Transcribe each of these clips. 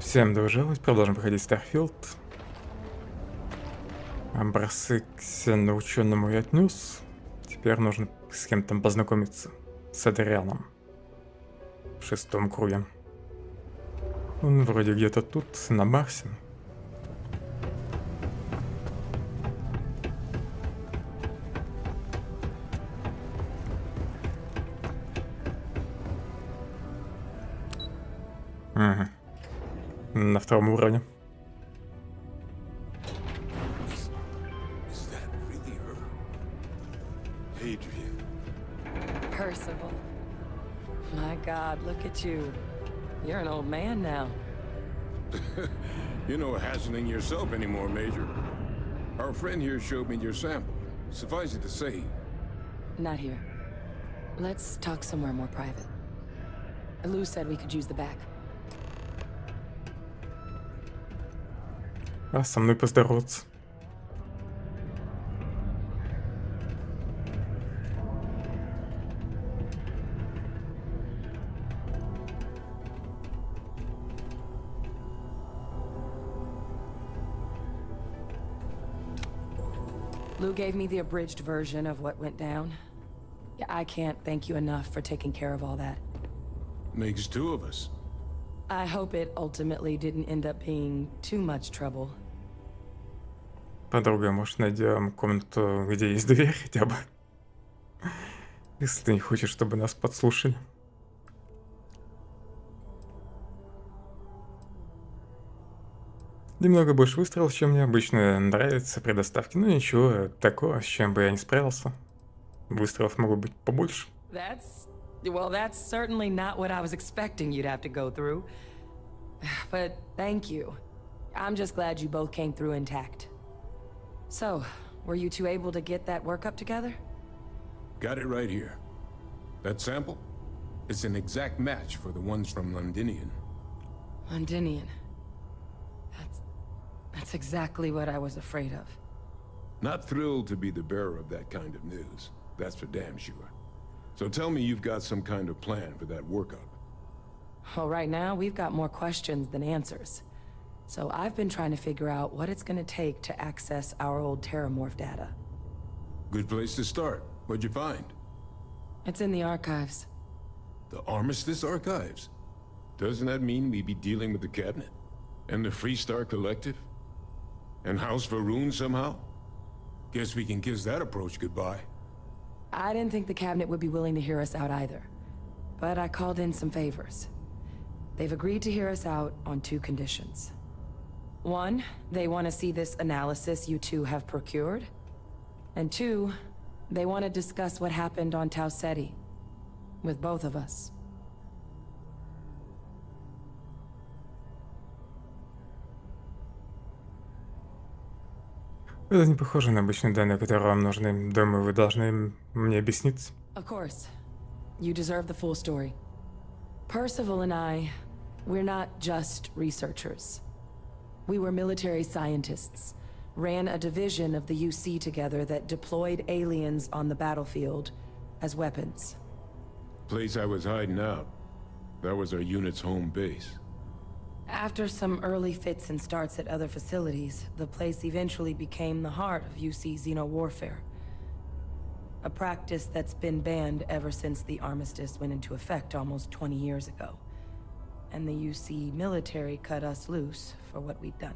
Всем добро пожаловать, продолжим проходить Starfield. Образцы к наученному я отнес. Теперь нужно с кем-то познакомиться. С Адрианом. В 6-м круге. Он вроде где-то тут, на Марсе. Ага. На 2-м уровне. Percival. My God, look at you. You're an old man now. You're no hassling yourself anymore, Major. Our friend here showed me your sample. Suffice it to say... Not here. Let's talk somewhere more private. Lou said we could use the back. А со мной поздороваться. Lou gave me the abridged version of what went down. Yeah, I can't thank you enough for taking care of all that. Makes two of us. I hope it ultimately didn't end up being too much trouble. Подруга, может, найдем комнату, где есть дверь хотя бы? Если ты не хочешь, чтобы нас подслушали. Немного больше выстрелов, чем мне обычно нравится при доставке. Ну ничего такого, с чем бы я не справился. Выстрелов могло быть побольше. That's certainly not what I was expecting you'd have to go through. But thank you. I'm just glad you both came through intact. So, were you two able to get that workup together? Got it right here. That sample? It's an exact match for the ones from Londinian. Londinian. That's exactly what I was afraid of. Not thrilled to be the bearer of that kind of news. That's for damn sure. So tell me you've got some kind of plan for that workup. Well, right now, we've got more questions than answers. So I've been trying to figure out what it's gonna take to access our old Terramorph data. Good place to start. What'd you find? It's in the archives. The Armistice Archives? Doesn't that mean we'd be dealing with the Cabinet? And the Freestar Collective? And House Varun somehow? Guess we can kiss that approach goodbye. I didn't think the Cabinet would be willing to hear us out either. But I called in some favors. They've agreed to hear us out on 2 conditions. One, they want to see this analysis you two have procured. And 2, they want to discuss what happened on Tau Ceti. With both of us. Это не похоже на обычные данные, которые вам нужны. Думаю, вы должны мне объяснить. Of course. You deserve the full story. Percival and I, we're not just researchers. We were military scientists, ran a division of the UC together that deployed aliens on the battlefield as weapons. Place I was hiding out. That was our unit's home base. After some early fits and starts at other facilities, the place eventually became the heart of UC xeno-warfare. A practice that's been banned ever since the armistice went into effect almost 20 years ago. And the UC military cut us loose for what we'd done.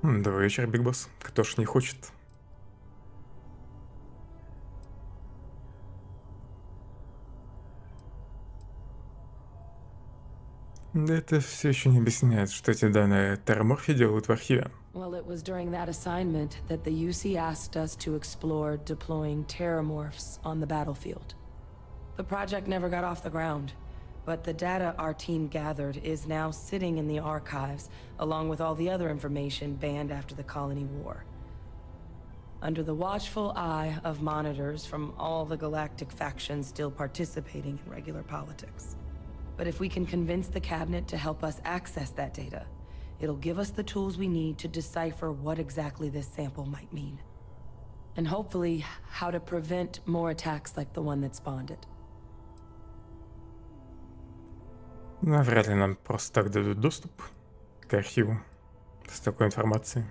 Добрый вечер, Биг Босс. Кто ж не хочет? Да это все еще не объясняет, что эти данные Терраморфе делают в архиве. Well, it was during that assignment that the UC asked us to explore deploying terramorphs on the battlefield. The project never got off the ground, but the data our team gathered is now sitting in the archives, along with all the other information banned after the colony war. Under the watchful eye of monitors from all the galactic factions still participating in regular politics. But if we can convince the Cabinet to help us access that data, it'll give us the tools we need to decipher what exactly this sample might mean. And hopefully, how to prevent more attacks like the one that spawned it. Но вряд ли нам просто так дадут доступ к архиву с такой информацией.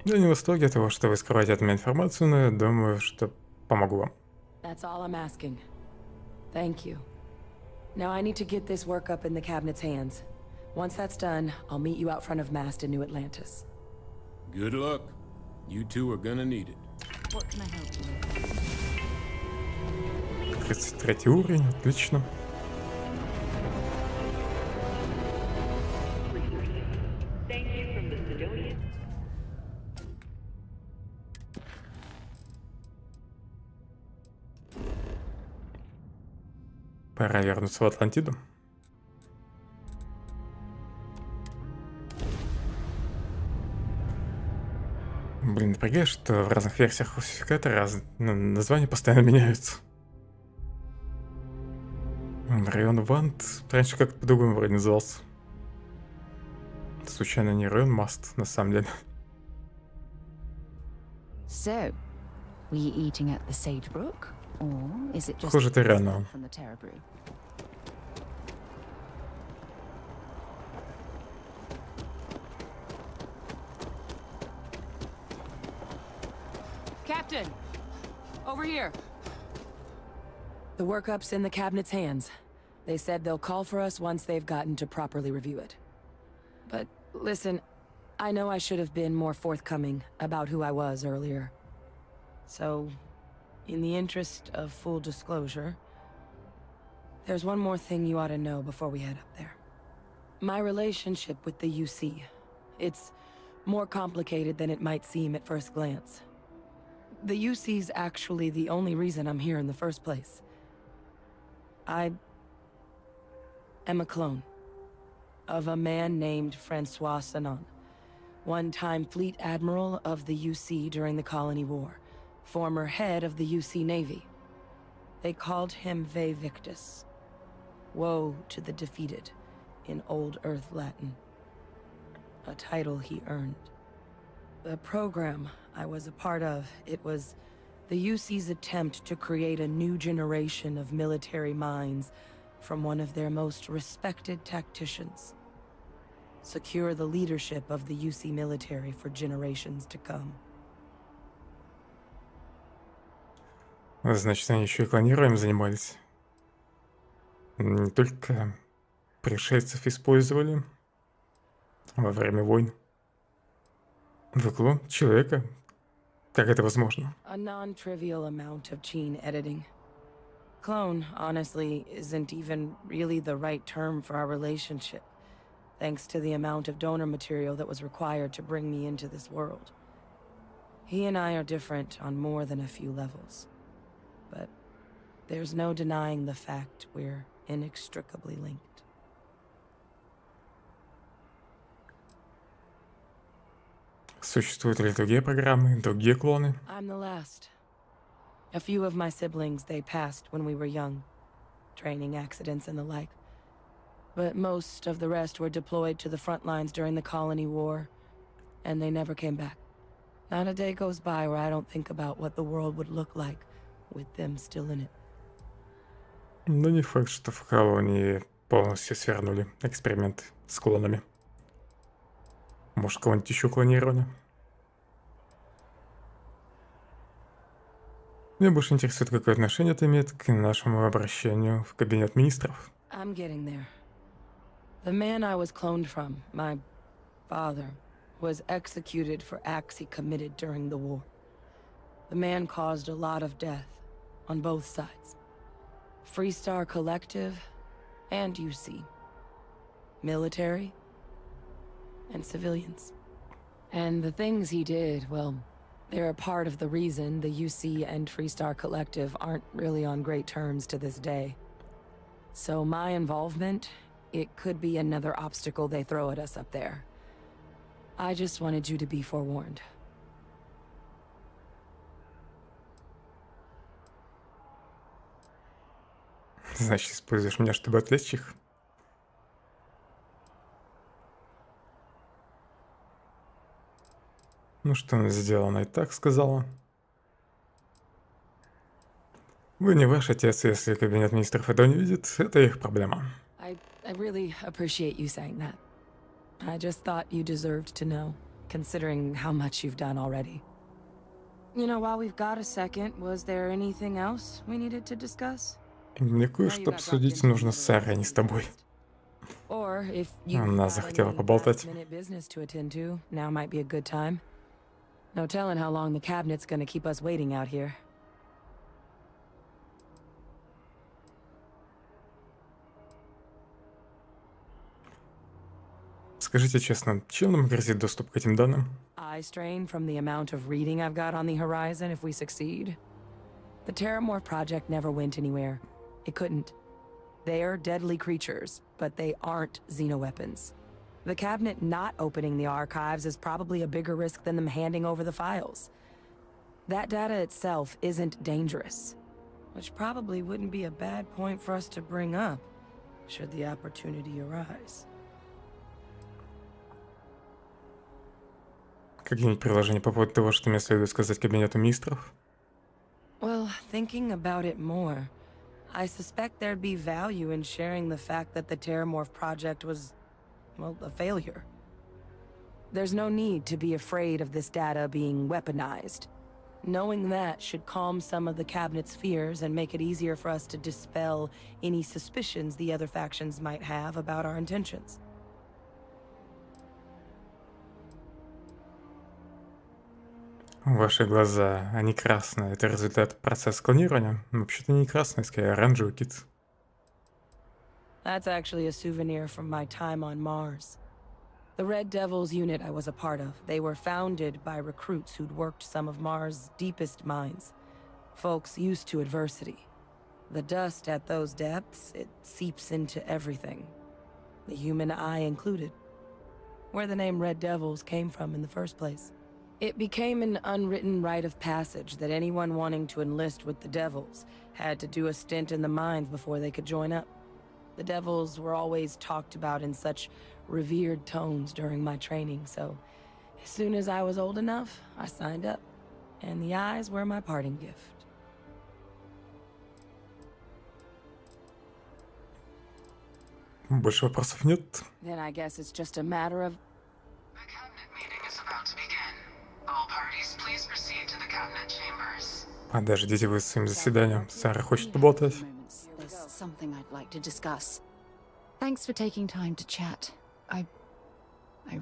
Я не в восторге от того, что вы скрываете от меня информацию, но я думаю, что помогу вам. That's all I'm asking. Thank you. Now I need to get this work up in the cabinet's hands. Once that's done, I'll meet you out front of Mast in New Atlantis. Good luck. You two are gonna need it. What can I help you with? 33 уровень, отлично. Пора вернуться в Атлантиду. Блин, напрягает, что в разных версиях классификатора названия постоянно меняются. Район Вант раньше как-то по-другому вроде назывался. Случайно не район Маст, на самом деле. So, were you eating at the Sagebrook, or is it just Похоже, это реально. from the Terra Brew? Captain! Over here! The workup's in the cabinet's hands. They said they'll call for us once they've gotten to properly review it. But listen, I know I should have been more forthcoming about who I was earlier. So, in the interest of full disclosure, there's one more thing you ought to know before we head up there. My relationship with the UC. It's more complicated than it might seem at first glance. The UC's actually the only reason I'm here in the first place. I am a clone of a man named Francois Sanon, one-time fleet admiral of the UC during the Colony War, former head of the UC Navy. They called him Ve Victus, woe to the defeated, in Old Earth Latin, a title he earned. The program I was a part of, it was the UC's attempt to create a new generation of military minds from one of their most respected tacticians. Secure the leadership of the UC military for generations to come. Значит, они еще и клонированием занимались. Не только пришельцев использовали во время войн. Выклон человека. Как это возможно? A non-trivial amount of gene editing. Clone, honestly, isn't even really the right term for our relationship, thanks to the amount of donor material that was required to bring me into this world. He and I are different on more than a few levels, but there's no denying the fact we're inextricably linked. Существуют ли другие программы, другие клоны? I'm the last. A few of my siblings, they passed when we were young. Training accidents and the like. But most of the rest were deployed to the front lines during the Colony War, and they never came back. Not a day goes by where I don't think about what the world would look like with them still in it. Но не факт, что в колонии полностью свернули эксперименты с клонами. Может, кого-нибудь еще клонировали? Меня больше интересует, какое отношение это имеет к нашему обращению в кабинет министров. I'm getting there. The man I was cloned from, my father, was executed for acts he committed during the war. The man caused a lot of death on both sides. Freestar Collective and UC. Military and civilians. And the things he did, well, they're a part of the reason the UC and Freestar Collective aren't really on great terms to this day. So my involvement, it could be another obstacle they throw at us up there. I just wanted you to be forewarned. Значит, используешь меня, чтобы отвлечь их? Ну что, сделано и так сказала. Вы не ваш отец, если кабинет министров этого не видит, это их проблема. I really appreciate you saying that. I just thought you deserved to know, considering how much you've done already. You know, while we've got a second, was there anything else we needed to discuss? Мне кое-что обсудить нужно с Сарой, а не с тобой. Or if you've Она got захотела any поболтать. last-minute business to attend to, now might be a good time. No telling how long the cabinet's gonna keep us waiting out here. Скажите честно, чем нам грозит доступ к этим данным? Eye strain from the amount of reading I've got on the horizon if we succeed. The Terramorph project never went anywhere. It couldn't. They're deadly creatures, but they aren't xenoweapons. The cabinet not opening the archives is probably a bigger risk than them handing over the files. That data itself isn't dangerous, which probably wouldn't be a bad point for us to bring up, should the opportunity arise. Какие-нибудь приложения по поводу того, что мне следует сказать кабинету министров? Well, thinking about it more, I suspect there'd be value in sharing the fact that the Terramorph project was, well, a failure. There's no need to be afraid of this data being weaponized. Knowing that should calm some of the cabinet's fears and make it easier for us to dispel any suspicions the other factions might have about our intentions. Ваши глаза, они красные. Это результат процесса клонирования? Вообще-то не красный, скорее оранжевый кит. That's actually a souvenir from my time on Mars. The Red Devils unit I was a part of, they were founded by recruits who'd worked some of Mars' deepest mines. Folks used to adversity. The dust at those depths, it seeps into everything. The human eye included. Where the name Red Devils came from in the first place. It became an unwritten rite of passage that anyone wanting to enlist with the Devils had to do a stint in the mines before they could join up. The Devils were always talked about in such revered tones during my training, so as soon as I was old enough, I signed up. And the eyes were my parting gift. Больше вопросов нет. Then I guess it's just a matter of... The cabinet meeting is about to begin. All parties, please proceed to the cabinet chambers. Подождите вы с своим заседанием. Сара хочет поболтать. There's something I'd like to discuss. Thanks for taking time to chat. I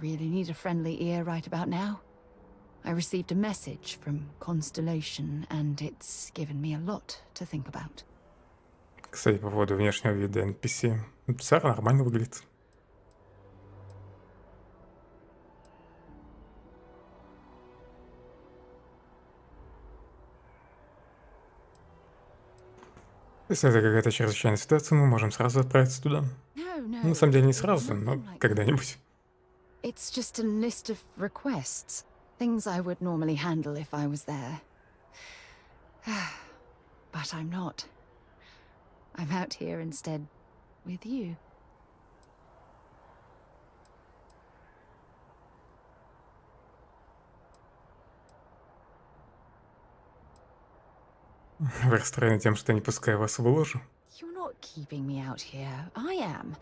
really need a friendly ear right about now. I received a message from Constellation, and it's given me a lot to think about. Кстати, по поводу внешнего вида NPC. Сара нормально выглядит. Если это какая-то чрезвычайная ситуация, мы можем сразу отправиться туда. No, На самом деле не сразу, it's но nothing like когда-нибудь. It's just a list of requests. Things I would normally handle if I was there. But I'm not. I'm out here instead with you. Вы расстроены тем, что я не пускаю вас в ложу? You're not keeping me out here. I am.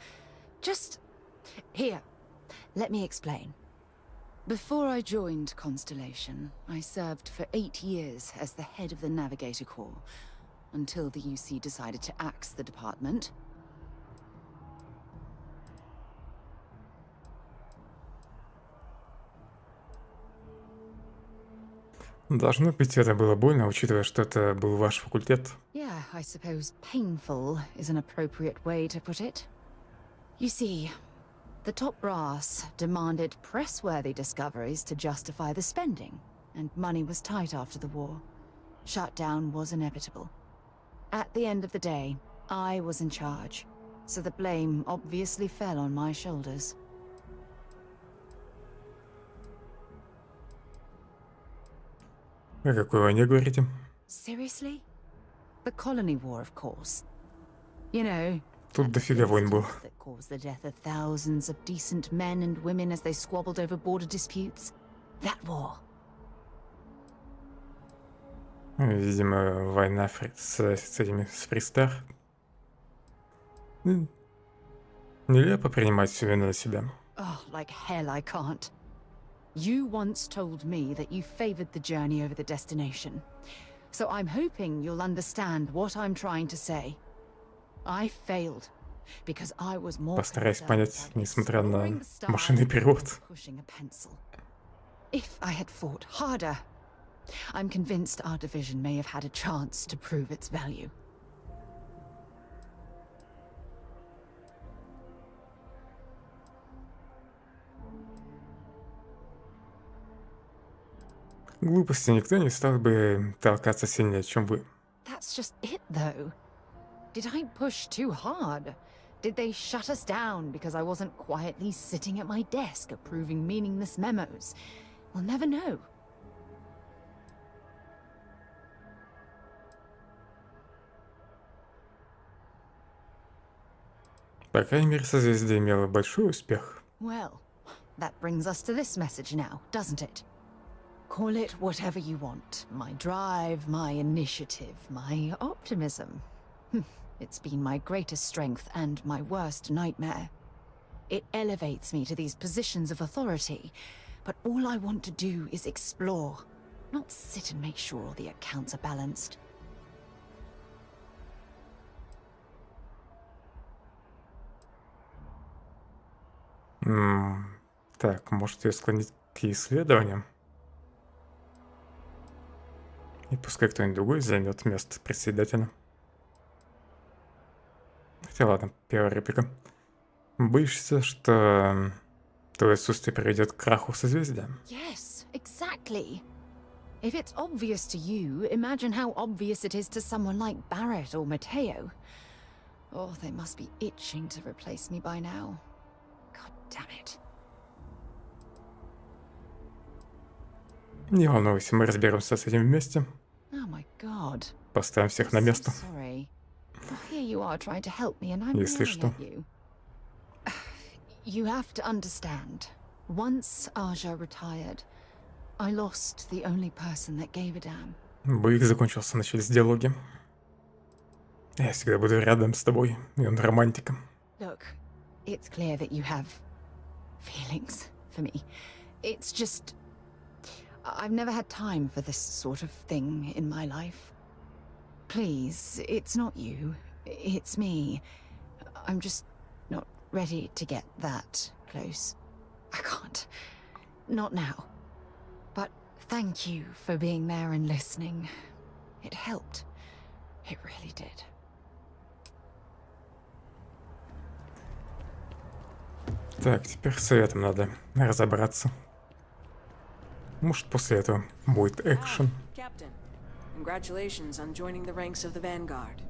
Just... Here, let me explain. Before I joined Constellation, I served for 8 years as the head of the Navigator Corps, until the UC decided to axe the department. Должно быть, это было больно, учитывая, что это был ваш факультет. Yeah, I suppose painful is an appropriate way to put it. You see, the top brass demanded press-worthy discoveries to justify the spending, and money was tight after the war. Shutdown was inevitable. At the end of the day, I was in charge, so the blame obviously fell on my shoulders. О какой войне говорите? Seriously? The colony war, of course. You know, Тут дофига войн было. that caused the death of thousands of decent men and women as they squabbled over border disputes. That war. Видимо, война с этими с Фристар. Нелепо принимать всю вину на себя. Oh, like hell I can't. You once told me that you favored the journey over the destination. So I'm hoping you'll understand what I'm trying to say. I failed because I was more Постараюсь concerned понять, about несмотря на exploring the stars машинный перевод. than pushing a pencil. If I had fought harder, I'm convinced our division may have had a chance to prove its value. Глупости никто не стал бы толкаться сильнее, чем вы. That's just it, though. Did I push too hard? Did they shut us down because I wasn't quietly sitting at my desk approving meaningless memos? We'll never know. По крайней мере, созвездие имело большой успех. Well, that brings us to this message now, doesn't it? Call it whatever you want. My drive, my initiative, my optimism. It's been my greatest strength and my worst nightmare. It elevates me to these positions of authority, but all I want to do is explore, not sit and make sure all the accounts are balanced. Так, может ее склонить к исследованиям? И пускай кто-нибудь другой займет место председателя. Хотя ладно, первая реплика. Боишься, что твое отсутствие приведет к краху созвездия? Yes, exactly. If it's obvious to you, imagine how obvious it is to someone like Barrett or Mateo. Oh, they must be itching to replace me by now. God damn it. Не волнуйся, мы разберемся с этим вместе. Oh my god. Поставим всех на I'm so место. sorry. Well, here you are trying to help me and I'm Если yelling что. at you. You have to understand. Once Aja retired, I lost the only person that gave a damn. Боевик закончился, начались диалоги. Я всегда буду рядом с тобой, и он романтика. Look, it's clear that you have feelings for me. It's just... I've never had time for this sort of thing in my life. Please, it's not you. It's me. I'm just not ready to get that close. I can't. Not now. But thank you for being there and listening. It helped. It really did. Так, теперь с советом надо разобраться. Может, после этого будет экшен. Captain, congratulations on joining the ranks of the Vanguard.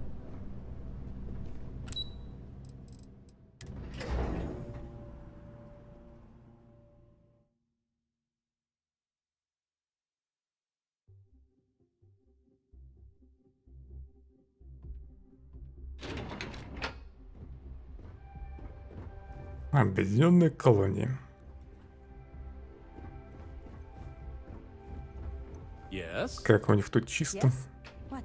Объединенные колонии. Yes? Как у них тут чисто. What?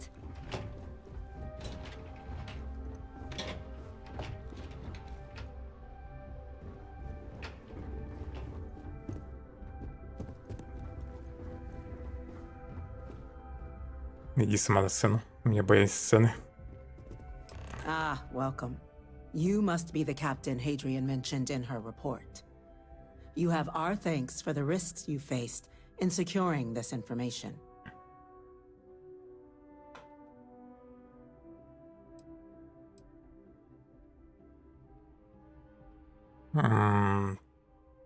Иди сама на сцену. Мне боязнь сцены. Ah, welcome. You must be the captain Hadrian mentioned in her report. You have our thanks for the risks you faced in securing this information.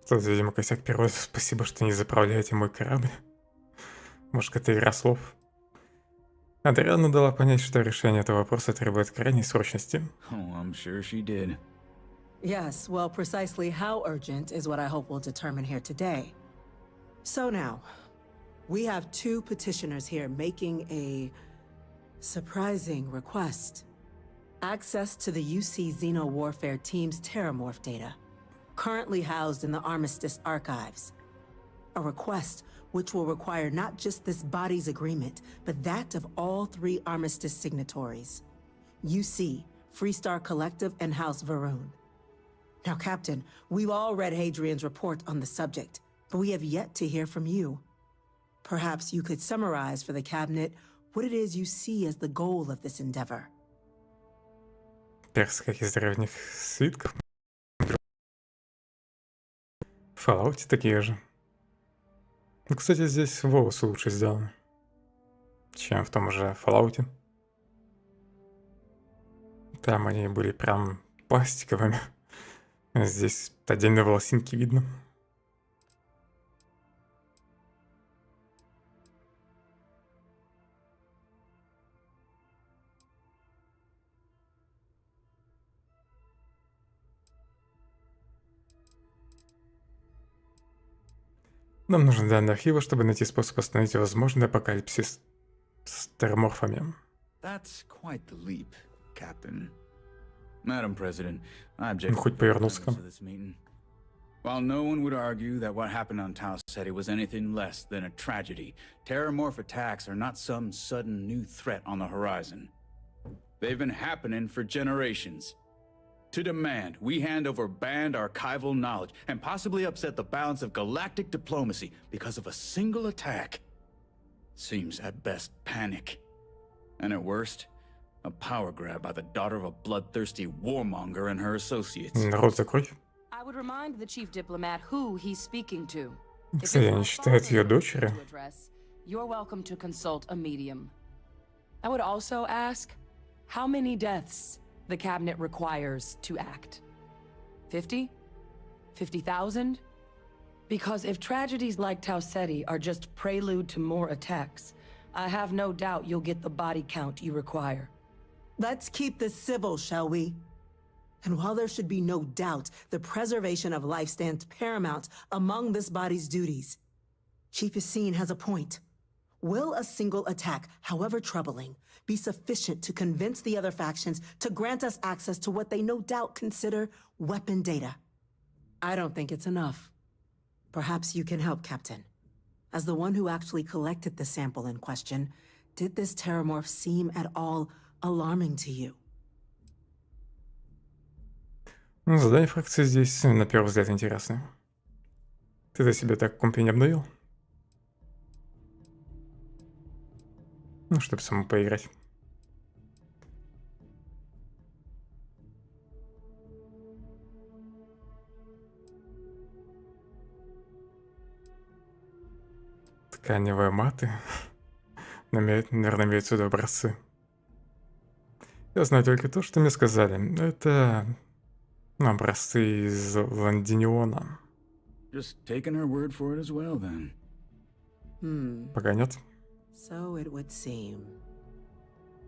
Тут, видимо, косяк перевода. Спасибо, что не заправляете мой корабль. Может, это игра слов. Адриана дала понять, что решение этого вопроса требует крайней срочности. Oh, I'm sure she did. Yes, well, precisely how urgent is what I hope we'll determine here today. So now, we have two petitioners here making a surprising request. Access to the UC Xeno Warfare Team's Terramorph data, currently housed in the Armistice archives. A request which will require not just this body's agreement, but that of all 3 armistice signatories. UC, Freestar Collective, and House Varun. Now, Captain, we've all read Hadrian's report on the subject, but we have yet to hear from you. Perhaps you could summarize for the Cabinet what it is you see as the goal of this endeavor. Перс, как из древних свитков. В Fallout такие же. Ну, кстати, здесь волосы лучше сделаны, чем в том же Fallout. Там они были прям пластиковыми. А здесь отдельно волосинки видно. Нам нужны данные архива, чтобы найти способ остановить возможный апокалипсис с терморфами. That's quite the leap, Captain. Madam President, I object Хоть повернулся к нам. to this meeting. While no one would argue that what happened on Tau Ceti was anything less than a tragedy, terramorph attacks are not some sudden new threat on the horizon. They've been happening for generations. To demand we hand over banned archival knowledge and possibly upset the balance of galactic diplomacy because of a single attack seems at best panic. And at worst, a power grab by the daughter of a bloodthirsty warmonger and her associates. Рот закрой. I would remind the chief diplomat who he's speaking to. Кстати, они считают ее дочерью. You're welcome to consult a medium. I would also ask, how many deaths the Cabinet requires to act? 50? 50,000? Because if tragedies like Tau Ceti are just prelude to more attacks, I have no doubt you'll get the body count you require. Let's keep this civil, shall we? And while there should be no doubt the preservation of life stands paramount among this body's duties, Chief Yassine has a point. Will a single attack, however troubling, be sufficient to convince the other factions to grant us access to what they no doubt consider weapon data? I don't think it's enough. Perhaps you can help, Captain. As the one who actually collected the sample in question, did this terramorph seem at all alarming to you? Ну, задание фракции здесь, на первый взгляд, интересное. Ты-то себе так компи не обновил? Ну, чтобы самому поиграть. Тканевые маты. Наверное, имеются в виду образцы. Я знаю только то, что мне сказали. Это образцы из Лондиниона. Just taking her word for it as well, then. Пока нет. So it would seem.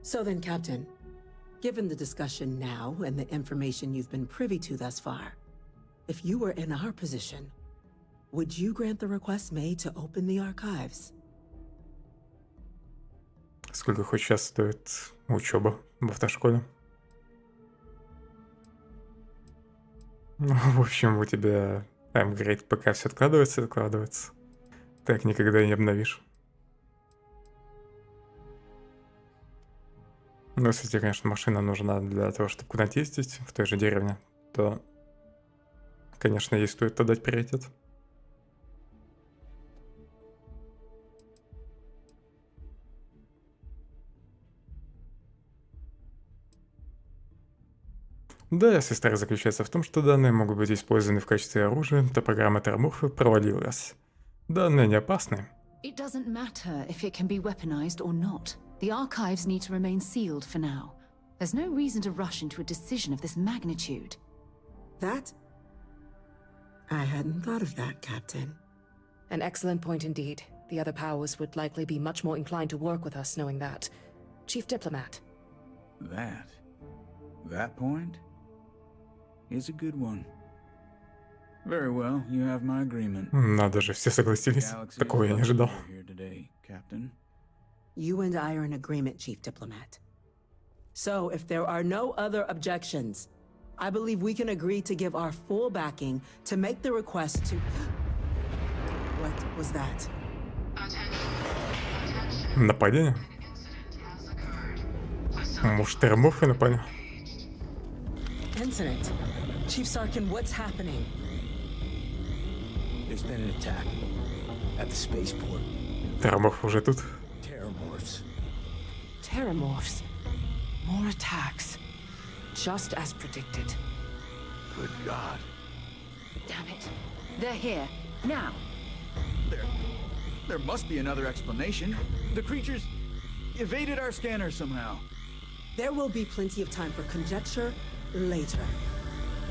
So then, Captain, given the discussion now and the information you've been privy to thus far, if you were in our position, would you grant the request made to open the archives? Сколько хоть сейчас стоит учеба в автошколе? Ну, в общем, у тебя апгрейд пока все откладывается и откладывается. Так никогда и не обновишь. Ну, если тебе, конечно, машина нужна для того, чтобы куда-то ездить в той же деревне, то, конечно, ей стоит отдать приоритет. Да, если страх заключается в том, что данные могут быть использованы в качестве оружия, то программа терморфа провалилась. Данные не опасны. It doesn't matter if it can be weaponized or not. The archives need to remain sealed for now. There's no reason to rush into a decision of this magnitude. That? I hadn't thought of that, Captain. An excellent point indeed. The other powers would likely be much more inclined to work with us knowing that. Chief Diplomat. That point is a good one. Very well, you have my agreement. Надо же, все согласились. Такого я не ожидал. Here today, Captain. You and I are in agreement, Chief Diplomat. So, if there are no other objections, I believe we can agree to give our full backing to make the request to... What was that? Нападение? Может, терморфы напали? Incident. Chief Sarkin, what's happening? There's been an attack at the spaceport. Терморф уже тут. Terramorphs. Terramorphs. More attacks. Just as predicted. Good God. Damn it. They're here. Now. There must be another explanation. The creatures evaded our scanner somehow. There will be plenty of time for conjecture later.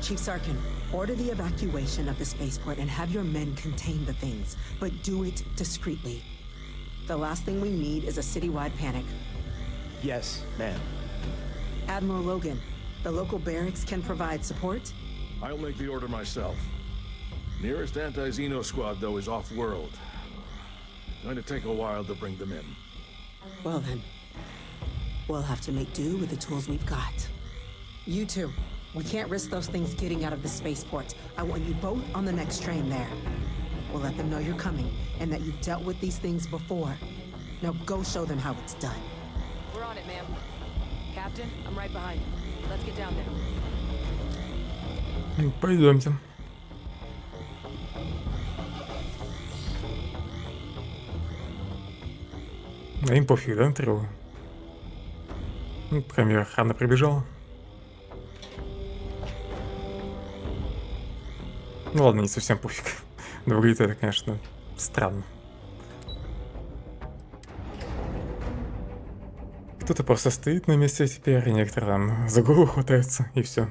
Chief Sarkin, order the evacuation of the spaceport and have your men contain the things, but do it discreetly. The last thing we need is a citywide panic. Yes, ma'am. Admiral Logan, the local barracks can provide support? I'll make the order myself. Nearest anti-Xeno squad, though, is off-world. Going to take a while to bring them in. Well then, we'll have to make do with the tools we've got. You two, we can't risk those things getting out of the spaceport. I want you both on the next train there. We'll let them know you're coming and that you've dealt with these things before. Now go show them how it's done. We're on it, ma'am. Captain, I'm right behind you. Let's get down there. Пойдемте. А им пофиг, да, на тревогу? Ну, по крайней мере, охрана прибежала. Ну ладно, не совсем пофиг. Но выглядит это, конечно, странно. Кто-то просто стоит на месте теперь, и некоторые там за голову хватаются, и все.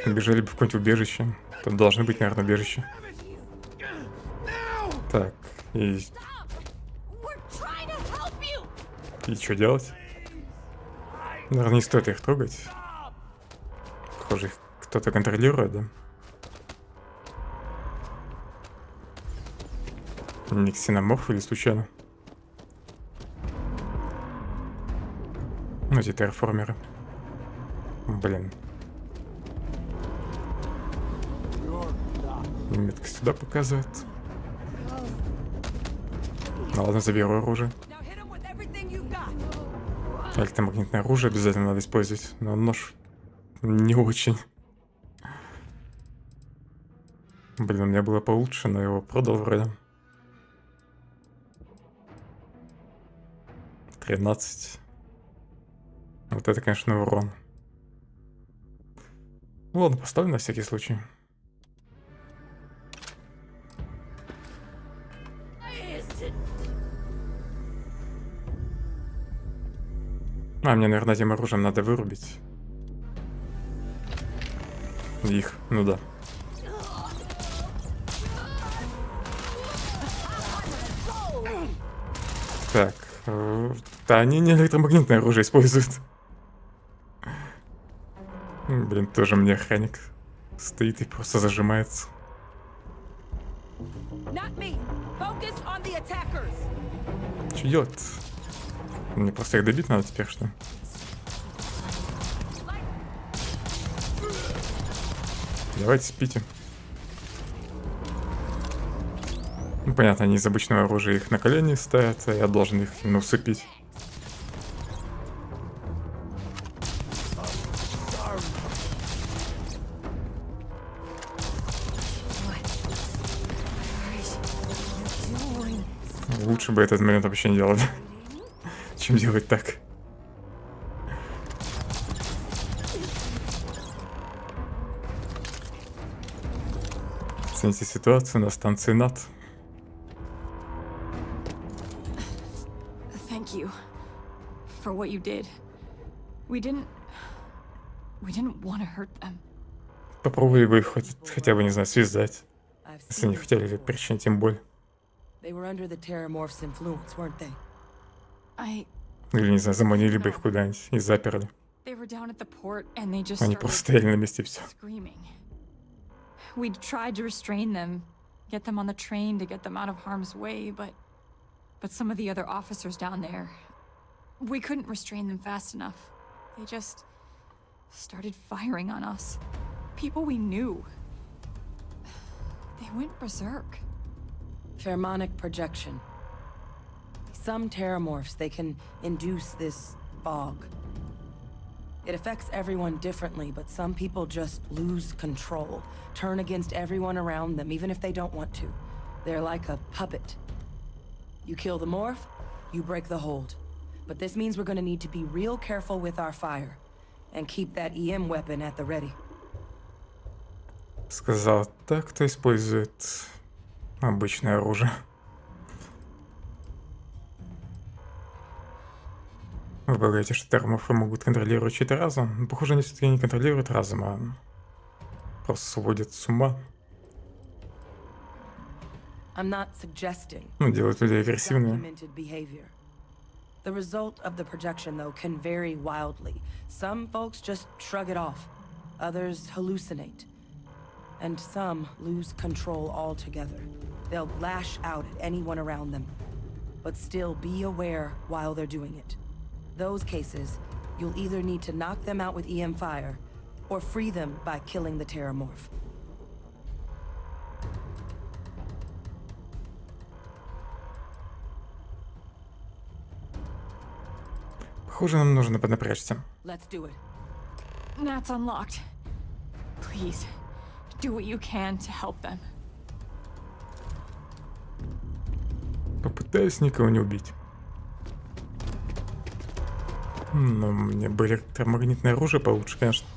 Бежали бы в какое-нибудь убежище. Тут должны быть, наверное, убежища. Так, и что делать? Наверное, не стоит их трогать. Похоже, их кто-то контролирует, да? Не ксеноморф или случайно? Ну, эти терраформеры. Блин. Метка сюда показывает. Ну ладно, заберу оружие. Электромагнитное оружие обязательно надо использовать, но нож не очень. Блин, у меня было получше, но его продал вроде. 13. Вот это, конечно, урон. Ладно, поставлю на всякий случай. А, мне, наверное, этим оружием надо вырубить их, ну да. Так, да, они не электромагнитное оружие используют. Блин, тоже мне охранник стоит и просто зажимается. Что делать? Мне просто их добить надо теперь, что ли? Давайте спите. Ну, понятно, они из обычного оружия их на колени ставят, а я должен их именно усыпить. Лучше бы этот момент вообще не делали, чем делать так. Оцените ситуацию на станции НАТ. Thank you for what you did. We didn't want to hurt them. Попробовали бы их хотя бы, не знаю, связать, если не хотели причинить им боль. They were under the Terramorph's influence, weren't they? Или, не знаю, заманили бы их куда-нибудь и заперли. They were down at the port and they just Они просто стояли на месте и все. screaming. We tried to restrain them, get them on the train to get them out of harm's way, but some of the other officers down there, we couldn't restrain them fast enough. They just started firing on us. People we knew. They went berserk. Pheromonic projection. Some terramorphs, they can induce this fog. It affects everyone differently, but some people just lose control, turn against everyone around them, even if they don't want to. They're like a puppet. You kill the morph, you break the hold. But this means we're gonna need to be real careful with our fire, and keep that EM weapon at the ready. Сказал так, кто использует обычное оружие. Вы полагаете, что терморфы могут контролировать чей-то разум? Похоже, они все-таки не контролируют разум, а просто сводят с ума. Ну, делают людей агрессивными. The result of the projection, though, can vary wildly. Some folks just shrug it off. Others hallucinate. And some lose control altogether. They'll lash out at anyone around them. But still be aware while they're doing it. Those cases, you'll either need to knock them out with EM fire, or free them by killing the terramorph. Похоже, нам нужно поднапрячься. Let's do it. Nat's unlocked. Please, do what you can to help them. Попытаюсь никого не убить. Но мне бы электромагнитное оружие получше, конечно.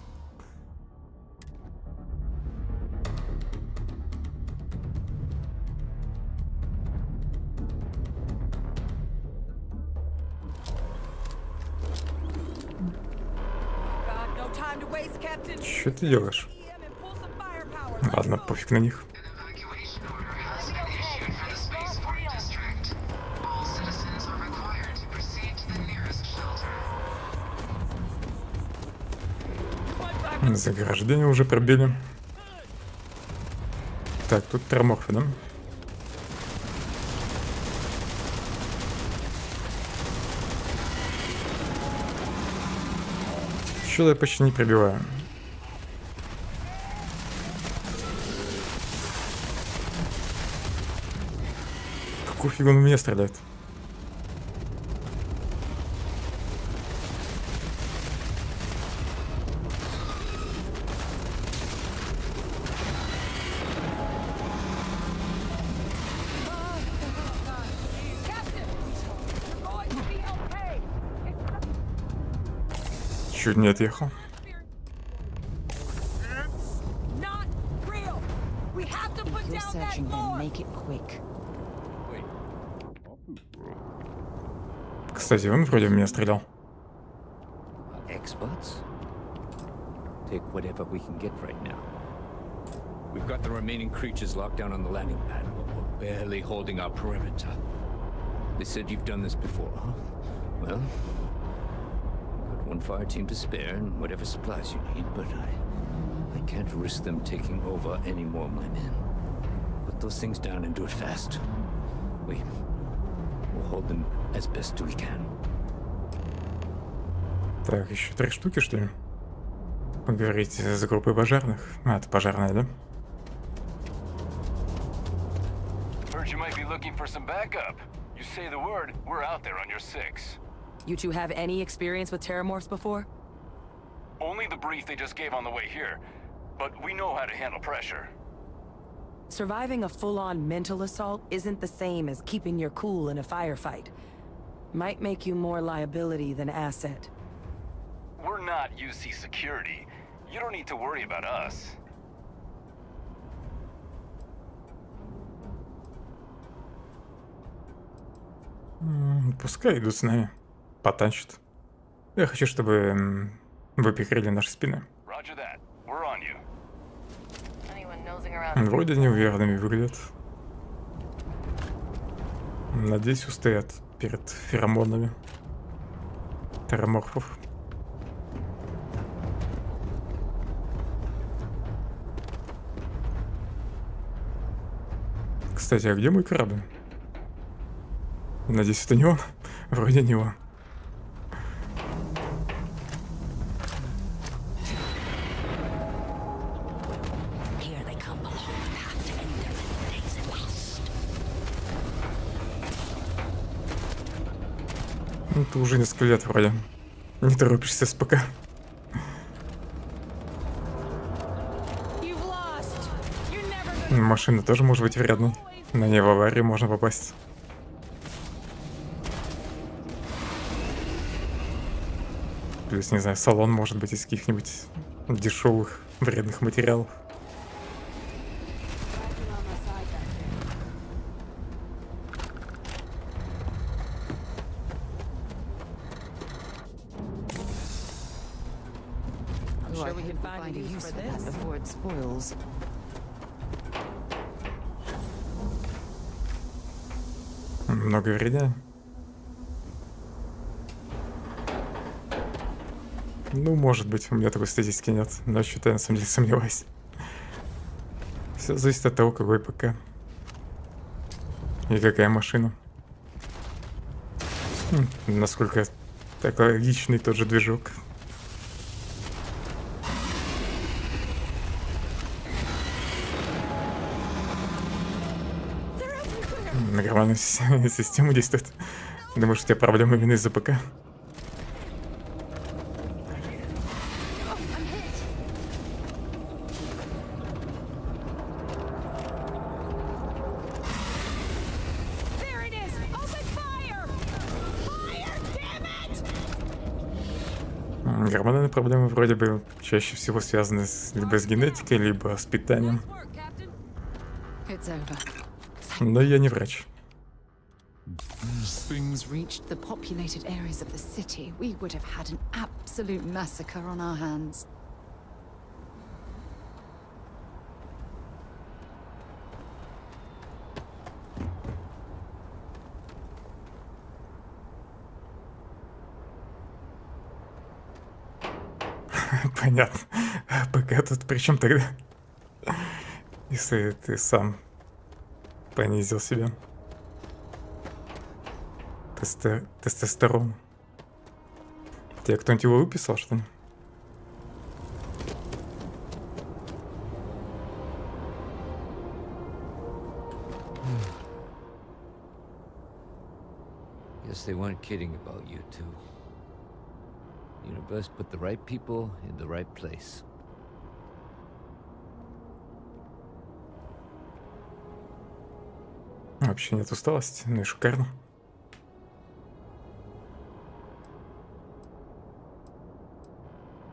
Что ты делаешь? Ладно, пофиг на них. Заграждение уже пробили. Так, тут терморфы, да? Что-то я почти не пробиваю. Какую фигу он в меня стреляет? Чуть не отъехал. Кстати, он вроде в меня стрелял. Experts? Take whatever we can get right now. We've got the remaining creatures locked down on the landing pad, but we're barely holding our perimeter. They said you've done this before, huh? Well, got one fire team to spare and whatever supplies you need, but I can't risk them taking over any more of my men. Put those things down and do it fast. We'll hold them as best we can. Так, еще 3 штуки, что ли? Поговорить с группой пожарных. А, это пожарная, да? Heard you might be looking for some backup. You say the word, we're out there on your 6. You two have any experience with terramorphs before? Only the brief they just gave on the way here, but we know how to handle pressure. Surviving a full-on mental assault isn't the same as keeping your cool in a firefight. Might make you more liability than asset. We're not UC security. You don't need to worry about us. Пускай идут с нами. Потанчат. Я хочу, чтобы вы прикрыли наши спины. Вроде неуверенными выглядят. Надеюсь, устоят перед феромонами терраморфов. Кстати, а где мой корабль? Надеюсь, это не он? Вроде не он. Ну, ты уже несколько лет вроде не торопишься с ПК. Машина тоже может быть вредной. На ней в аварию можно попасть. Плюс, не знаю, салон может быть из каких-нибудь дешевых вредных материалов. Много вреда. Ну, может быть, у меня такой статистики нет, но что-то я на самом деле сомневаюсь. Все зависит от того, какой ПК. И какая машина. Насколько экологичный тот же движок. На нормальную систему действует. Думаешь, у тебя проблемы именно из-за ПК? Гормональные проблемы вроде бы чаще всего связаны либо с генетикой, либо с питанием. Но я не врач. Reached the populated areas of the city, we would have had an absolute massacre on our hands. Понятно. ПК тут при чем тогда? Если ты сам понизил себя. Тестостерон. Тебе кто-нибудь его выписал, что ли? Guess they weren't kidding about you two. Universe put the right people in the right place. Вообще нет усталости, ну и шикарно.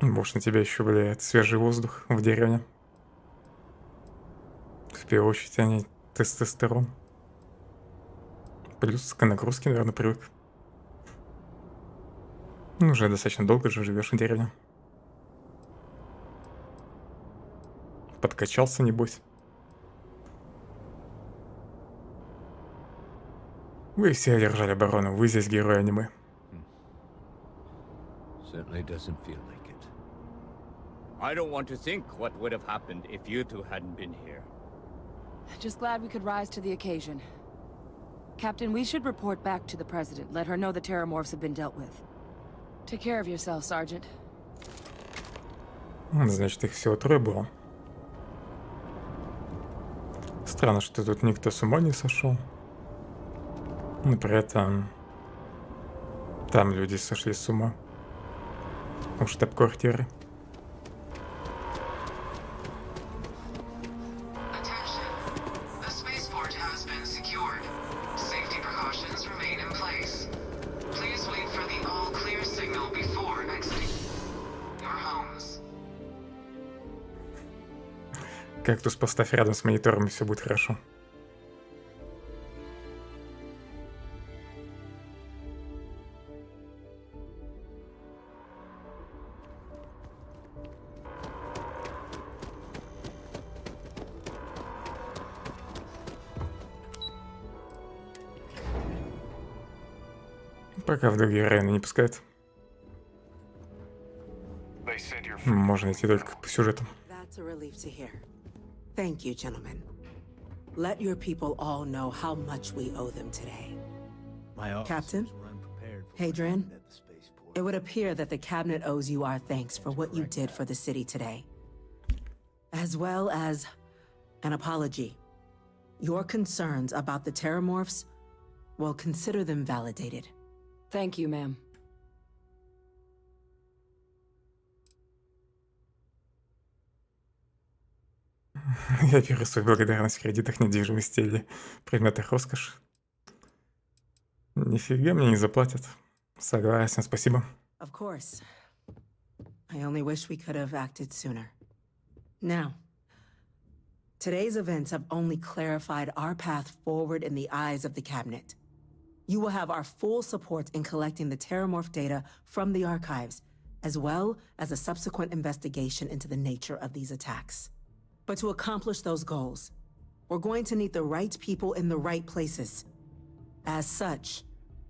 Может, на тебя еще влияет свежий воздух в деревне. В первую очередь, они тестостерон. Плюс к нагрузке, наверное, привык. Ну, уже достаточно долго же живешь в деревне. Подкачался, небось. Вы все одержали оборону, вы здесь герой аниме. Certainly doesn't feel like it. I don't want to think what would have happened if you two hadn't been here. Just glad we could rise to the occasion. Captain, we should report back to the President. Let her know the terramorphs have been dealt with. Take care of yourself, Sergeant. Значит, их всего трое было. Странно, что тут никто с ума не сошел. Но при этом там люди сошли с ума. У штаб-квартиры. Кактус поставь рядом с монитором, и все будет хорошо. Пока в другие районы не пускают. Можно идти только по сюжету. Thank you, gentlemen. Let your people all know how much we owe them today. Captain, Hadrian, it would appear that the cabinet owes you our thanks for what you did for the city today, as well as an apology. Your concerns about the terramorphs, well, consider them validated. Thank you, ma'am. Я беру свою благодарность в кредитах недвижимости или предметах роскоши. Нифига мне не заплатят. Согласен, спасибо. Of course. I only wish we could have acted sooner. Now, today's events have only clarified our path forward in the eyes of the cabinet. You will have our full support in collecting the Terramorph data from the archives, as well as a subsequent investigation into the nature of these attacks. But to accomplish those goals, we're going to need the right people in the right places. As such,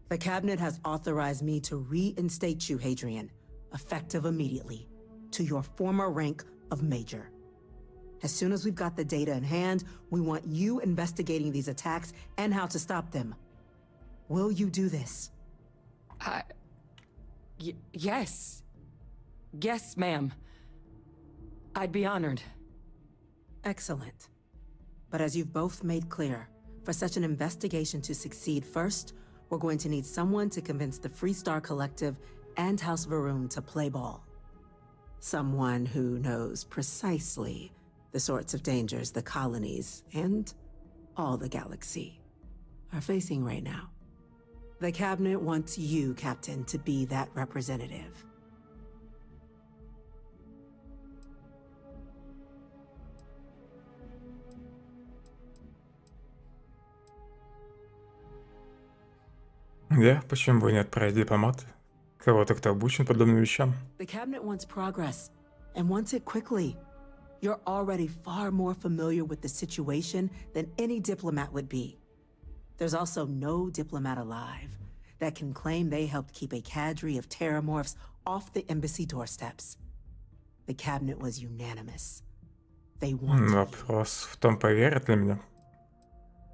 the cabinet has authorized me to reinstate you, Hadrian, effective immediately, to your former rank of Major. As soon as we've got the data in hand, we want you investigating these attacks and how to stop them. Will you do this? Yes. Yes, ma'am. I'd be honored. Excellent. But as you've both made clear, for such an investigation to succeed, first, we're going to need someone to convince the Freestar Collective and House Varun to play ball. Someone who knows precisely the sorts of dangers the colonies and all the galaxy are facing right now. The cabinet wants you, Captain, to be that representative. Да, почему бы не отправить дипломата? Кого-то, кто обучен подобным вещам. The cabinet wants progress, and wants it quickly. You're already far more familiar with the situation than any diplomat would be. There's also no diplomat alive that can claim they helped keep a cadre of terramorphs off the embassy doorsteps. The cabinet was unanimous. They want Вопрос в том, поверят ли мне.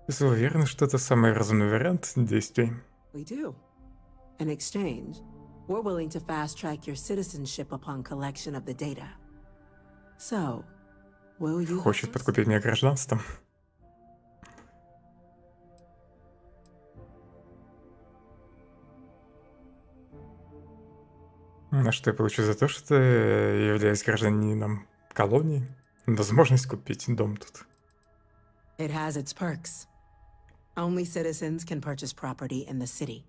Если уверены, что это самый разумный вариант действий. We do. In exchange, we're willing to fast-track your citizenship upon collection of the data. So, will you... Хочет подкупить меня гражданством. А что я получу за то, что я являюсь гражданином колонии? Возможность купить дом тут. It has its perks. Only citizens can purchase property in the city.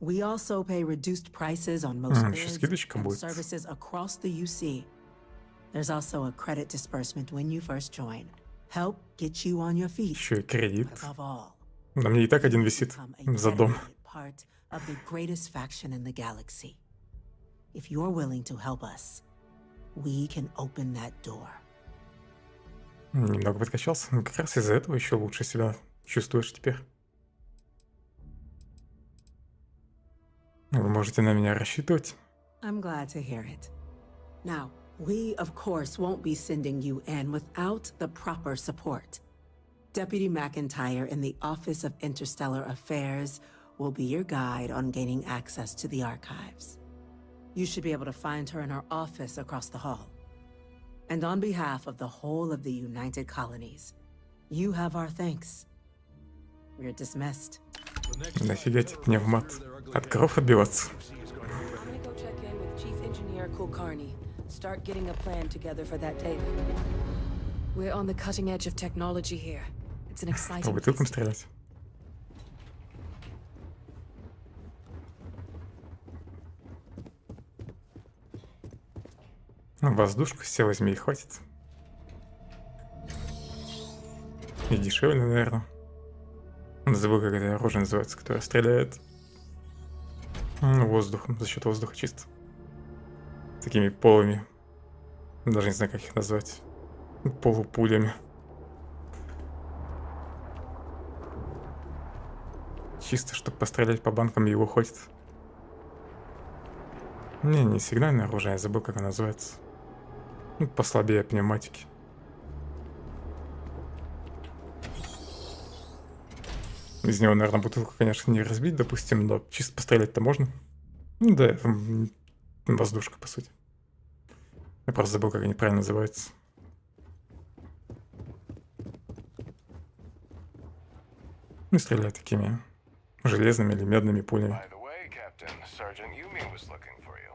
We also pay reduced prices on most goods and services across the UC. There's also a credit disbursement when you first join. Help get you on your feet. Еще и кредит. Above all, На мне и так один висит за дом. part of the greatest faction in the galaxy. If you're willing to help us, we can open that door. Немного подкачался. Как раз из-за этого еще лучше себя чувствуешь теперь. Вы можете на меня рассчитывать. I'm glad to hear it. Now, we, of course, won't be sending you in without the proper support. Deputy McIntyre in the Office of Interstellar Affairs will be your guide on gaining access to the archives. You should be able to find her in her office across the hall. And on behalf of the whole of the United Colonies, you have our thanks. You're dismissed. Нафига тебе пневмат? От кров отбиваться. I'm gonna go check in with Chief Engineer Kulkarni. Start getting a plan together for that data. We're on the cutting edge of technology here. It's an По exciting бутылкам стрелять. Ну, воздушку все возьми и хватит. И дешевле, наверное. Забыл, как это оружие называется, которое стреляет. Ну, воздухом, за счет воздуха чисто. Такими полыми. Даже не знаю, как их назвать. Полупулями. Чисто, чтобы пострелять по банкам, его хватит. Не сигнальное оружие, я забыл, как оно называется. Ну, послабее пневматики. Из него, наверное, бутылку, конечно, не разбить, допустим, но чисто пострелять-то можно. Ну да, это воздушка, по сути. Я просто забыл, как они правильно называются. Ну, стреляют такими железными или медными пулями. By the way, Captain, Sergeant Yumi was looking for you.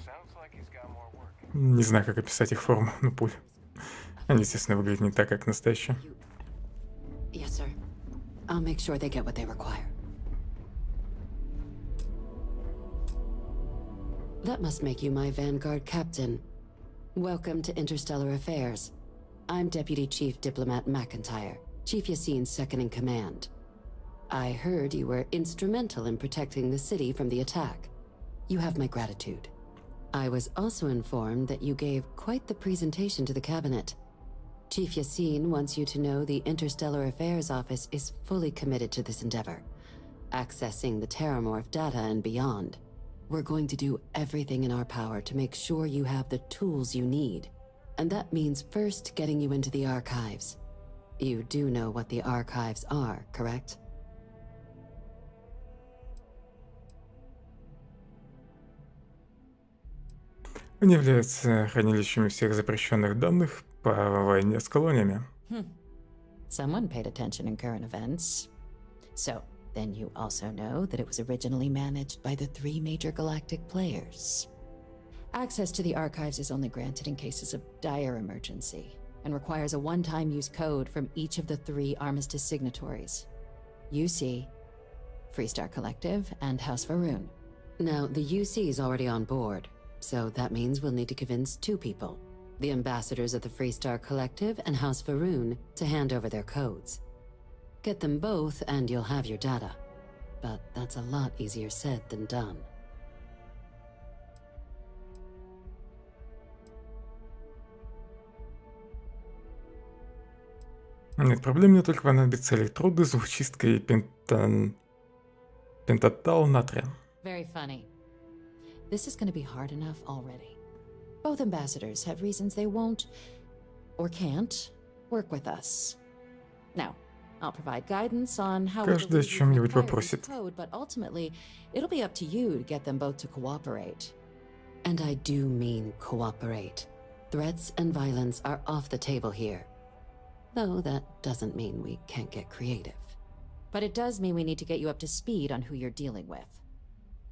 Sounds like he's got more work. Не знаю, как описать их форму, ну пуль. Они, естественно, выглядят не так, как настоящие. Yes, sir. I'll make sure they get what they require. That must make you my Vanguard captain. Welcome to Interstellar Affairs. I'm Deputy Chief Diplomat McIntyre, Chief Yassine's second-in-command. I heard you were instrumental in protecting the city from the attack. You have my gratitude. I was also informed that you gave quite the presentation to the cabinet. Chief Yassine wants you to know the Interstellar Affairs Office is fully committed to this endeavor, accessing the Terramorph data and beyond. We're going to do everything in our power to make sure you have the tools you need. And that means first getting you into the archives. You do know what the archives are, correct? Они являются хранилищами всех запрещенных данных по войне с колониями. Someone paid attention in current events. So, then you also know that it was originally managed by the 3 major galactic players. Access to the archives is only granted in cases of dire emergency, and requires a one-time use code from each of the 3 Armistice signatories. UC, Freestar Collective, and House Varun. Now, the UC is already on board, so that means we'll need to convince 2 people. The ambassadors of the Freestar Collective and House Varun to hand over their codes. Get them both and you'll have your data. But that's a lot easier said than done. Нет, проблем мне только понадобится электроды, звукочистка и пентатал натрия. Very funny. This is going to be hard enough already. Both ambassadors have reasons they won't, or can't, work with us. Now, I'll provide guidance on how Каждый о чем-нибудь попросит. code, but ultimately, it'll be up to you to get them both to cooperate. And I do mean cooperate. Threats and violence are off the table here. Though that doesn't mean we can't get creative. But it does mean we need to get you up to speed on who you're dealing with.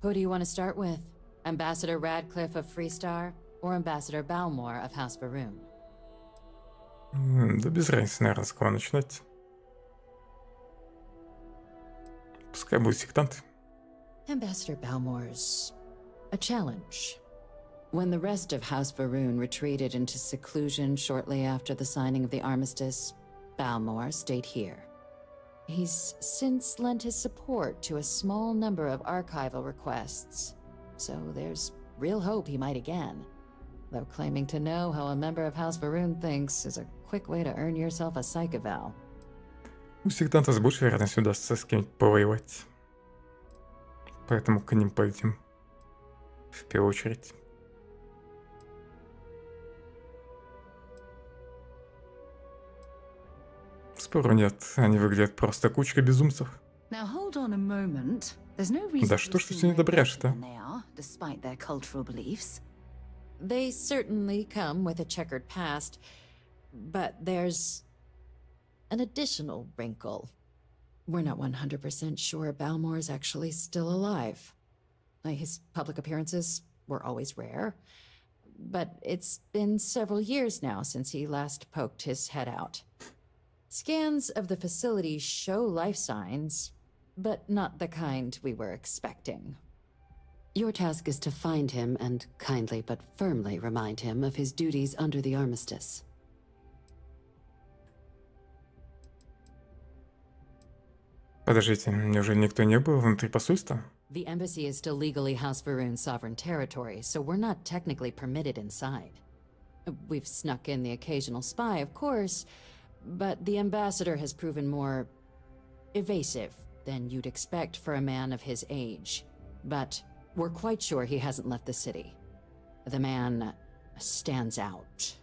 Who do you want to start with? Ambassador Radcliffe of Freestar, or Ambassador Balmore of House Varun? Да без разницы, наверное, с кого начинать. Пускай будет сектант. Ambassador Balmore's a challenge. When the rest of House Varun retreated into seclusion shortly after the signing of the armistice, Balmore stayed here. He's since lent his support to a small number of archival requests, so there's real hope he might again. Though claiming to know how a member of House Varun thinks is a quick way to earn yourself a psych eval. У сектантов с большей вероятностью удастся с кем-нибудь повоевать. Поэтому к ним полетим. В первую очередь. Спору нет, они выглядят просто кучкой безумцев. Now hold on a moment. There's no reason Да что ж ты все не добряешь-то? despite their cultural beliefs. They certainly come with a checkered past, but there's an additional wrinkle. We're not 100% sure Balmore's actually still alive. His public appearances were always rare, but it's been several years now since he last poked his head out. Scans of the facility show life signs, but not the kind we were expecting. Your task is to find him and kindly but firmly remind him of his duties under the armistice. Подождите, неужели никто не был внутри посольства? The embassy is still legally House Varun's sovereign territory, so we're not technically permitted inside. We've snuck in the occasional spy, of course, but the ambassador has proven more evasive than you'd expect for a man of his age. But we're quite sure he hasn't left the city. The man stands out.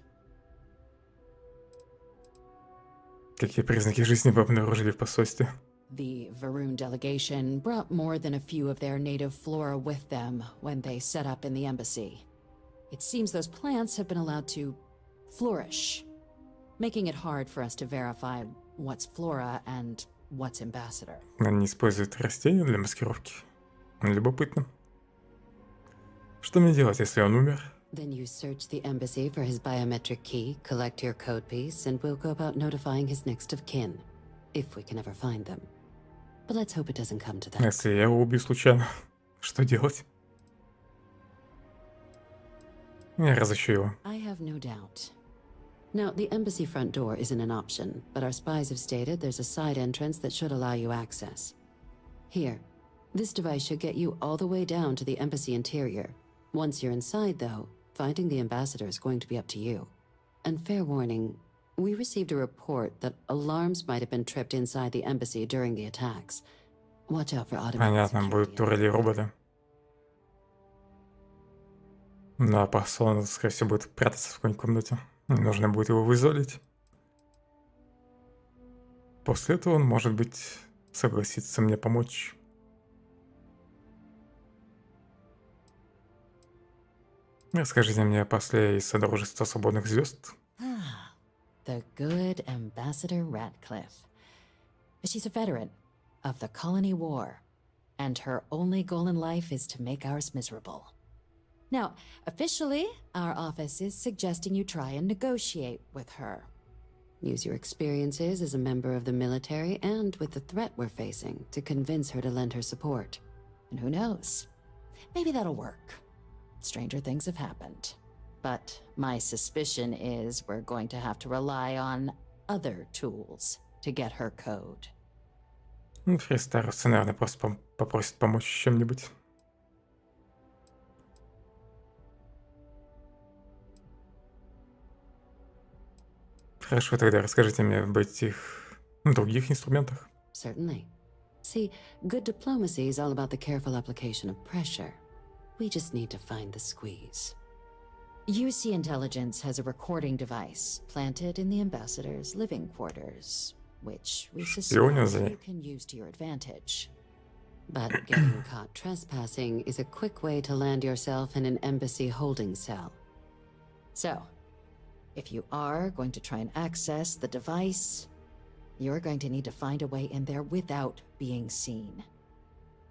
Какие признаки жизни вы обнаружили в посольстве? The Varun delegation brought more than a few of their native flora with them when they set up in the embassy. It seems those plants have been allowed to flourish, making it hard for us to verify what's flora and what's ambassador. Они используют растения для маскировки. Любопытно. Что мне делать, если он умер? Then you search the embassy for his biometric key, collect your code piece, and we'll go about notifying his next of kin, if we can ever find them. But let's hope it doesn't come to that. Если я его убью случайно, что делать? Я разыщу его. I have no doubt. Now, the embassy front door isn't an option, but our spies have stated there's a side entrance that should allow you access. Here, this device should get you all the way down to the embassy interior. Once you're inside, though, finding the ambassador is going to be up to you. And fair warning, we received a report that alarms might have been tripped inside the embassy during the attacks. Watch out for automated Понятно, будут турели и роботы. Да, посол, скорее всего, будет прятаться в какой-нибудь комнате. Мне нужно будет его вызволить. После этого он, может быть, согласится мне помочь. Расскажите мне после из Содружества Свободных Звезд. The good Ambassador Ratcliffe. She's a veteran of the Colony War, and her only goal in life is to make ours miserable. Now, officially, our office is suggesting you try and negotiate with her. Use your experiences as a member of the military and with the threat we're facing to convince her to lend her support. And who knows? Maybe that'll work. Stranger things have happened. But my suspicion is we're going to have to rely on other tools to get her code. Фристарус, наверное, просто попросит помочь чем-нибудь. Хорошо, тогда расскажите мне об этих других инструментах. Certainly. See, good diplomacy is all about the careful application of pressure. We just need to find the squeeze. UC Intelligence has a recording device planted in the ambassador's living quarters, which we suspect you can use to your advantage. But getting caught trespassing is a quick way to land yourself in an embassy holding cell. So, if you are going to try and access the device, you're going to need to find a way in there without being seen.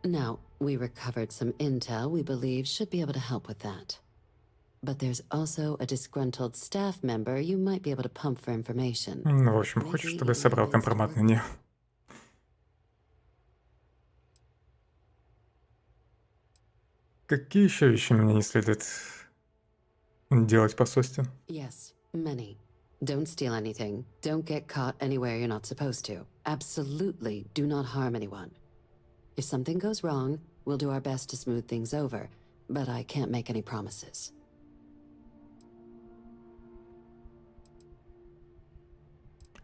Now, we recovered some intel we believe should be able to help with that. But there's also a disgruntled staff member you might be able to pump for information. Ну, в общем, хочешь, чтобы я собрал компромат на нее? Какие еще вещи мне не следует делать по совести? Yes, many. Don't steal anything. Don't get caught anywhere you're not supposed to. Absolutely do not harm anyone. If something goes wrong, we'll do our best to smooth things over, but I can't make any promises.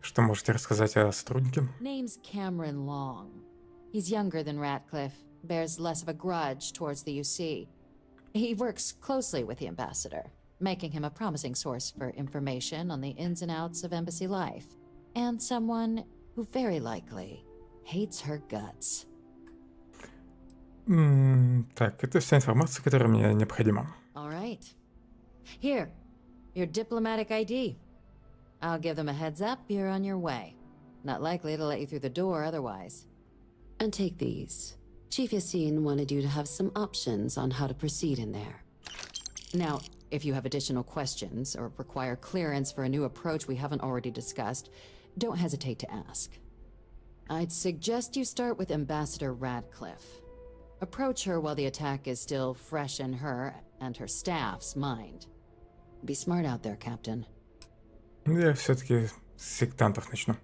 Что можете рассказать о сотруднике? Name's Cameron Long. He's younger than Ratcliffe, bears less of a grudge towards the UC. He works closely with the ambassador, making him a promising source for information on the ins and outs of embassy life, and someone who very likely hates her guts. Так, это вся информация, которая мне необходима. All right. Here, your diplomatic ID. I'll give them a heads up you're on your way. Not likely to let you through the door otherwise. And take these. Chief Yassine wanted you to have some options on how to proceed in there. Now, if you have additional questions or require clearance for a new approach we haven't already discussed, don't hesitate to ask. I'd suggest you start with Ambassador Ratcliffe. Approach her while the attack is still fresh in her and her staff's mind. Be smart out there, Captain. Я все-таки с сектантов начну.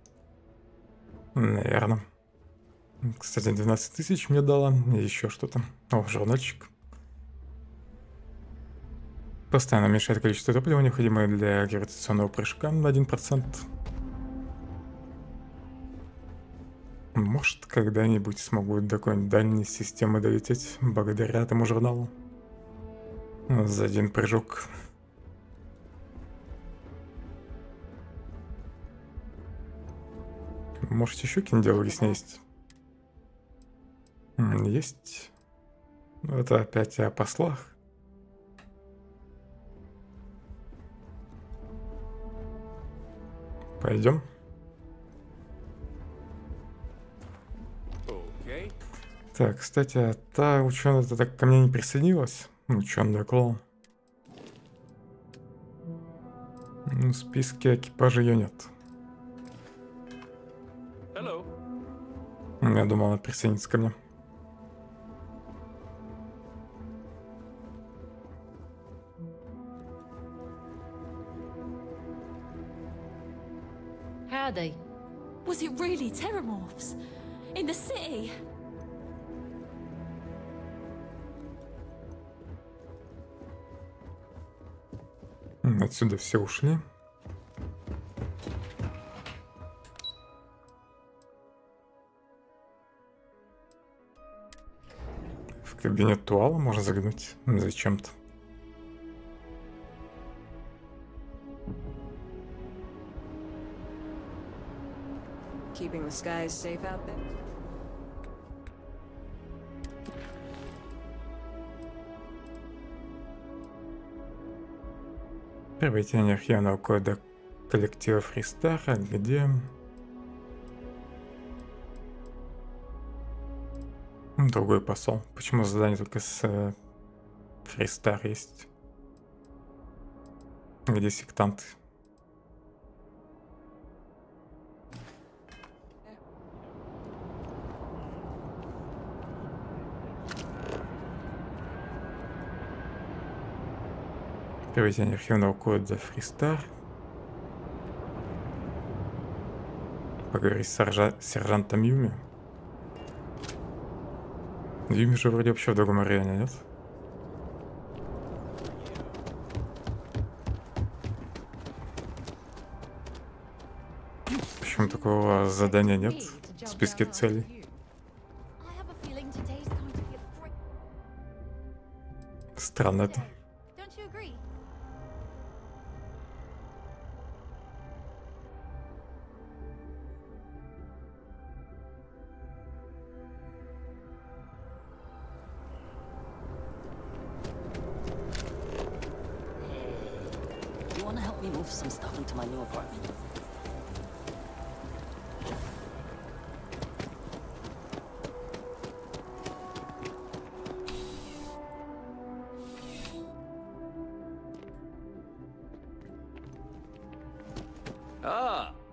Наверное. Кстати, 12 тысяч мне дала. И еще что-то. О, журнальчик. Постоянно уменьшает количество топлива, необходимое для гравитационного прыжка на 1%. Может, когда-нибудь смогу до какой-нибудь дальней системы долететь благодаря этому журналу. За один прыжок. Может, еще какие-нибудь диалоги с ней есть? Есть. Это опять о послах. Пойдем. Так, кстати, та ученая-то так ко мне не присоединилась. Ученый клоун. В списке экипажа ее нет. Я думал, она присоединится ко мне. Howdy. Was it really Terramorphs? In the city? Отсюда все ушли. В кабинет Туала можно заглянуть зачем-то. Keeping the skies safe out there? Приобретение архивного кода коллектива Фристара, где... Другой посол. Почему задание только с Фристар есть? Где сектанты? Приведение архивного кода Фристар. Поговори с сержантом Юми. Юми же вроде вообще в другом районе, нет? Почему такого задания нет в списке целей? Странно это.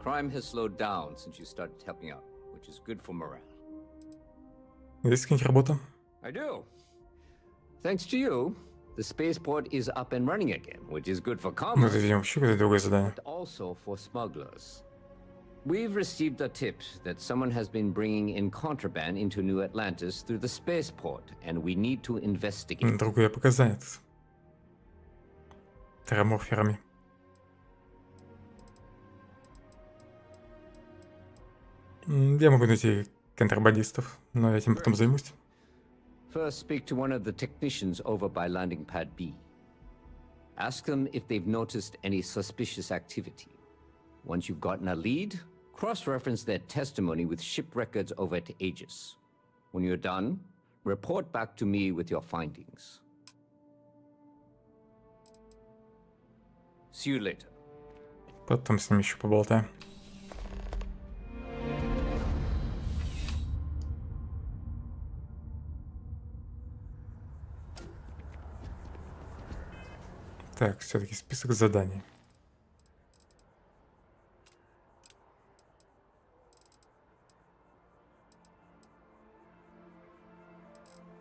Crime has slowed down since you started helping out, which is good for morale. Есть какая-нибудь работа? I do. Thanks to you, the spaceport is up and running again, which is good for Мы commerce, видим вообще какое-то другое задание. but also for smugglers. We've received a tip that someone has been bringing in contraband into New Atlantis through the spaceport, and we need to investigate. Другое показание. Терраморферами. Я могу найти контрабандистов, но я этим потом займусь. First, speak to one of the technicians over by landing pad B. Ask them if they've noticed any suspicious activity. Once you've gotten a lead, cross-reference their testimony with ship records over at Aegis. When you're done, report back to me with your findings. See you later. Потом с ним еще поболтаем. Так, все-таки список заданий.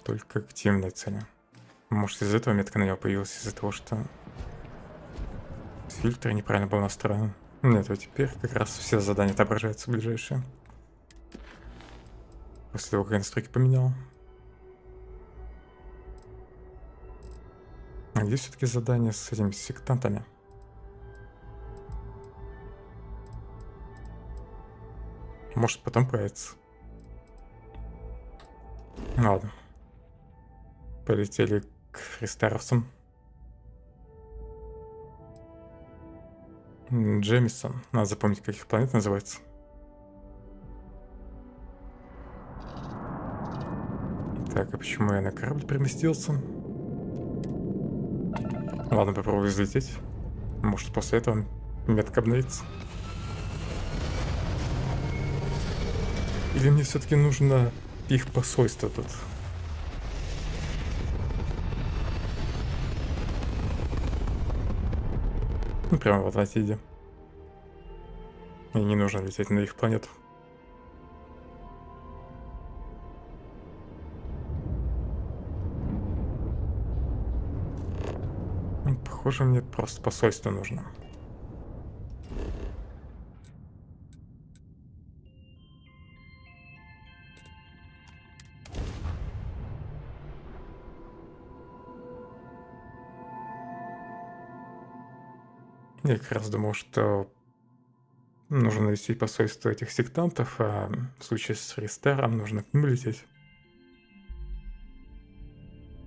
Только активные цели. Может, из-за этого метка на него появилась, из-за того, что фильтр неправильно был настроен. Нет, вот теперь как раз все задания отображаются ближайшие. После того, как я настройки поменял. А где все-таки задание с этими сектантами? Может, потом появится. Ладно. Полетели к фристаровцам. Джемисон. Надо запомнить, как их планета называется. Так, а почему я на корабль переместился? Ладно, попробую взлететь. Может, после этого метка обновится. Или мне все-таки нужно их посольство тут? Ну, прямо в Атлантиде. И не нужно лететь на их планету. Похоже, мне просто посольство нужно. Я как раз думал, что нужно навестить посольство этих сектантов, а в случае с Фристаром нужно к ним лететь.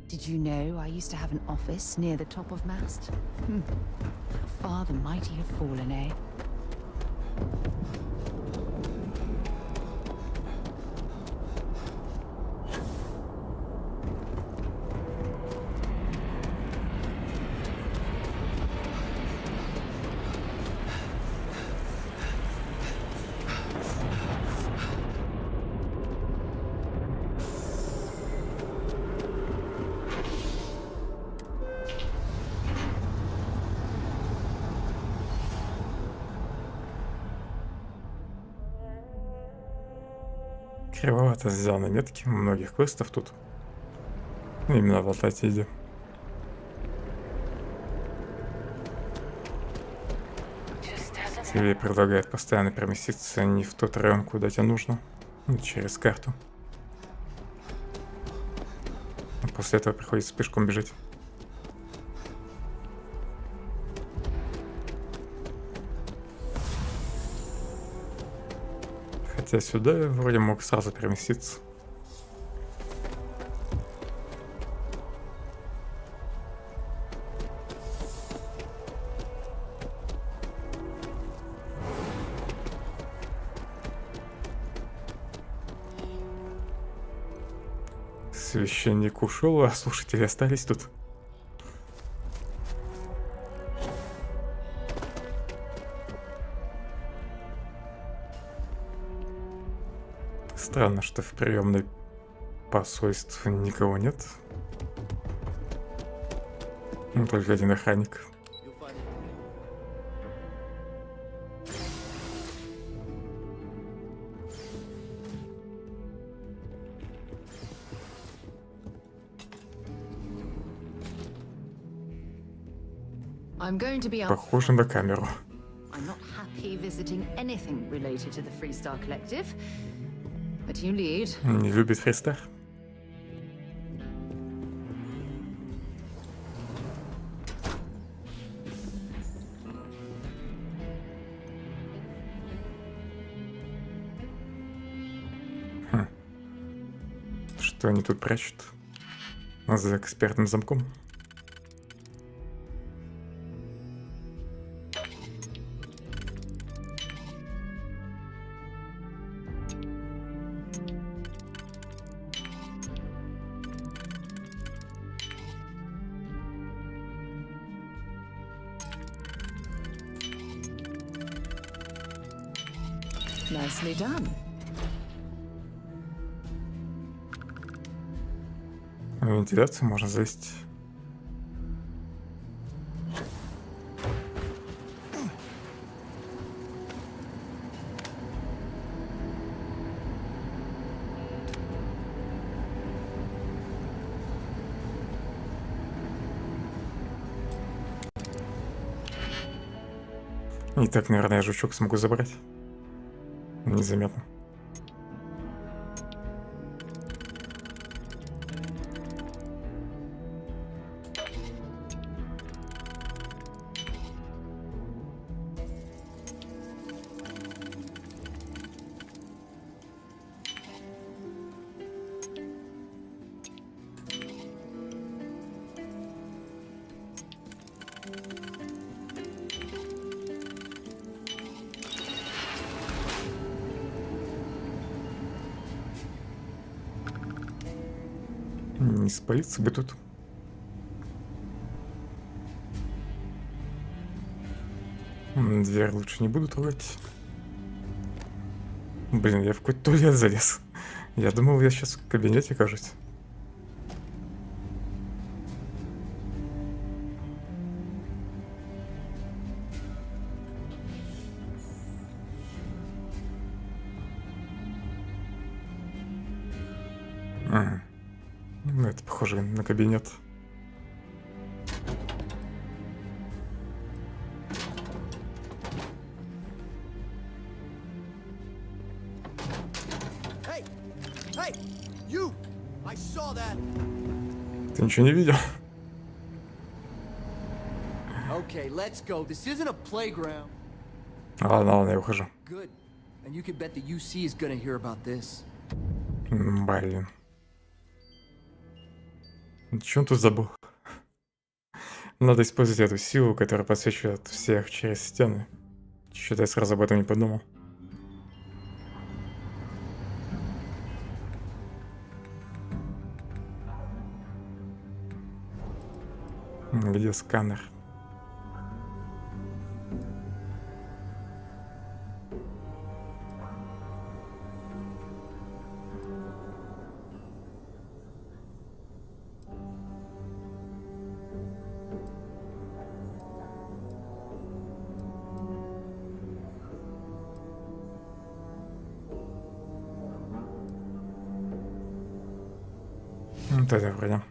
Did you know I used to have an office near the top of mast? How far the mighty have fallen, eh? Кривовато взял наметки многих квестов тут. Именно в Атлантиде. Тебе предлагает постоянно переместиться не в тот район, куда тебе нужно, через карту. А после этого приходится пешком бежать. Хотя сюда я вроде мог сразу переместиться. Священник ушел, а слушатели остались тут. Странно, что в приемной посольств никого нет. Ну, только один охранник. I'm going to be Похоже на камеру. I'm not happy visiting anything related to the Freestar Collective, but you lead. Не любит Фристар. Что они тут прячут? За экспертным замком. Nicely done. В вентиляцию можно залезть. И так, наверное, я жучок смогу забрать. Незаметно. Не спалиться бы тут. Дверь лучше не буду трогать. Блин, я в какой-то туалет залез. Я думал, я сейчас в кабинете окажусь. Ну, это похоже на кабинет. Ты ничего не видел? Okay, let's go. This isn't a playground. Ладно, я ухожу. Good. And you can bet the UC is gonna hear about this. Блин. Чё он тут забыл? Надо использовать эту силу, которая подсвечивает всех через стены. Что-то я сразу об этом не подумал. Где сканер? Вот это вроде.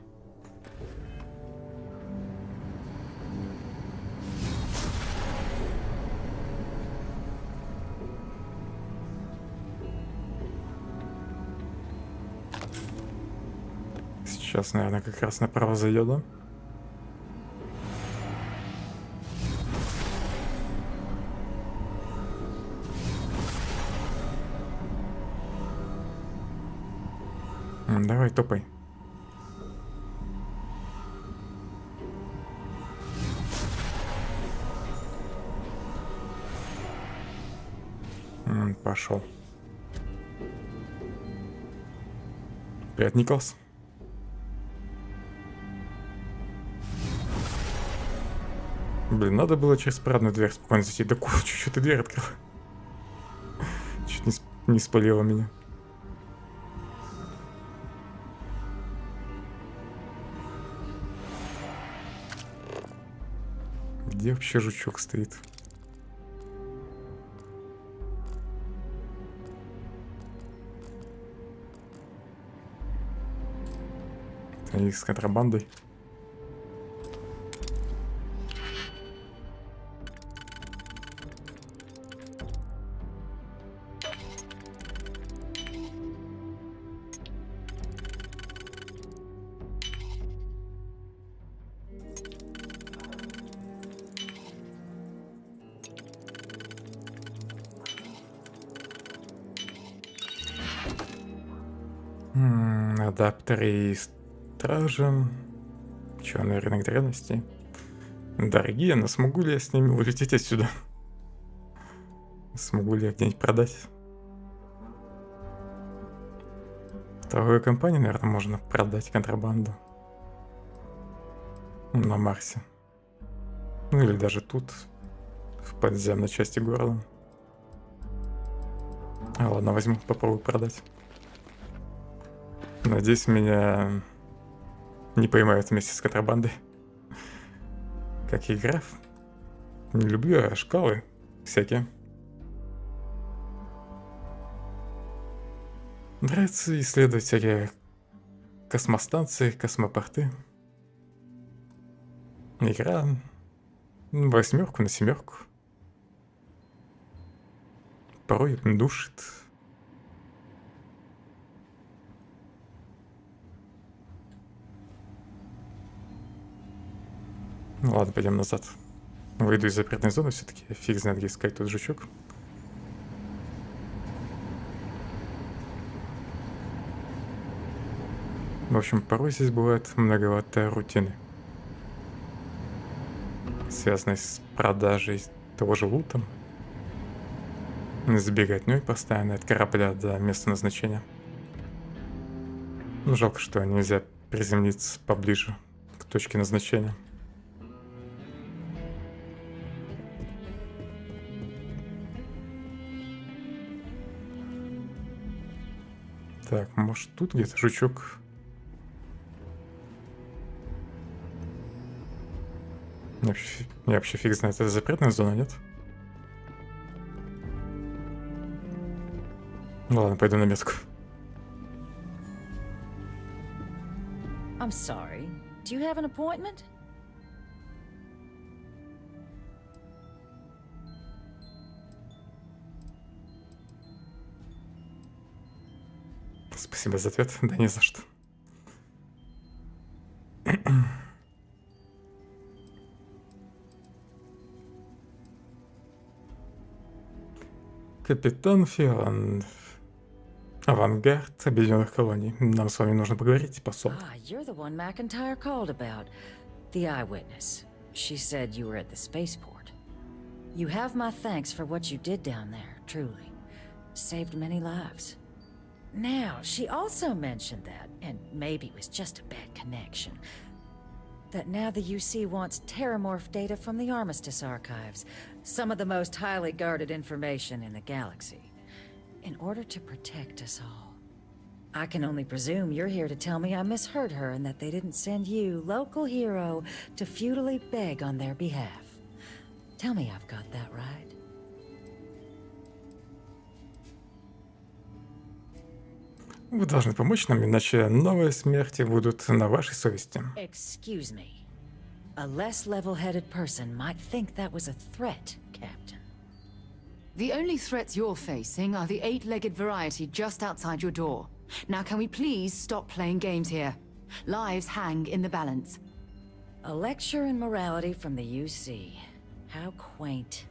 Сейчас, наверное, как раз направо зайдет, да? Давай, топай. Пошел. Привет, Николас. Блин, надо было через парадную дверь спокойно зайти. Да чуть-чуть ты дверь открыл. Чуть не спалило меня. Где вообще жучок стоит? И с контрабандой. Адаптеры и стражи. Черный рынок древности. Дорогие, но смогу ли я с ними улететь отсюда? Смогу ли я где-нибудь продать? В торговой компании, наверное, можно продать контрабанду. На Марсе. Ну или даже тут, в подземной части города. Ладно, возьму, попробую продать. Надеюсь, меня не поймают вместе с контрабандой. Как игра. Не люблю шкалы всякие. Нравится исследовать всякие космостанции, космопорты. Игра 8 на 7. Порой душит. Ну ладно, пойдем назад. Выйду из запретной зоны, все-таки фиг знает, где искать тут жучок. В общем, порой здесь бывает многовато рутины, связанной с продажей того же лута, с беготней постоянно от корабля до места назначения. Ну, жалко, что нельзя приземлиться поближе к точке назначения. Так, может тут где-то жучок? Я вообще фиг знает, это запретная зона, нет? Ну ладно, пойду на метку. I'm sorry. Do you have an appointment? Спасибо за ответ. Да не за что. Капитан Phellon. Авангард Объединенных Колоний. Нам с вами нужно поговорить, посол. Ah, you're the one McIntyre called about. The eyewitness. She said you were at the spaceport. You have my thanks for what you did down there, truly. Saved many lives. Now, she also mentioned that, and maybe it was just a bad connection, that now the UC wants terramorph data from the Armistice archives, some of the most highly guarded information in the galaxy, in order to protect us all. I can only presume you're here to tell me I misheard her and that they didn't send you, local hero, to futilely beg on their behalf. Tell me I've got that right. Вы должны помочь нам, иначе новые смерти будут на вашей совести. Excuse me. A less level-headed person might think that was a threat, Captain. The only threats you're facing are the 8-legged variety just outside your door. Now can we please stop playing games here? Lives hang in the balance. A lecture in morality from the UC. How quaint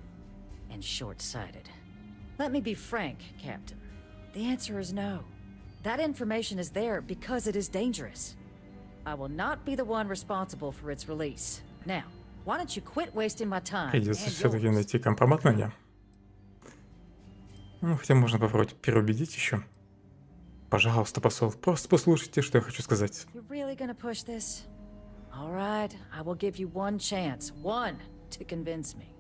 and short-sighted. Let me be frank, Captain. The answer is no. That information is there because it is dangerous. I will not be the one responsible for its release. Now, why don't you quit wasting my time? Придется все-таки найти компромат на нее. Ну, хотя можно попробовать переубедить еще. Пожалуйста, посол, просто послушайте, что я хочу сказать. You're really gonna push this? All right, I will give you one chance, one, to convince me.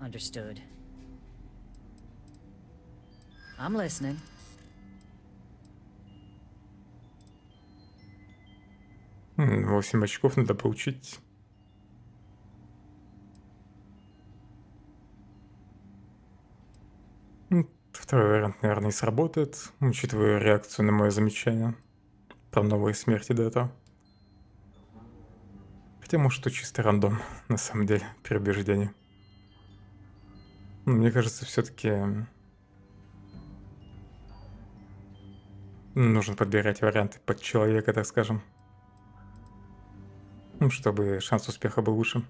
Understood. I'm listening. 8 очков надо получить. Второй вариант, наверное, и сработает, учитывая реакцию на мое замечание про новые смерти до этого. Хотя, может, это чисто рандом, на самом деле, переубеждение. Но мне кажется, все-таки нужно подбирать варианты под человека, так скажем. Чтобы шанс успеха был выше.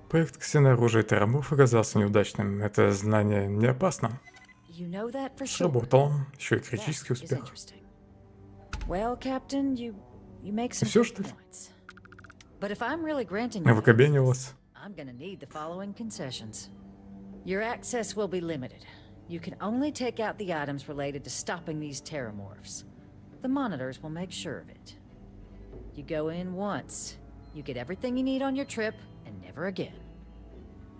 Проект ксенооружия терраморф оказался неудачным. Это знание не опасно. Сработало. Еще и критический успех. Все, что ли? Выкобенивалось. Your access will be limited. You can only take out the items related to stopping these terramorphs. The monitors will make sure of it. You go in once, you get everything you need on your trip, and never again.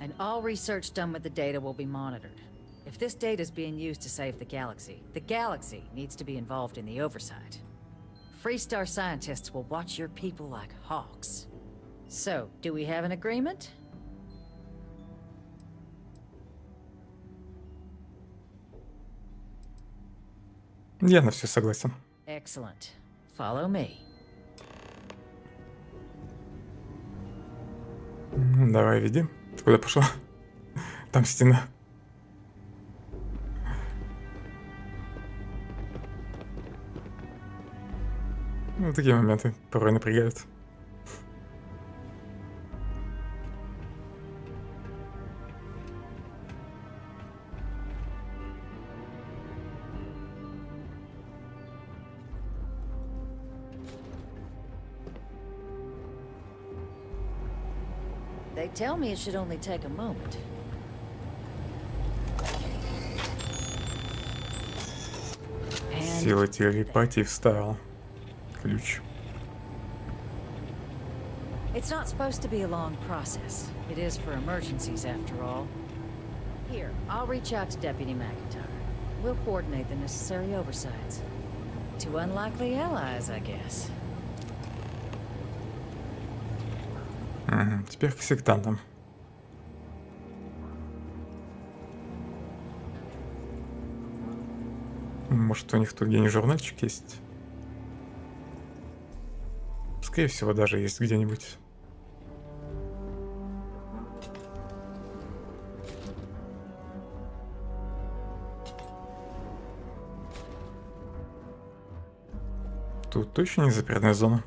And all research done with the data will be monitored. If this data is being used to save the galaxy needs to be involved in the oversight. Freestar scientists will watch your people like hawks. So, do we have an agreement? Я на все согласен. Excellent. Follow me. Давай, веди. Ты куда пошла? Там стена. Ну, такие моменты порой напрягают. They tell me it should only take a moment. Сила телепатии вставил. Ключ. It's not supposed to be a long process. It is for emergencies, after all. Here, I'll reach out to Deputy McIntyre. We'll coordinate the necessary oversights. Two unlikely allies, I guess. Теперь к сектантам. Может, у них тут где-нибудь журнальчик есть? скорее всего, даже есть где-нибудь. Тут точно не запретная зона.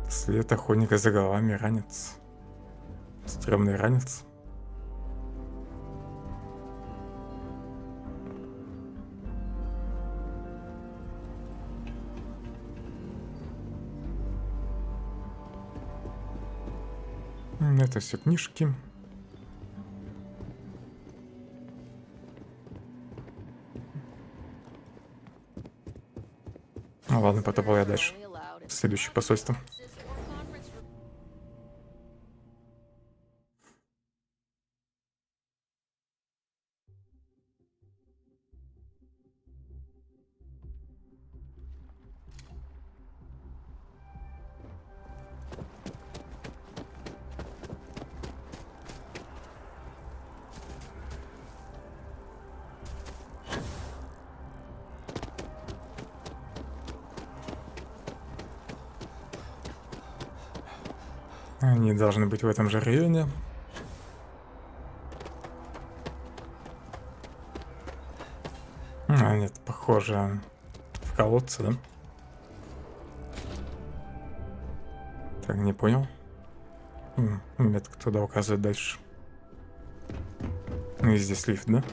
След охотника за головами, ранец. Стрёмный ранец. Это все книжки. Ну ладно, потопал я дальше. Следующее посольство. Они должны быть в этом же районе. А, нет, похоже, в колодце, да? Так, не понял. Метка туда указывает дальше. Ну и здесь лифт, да?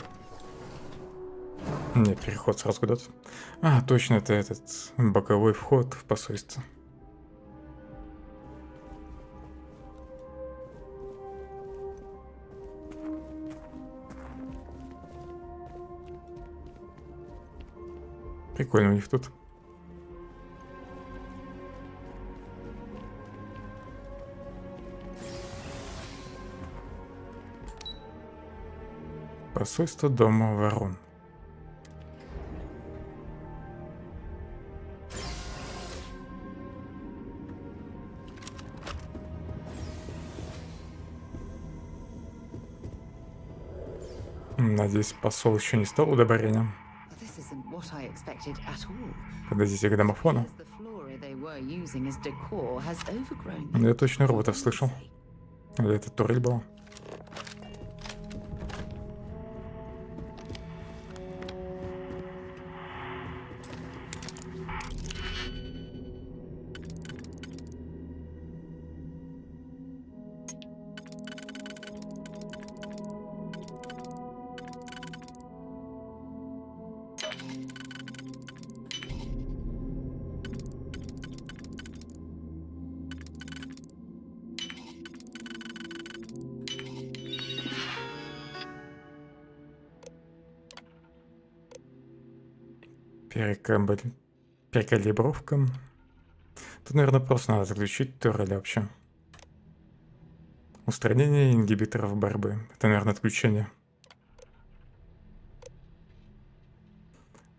Нет, переход сразу куда-то. А, точно, это этот боковой вход в посольство. Прикольно у них тут. Посольство дома ворон. Надеюсь, посол еще не стал удобрением. Подойдите к домофону. Я точно роботов слышал. Или это турель была? Перекалибровка. Тут, наверное, просто надо заключить турель вообще. Устранение ингибиторов борьбы. Это, наверное, отключение.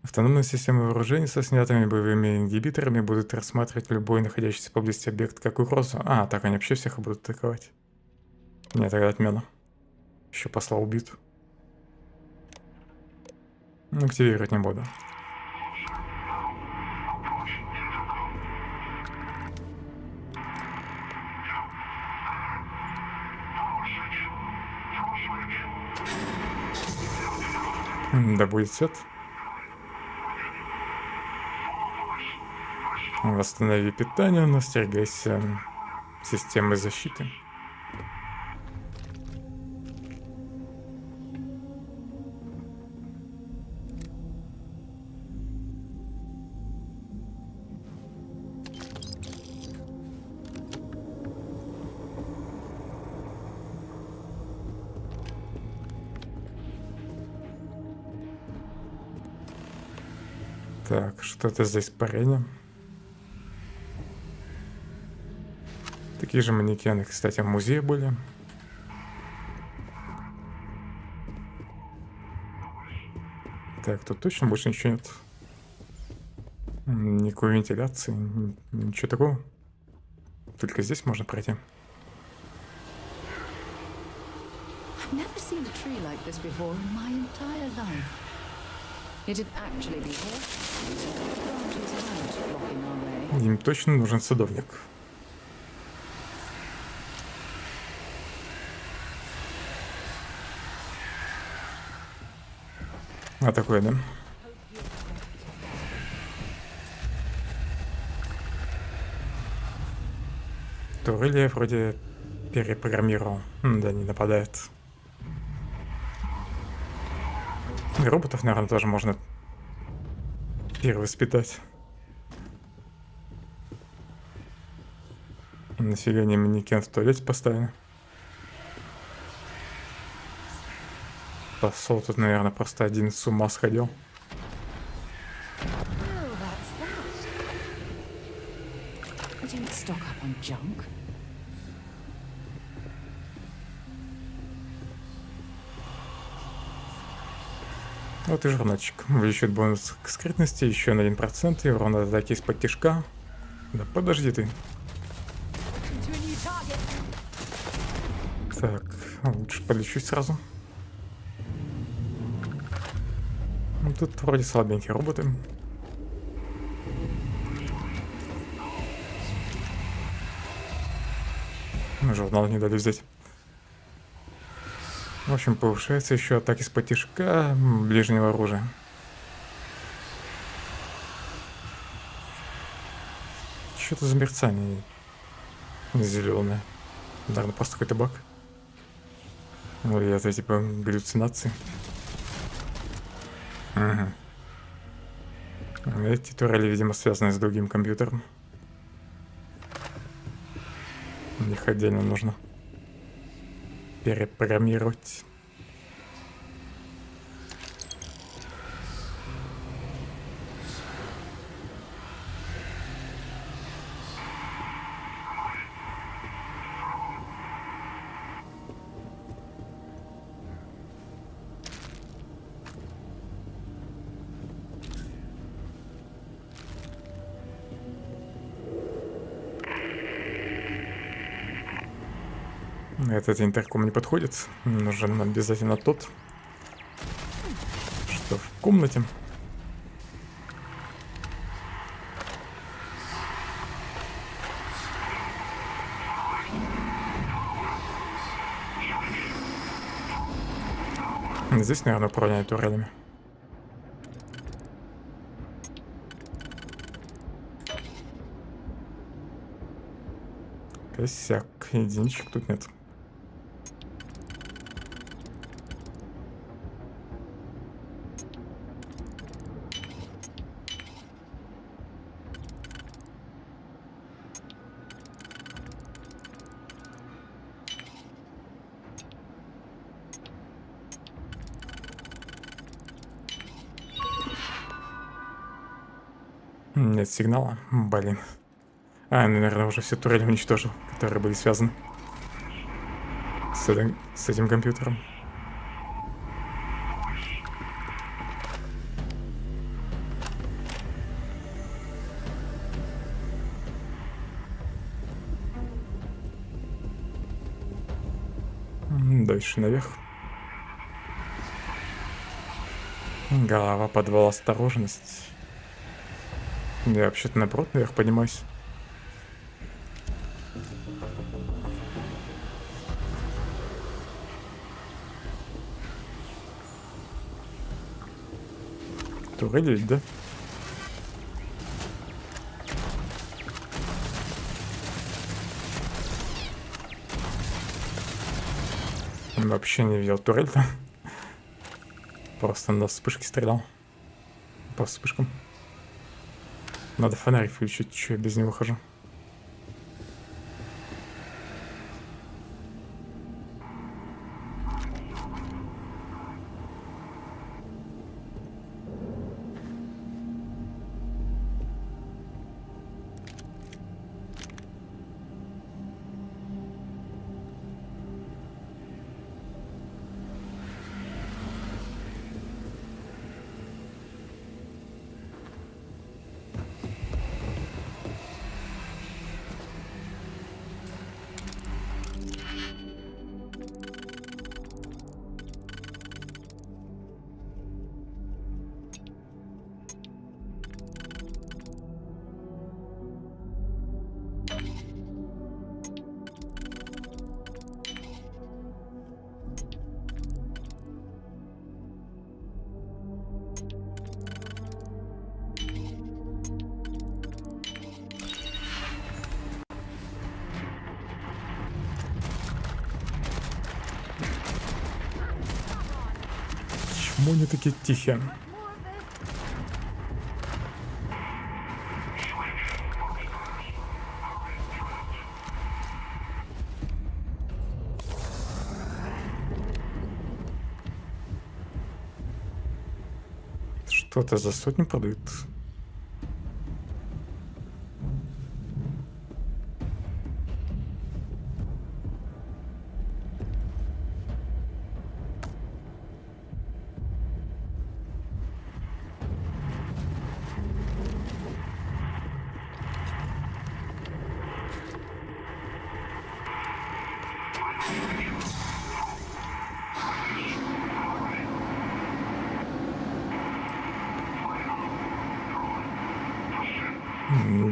Автономные системы вооружений со снятыми боевыми ингибиторами будут рассматривать любой находящийся поблизости объект как угрозу. А, так они вообще всех будут атаковать. Нет, тогда отмена. Еще посла убьют. Активировать не буду. Да будет сет. Восстанови питание, но остерегайся системы защиты. Так, что это за испарение? Такие же манекены, кстати, в музее были. Так, тут точно больше ничего нет. Никакой вентиляции, ничего такого. Только здесь можно пройти. It'd actually be here. Branches aren't blocking our way. Им точно нужен садовник. А такое, да? Турель я вроде перепрограммировал. Да, не нападает. И роботов, наверное, тоже можно перевоспитать. Нафига не манекен в туалете поставили? Посол тут, наверное, просто один с ума сходил. Вот и журнальчик. Увеличивает бонус к скрытности еще на 1%. И урон от атаки из-под тишка. Да подожди ты. Так, лучше полечусь сразу. Ну, тут вроде слабенькие роботы. Журнал не дали взять. В общем, повышается еще атаки с потишка ближнего оружия. Что-то за мерцание зеленое. Наверное, просто какой-то баг. Или это типа галлюцинации. Угу. Эти турели, видимо, связаны с другим компьютером. Их отдельно нужно перепрограммировать. Этот интерком не подходит. Нужен обязательно тот, что в комнате. Здесь, наверное, управляют турелями. Косяк. Единичек тут нет. Нет сигнала. Блин. Наверное, уже все турели уничтожил, которые были связаны с этим компьютером. Дальше наверх. Голова подвал, осторожность. Я вообще-то наоборот наверх поднимаюсь. Турели, да? Вообще не видел турель-то. Просто на вспышки стрелял. По вспышкам. Надо фонарик включить, что я без него хожу. Почему они такие тихие? Что-то за сотню продают.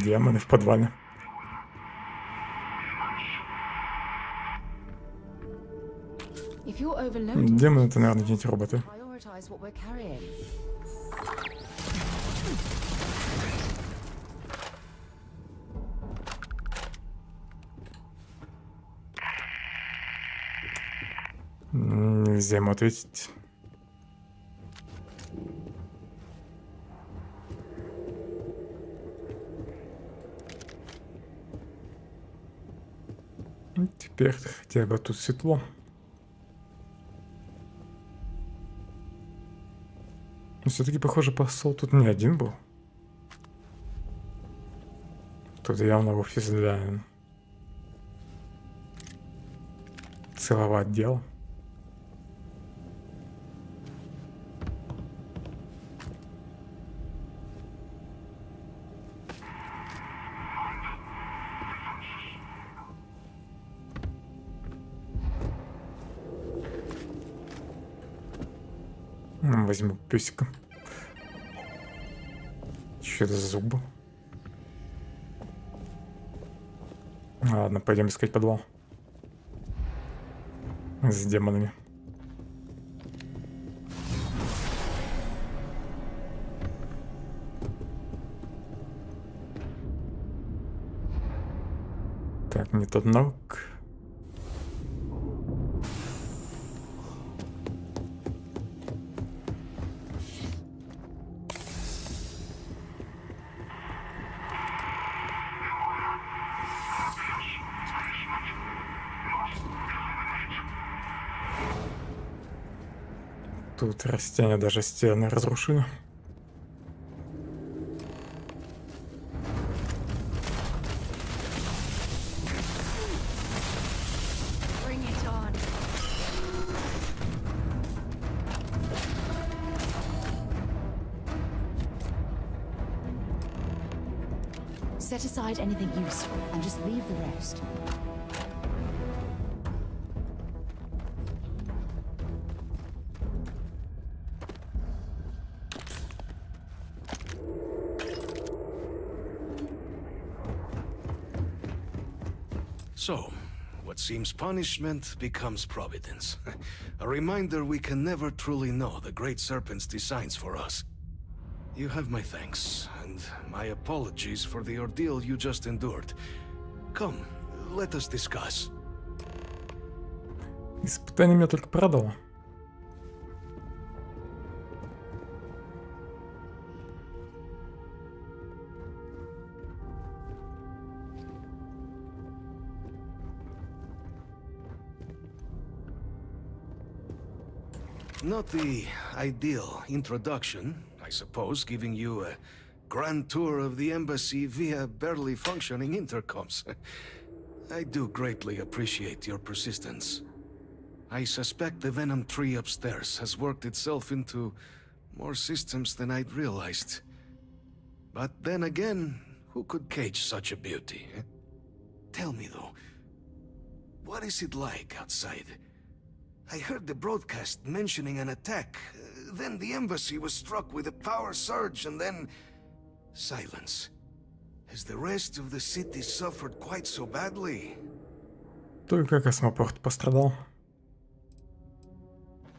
Демоны в подвале. Демоны — это, наверное, какие-нибудь роботы. Нельзя ему ответить. Теперь хотя бы тут светло. Но все-таки, похоже, посол тут не один был. Тут явно офис для целого отдела. Возьму песика. Что это за звук был? Ладно, пойдем искать подвал. С демонами. Так, не тот навык. Тут растения даже стены разрушили. Set aside anything useful and just leave the rest. So, what seems punishment becomes providence. A reminder we can never truly know the Great Serpent's designs for us. You have my thanks, and my apologies for the ordeal you just endured. Come, let us discuss. Испытание меня только порадовало. Not the ideal introduction, I suppose, giving you a grand tour of the embassy via barely functioning intercoms. I do greatly appreciate your persistence. I suspect the Venom tree upstairs has worked itself into more systems than I'd realized. But then again, who could cage such a beauty? Tell me though, what is it like outside? I heard the broadcast mentioning an attack. Then the embassy was struck with a power surge and then... silence. Has the rest of the city suffered quite so badly? Только космопорт пострадал.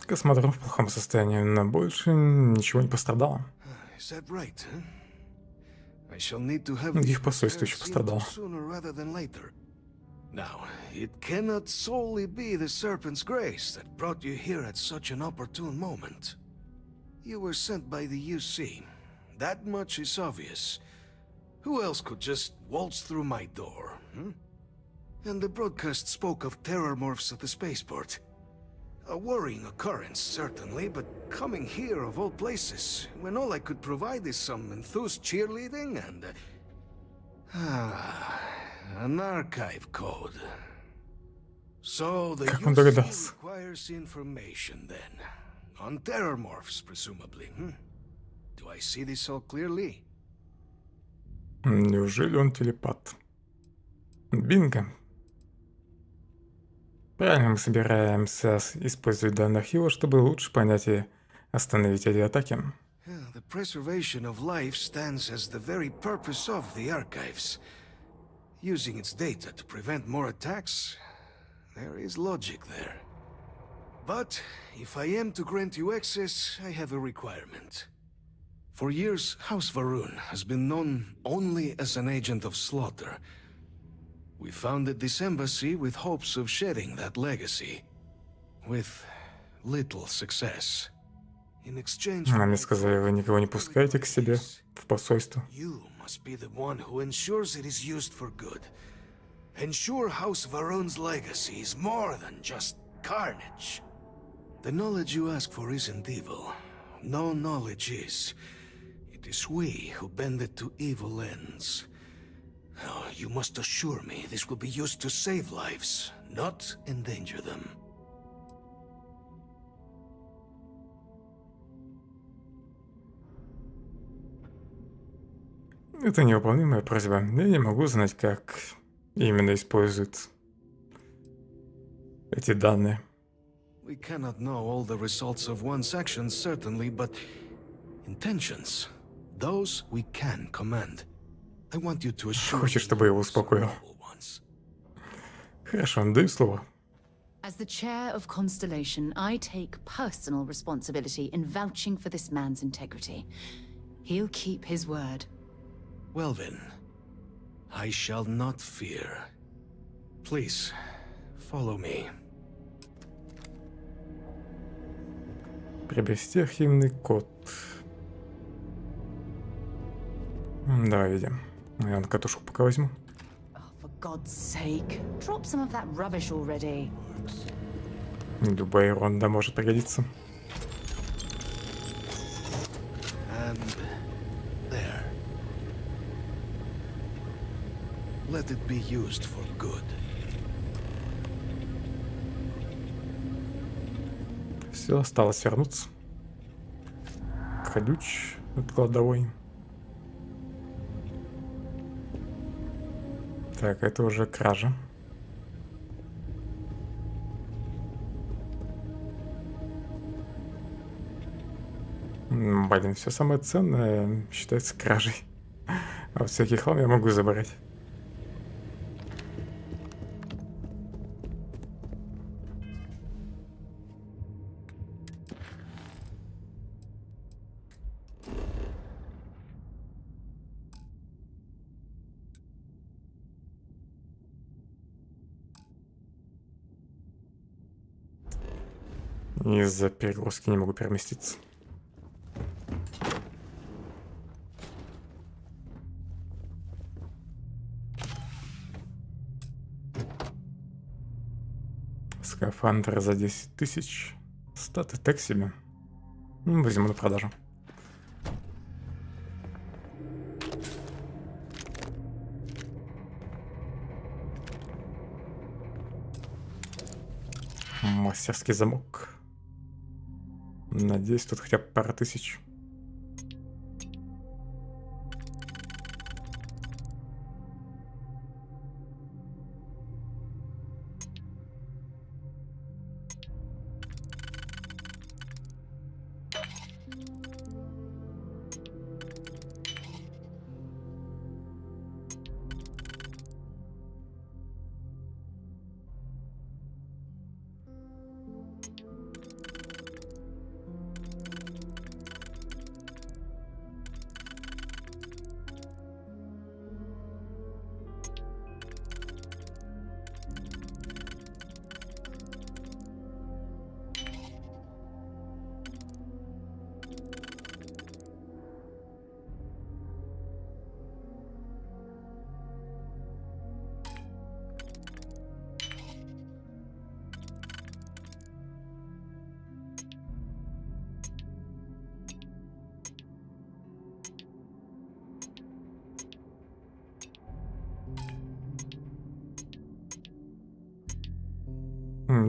Космодром в плохом состоянии, но больше ничего не пострадало. Is that right, huh? I shall need to have Их посольство еще пострадало. sooner rather than later. Now, it cannot solely be the Serpent's grace that brought you here at such an opportune moment. You were sent by the UC. That much is obvious. Who else could just waltz through my door, hmm? And the broadcast spoke of terror morphs at the spaceport. A worrying occurrence, certainly, but coming here of all places, when all I could provide is some enthused cheerleading and... an archive code. So the Как он UC догадался? requires information then. On terror morphs, presumably, hmm? Do I see this all clearly? Неужели он телепат? Бинго. Правильно, мы собираемся использовать данные архива, чтобы лучше понять и остановить эти атаки. The preservation of life stands as the very purpose of the archives. Using its data to prevent more attacks, there is logic there. But if I am to grant you access, I have a requirement. For years, House Varun has been known only as an agent of slaughter. We founded this embassy with hopes of shedding that legacy. With little success. In exchange Мне сказали, вы никого не пускаете к себе в посольство. You must be the one who ensures it is used for good. Ensure House Varun's legacy is more than just carnage. The knowledge you ask for isn't evil. No knowledge is. It is we who bend it to evil ends. Oh, you must assure me this will be used to save lives, not endanger them. Это невыполнимая просьба. Я не могу знать, как именно используют эти данные. We cannot know all the results of one's actions, certainly, but intentions, those we can command. I want you to assure Хочешь, чтобы я его успокоил? Хорошо, даю слово. As the chair of Constellation, I take personal responsibility in vouching for this man's integrity. He'll keep his word. Well then, I shall not fear. Please, follow me. Приобрести архивный код. Давай видим. Я на катушку пока возьму. For God's sake, drop some of that rubbish already. Любая ерунда может пригодиться. And there. Let it be used for good. Все, осталось вернуться. Ключ от кладовой. Так, это уже кража. Блин, все самое ценное считается кражей. А вот всякий хлам я могу забрать. Из-за перегрузки не могу переместиться. Скафандр за 10 тысяч. Статы так себе. Возьму на продажу. Мастерский замок. Надеюсь, тут хотя бы пара тысяч.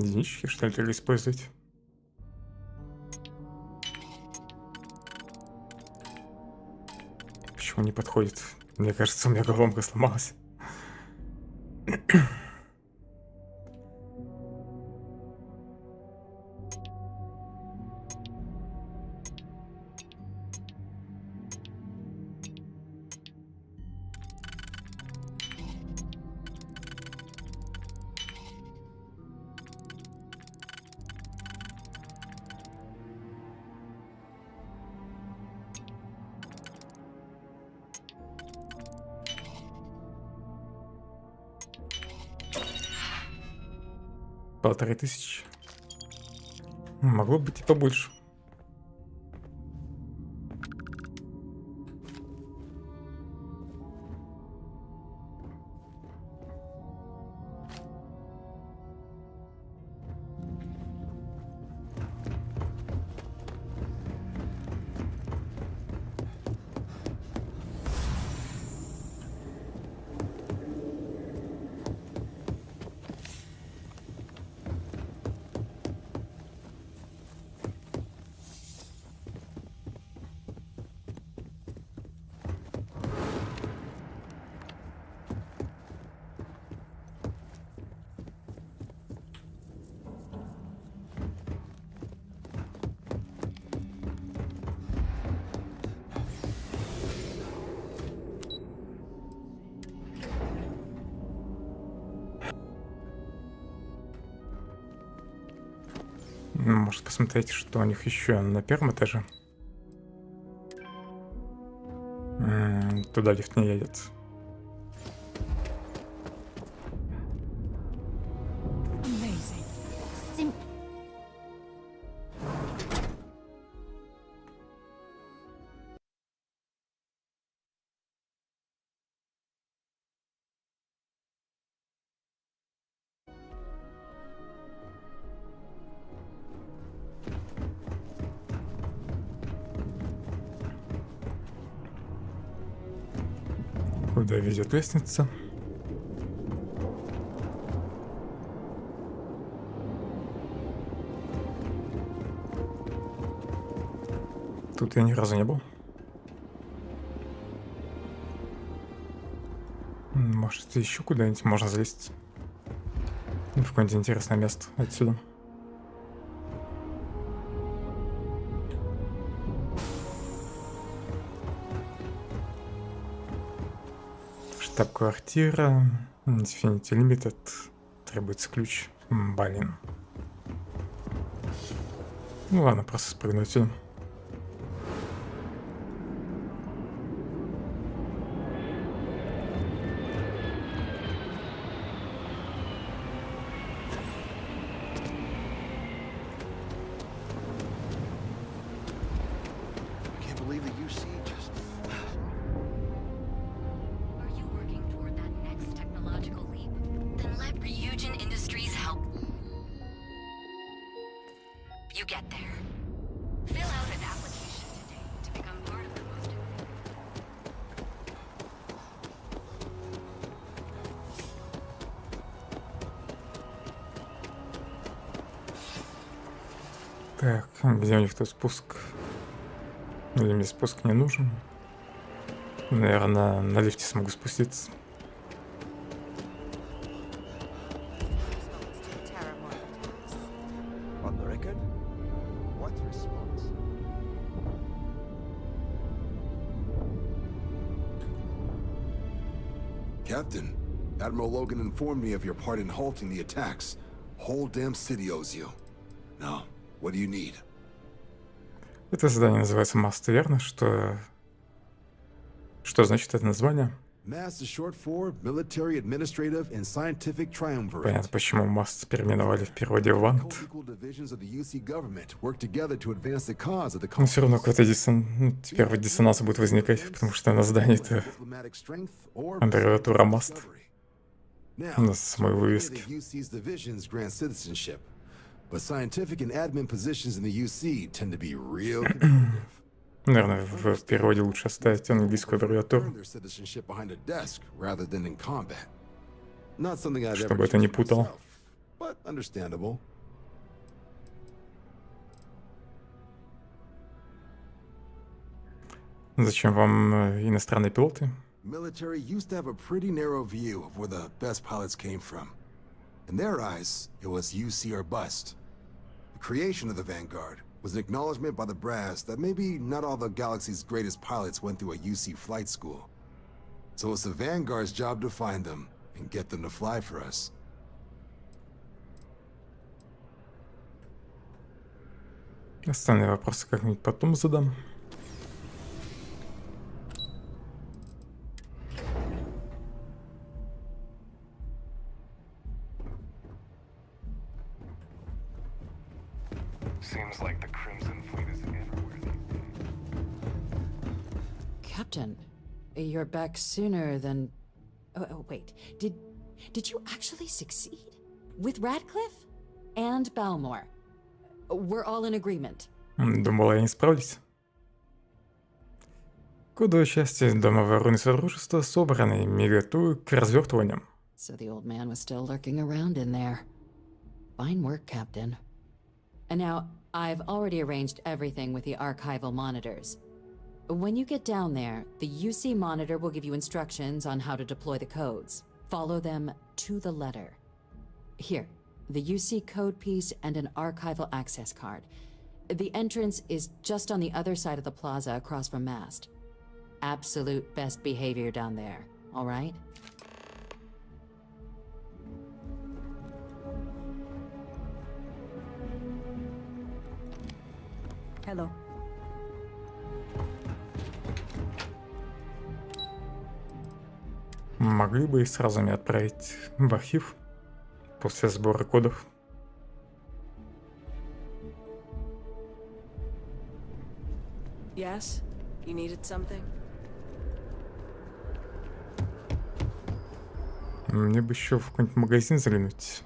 Единички, что ли, только использовать? Почему не подходит? Мне кажется, у меня головоломка сломалась. Полторы тысячи. Могло быть и побольше. Может посмотреть, что у них еще на первом этаже. Туда лифт не едет. Куда ведет лестница? Тут я ни разу не был. Может, еще куда-нибудь можно залезть? В какое-нибудь интересное место отсюда. Штаб-квартира. Infinity Limited. Требуется ключ. Блин. Ну ладно, просто спрыгну отсюда. Так, где у них тут спуск? Или мне спуск не нужен? Наверное, на лифте смогу спуститься. Captain, Admiral Logan informed me of your part in halting the attacks. Whole damn city owes you. Now, what do you need? Это задание называется МАСТ, верно? Что значит это название? MAST is short for Military Administrative and Scientific Triumvirate. Понятно, почему МАСТ переименовали в переводе в ВАНТ. Но все равно какой-то теперь вот диссонанс будет возникать, потому что на здании-то аббревиатура МАСТ. На самой вывеске. But scientific and admin positions in the UC tend to be real competitive. Наверное, в переводе лучше оставить английскую аббревиатуру, Чтобы это не путало. but understandable. Зачем вам иностранные пилоты? Military used to have a pretty narrow view of where the best pilots came from. In their eyes, it was UC or bust. The creation of the Vanguard was an acknowledgement by the brass that maybe not all the galaxy's greatest pilots went through a UC flight school. So it's the Vanguard's job to find them and get them to fly for us. Остальные вопросы как-нибудь потом задам. Seems like the Crimson Fleet is everywhere these days. Captain, you're back sooner than... Oh, wait. Did you actually succeed? With Radcliffe? And Balmore? We're all in agreement. Думала, я не справлюсь. Кодовые части Дома ворон и Содружества собраны и готовы к развертываниям. So the old man was still lurking around in there. Fine work, Captain. And now, I've already arranged everything with the archival monitors. When you get down there, the UC monitor will give you instructions on how to deploy the codes. Follow them to the letter. Here, the UC code piece and an archival access card. The entrance is just on the other side of the plaza across from Mast. Absolute best behavior down there, all right? Hello. Могли бы и сразу меня отправить в архив после сбора кодов. Yes? You needed something? Мне бы еще в какой-нибудь магазин заглянуть.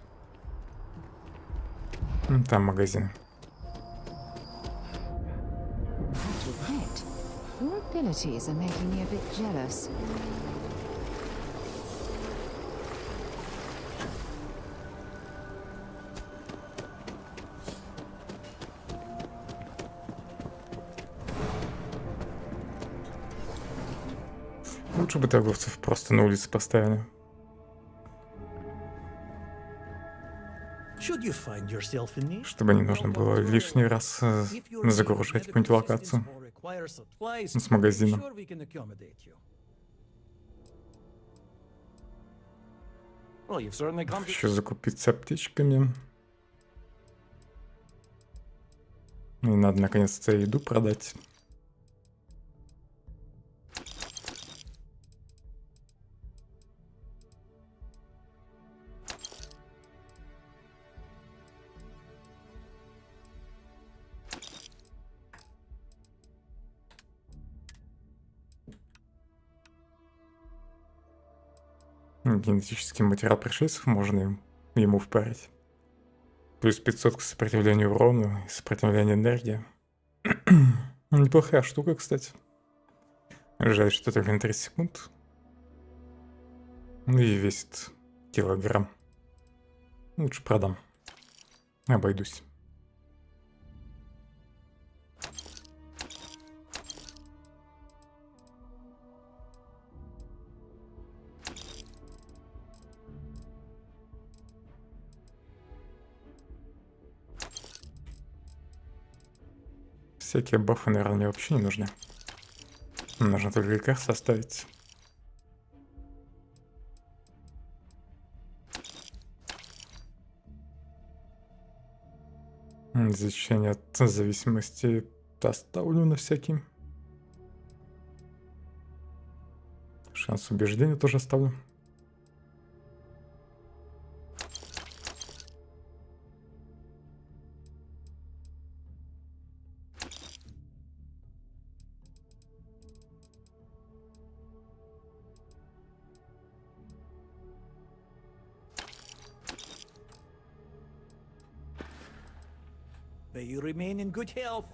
Там магазин. Your abilities are making me a bit jealous. Лучше бы торговцев просто на улице поставили. Чтобы не нужно было лишний раз загружать какую-нибудь локацию с магазином. Еще закупиться аптечками. И надо наконец-то еду продать. Генетический материал пришельцев можно ему впарить. Плюс 500 к сопротивлению урону и сопротивлению энергии. Неплохая штука, кстати. Жаль, что только на 30 секунд. Ну и весит килограмм. Лучше продам. Обойдусь. Всякие бафы, наверное, мне вообще не нужны. Нужно только лекарства оставить. Изучение от зависимости оставлю на всякий. Шанс убеждения тоже оставлю. May you remain in good health.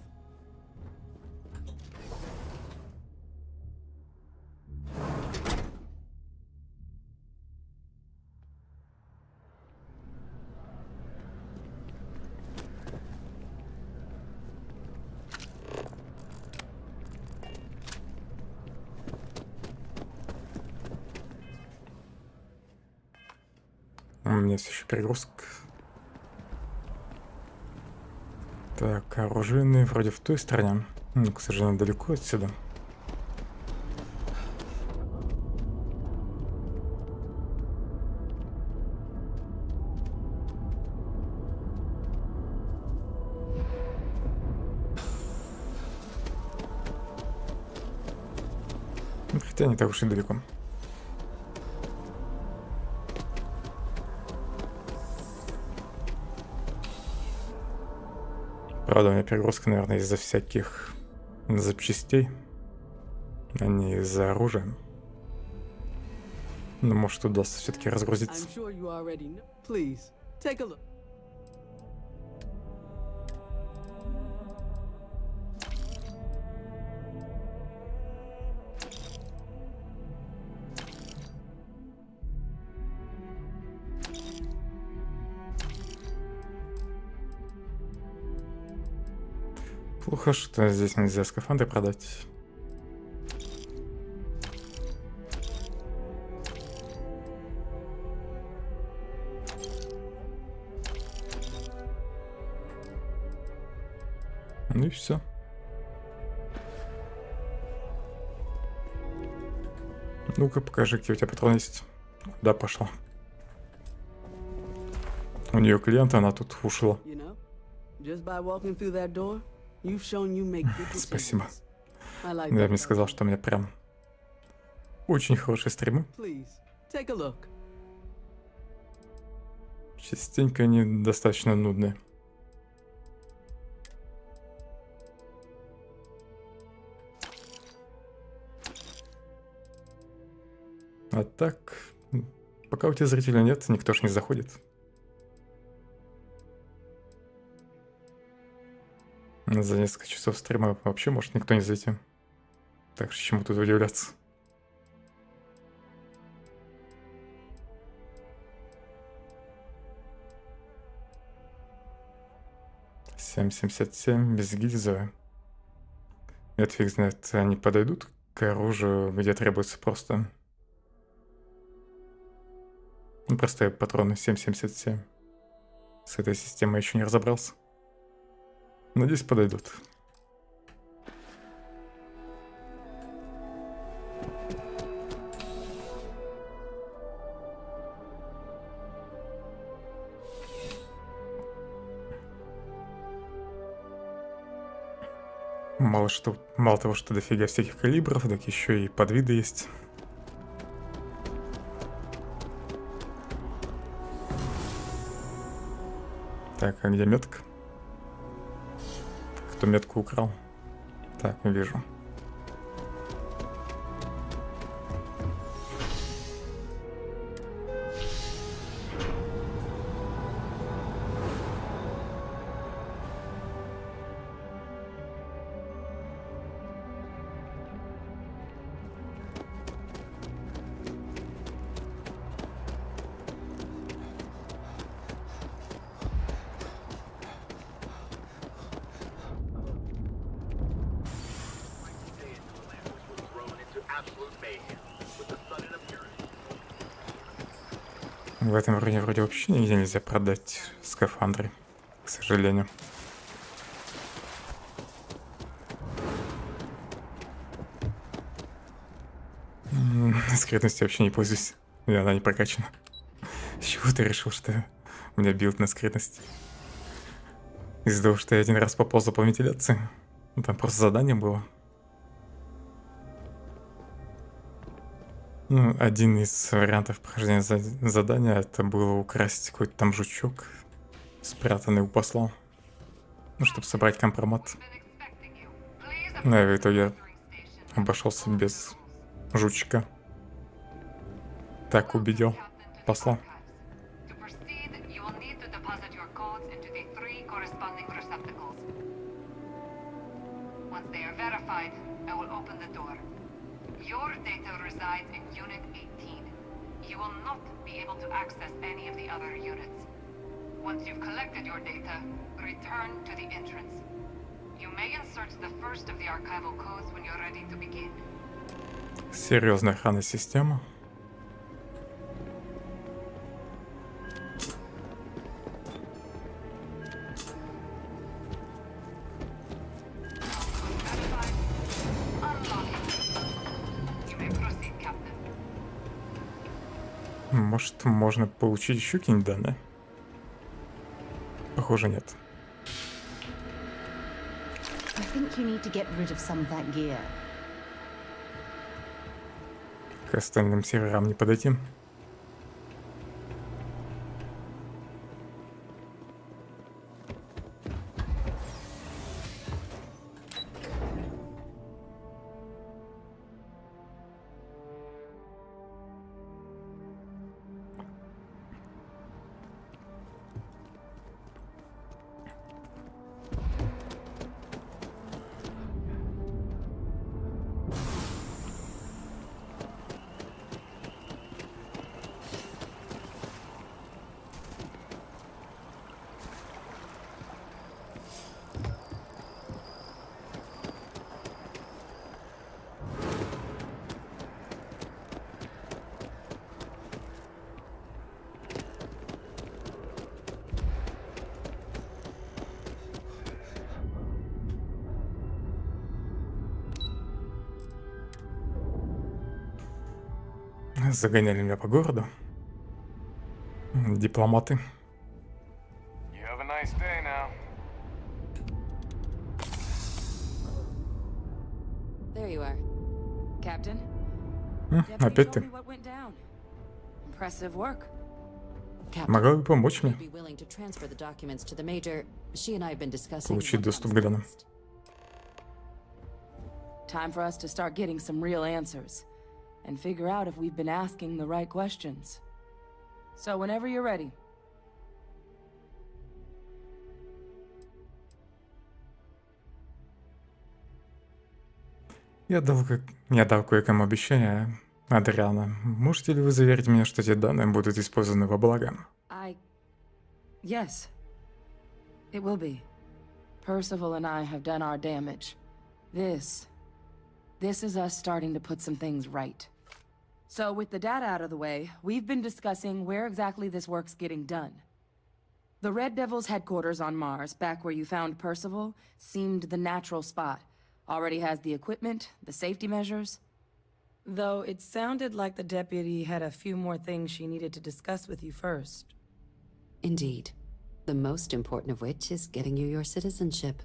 меня все еще перегрузка. Так, оружейные вроде в той стороне. Но, к сожалению, далеко отсюда. Хотя не так уж и далеко. Правда, у меня перегрузка, наверное, из-за всяких запчастей, а не из-за оружия. Но может удастся все-таки разгрузиться. Плохо, что здесь нельзя скафандры продать. Ну и все. Ну-ка, покажи, какие у тебя патроны есть. Куда пошла? У нее клиент, она тут ушла. Спасибо. Я бы не сказал, что у меня прям очень хорошие стримы. Частенько они достаточно нудные. А так, пока у тебя зрителя нет, никто ж не заходит. За несколько часов стрима вообще может никто не зайти. Так что чему тут удивляться. $7.77 без гильзы. Это фиг знает, они подойдут к оружию, где требуется просто... Ну, простые патроны 7.77. С этой системой еще не разобрался. Надеюсь, подойдут. Мало того, что дофига всяких калибров, так еще и подвиды есть. Так, а где метка? Кто метку украл? Так, вижу. В этом вроде вообще нигде нельзя продать скафандры, к сожалению. Скрытностью вообще не пользуюсь, и она не прокачана. С чего ты решил, что у меня билд на скрытность? Из-за того, что я один раз поползал по вентиляции? Ну, там просто задание было. Ну, один из вариантов прохождения задания это было украсть какой-то там жучок, спрятанный у посла, ну, чтобы собрать компромат. Ну, и в итоге обошелся без жучка. Так убедил посла. Your data resides in Unit 18. You will not be able to access any of the other units. Once you've collected your data, return to the entrance. You may insert the first of the archival codes when you're ready to begin. Серьезная охранная система. Может, можно получить еще какие-нибудь данные? Похоже, нет. I think you need to get rid of some of that gear. К остальным серверам не подойти. Загоняли меня по городу. Дипломаты. You have a nice day now. There you are. Captain? Опять ты. What went down? Impressive work. Могла бы помочь мне Be willing to transfer the documents to the Major. She and I have been discussing получить what доступ comes к данным. next. Time for us to start getting some real answers. And figure out if we've been asking the right questions. So whenever you're ready. Я дал кое-кому обещание, Адриана. Можете ли вы заверить меня, что эти данные будут использованы во благо? Yes. It will be. Percival and I have done our damage. This is us starting to put some things right. So with the data out of the way, we've been discussing where exactly this work's getting done. The Red Devil's headquarters on Mars, back where you found Percival, seemed the natural spot. Already has the equipment, the safety measures. Though it sounded like the deputy had a few more things she needed to discuss with you first. Indeed. The most important of which is getting you your citizenship.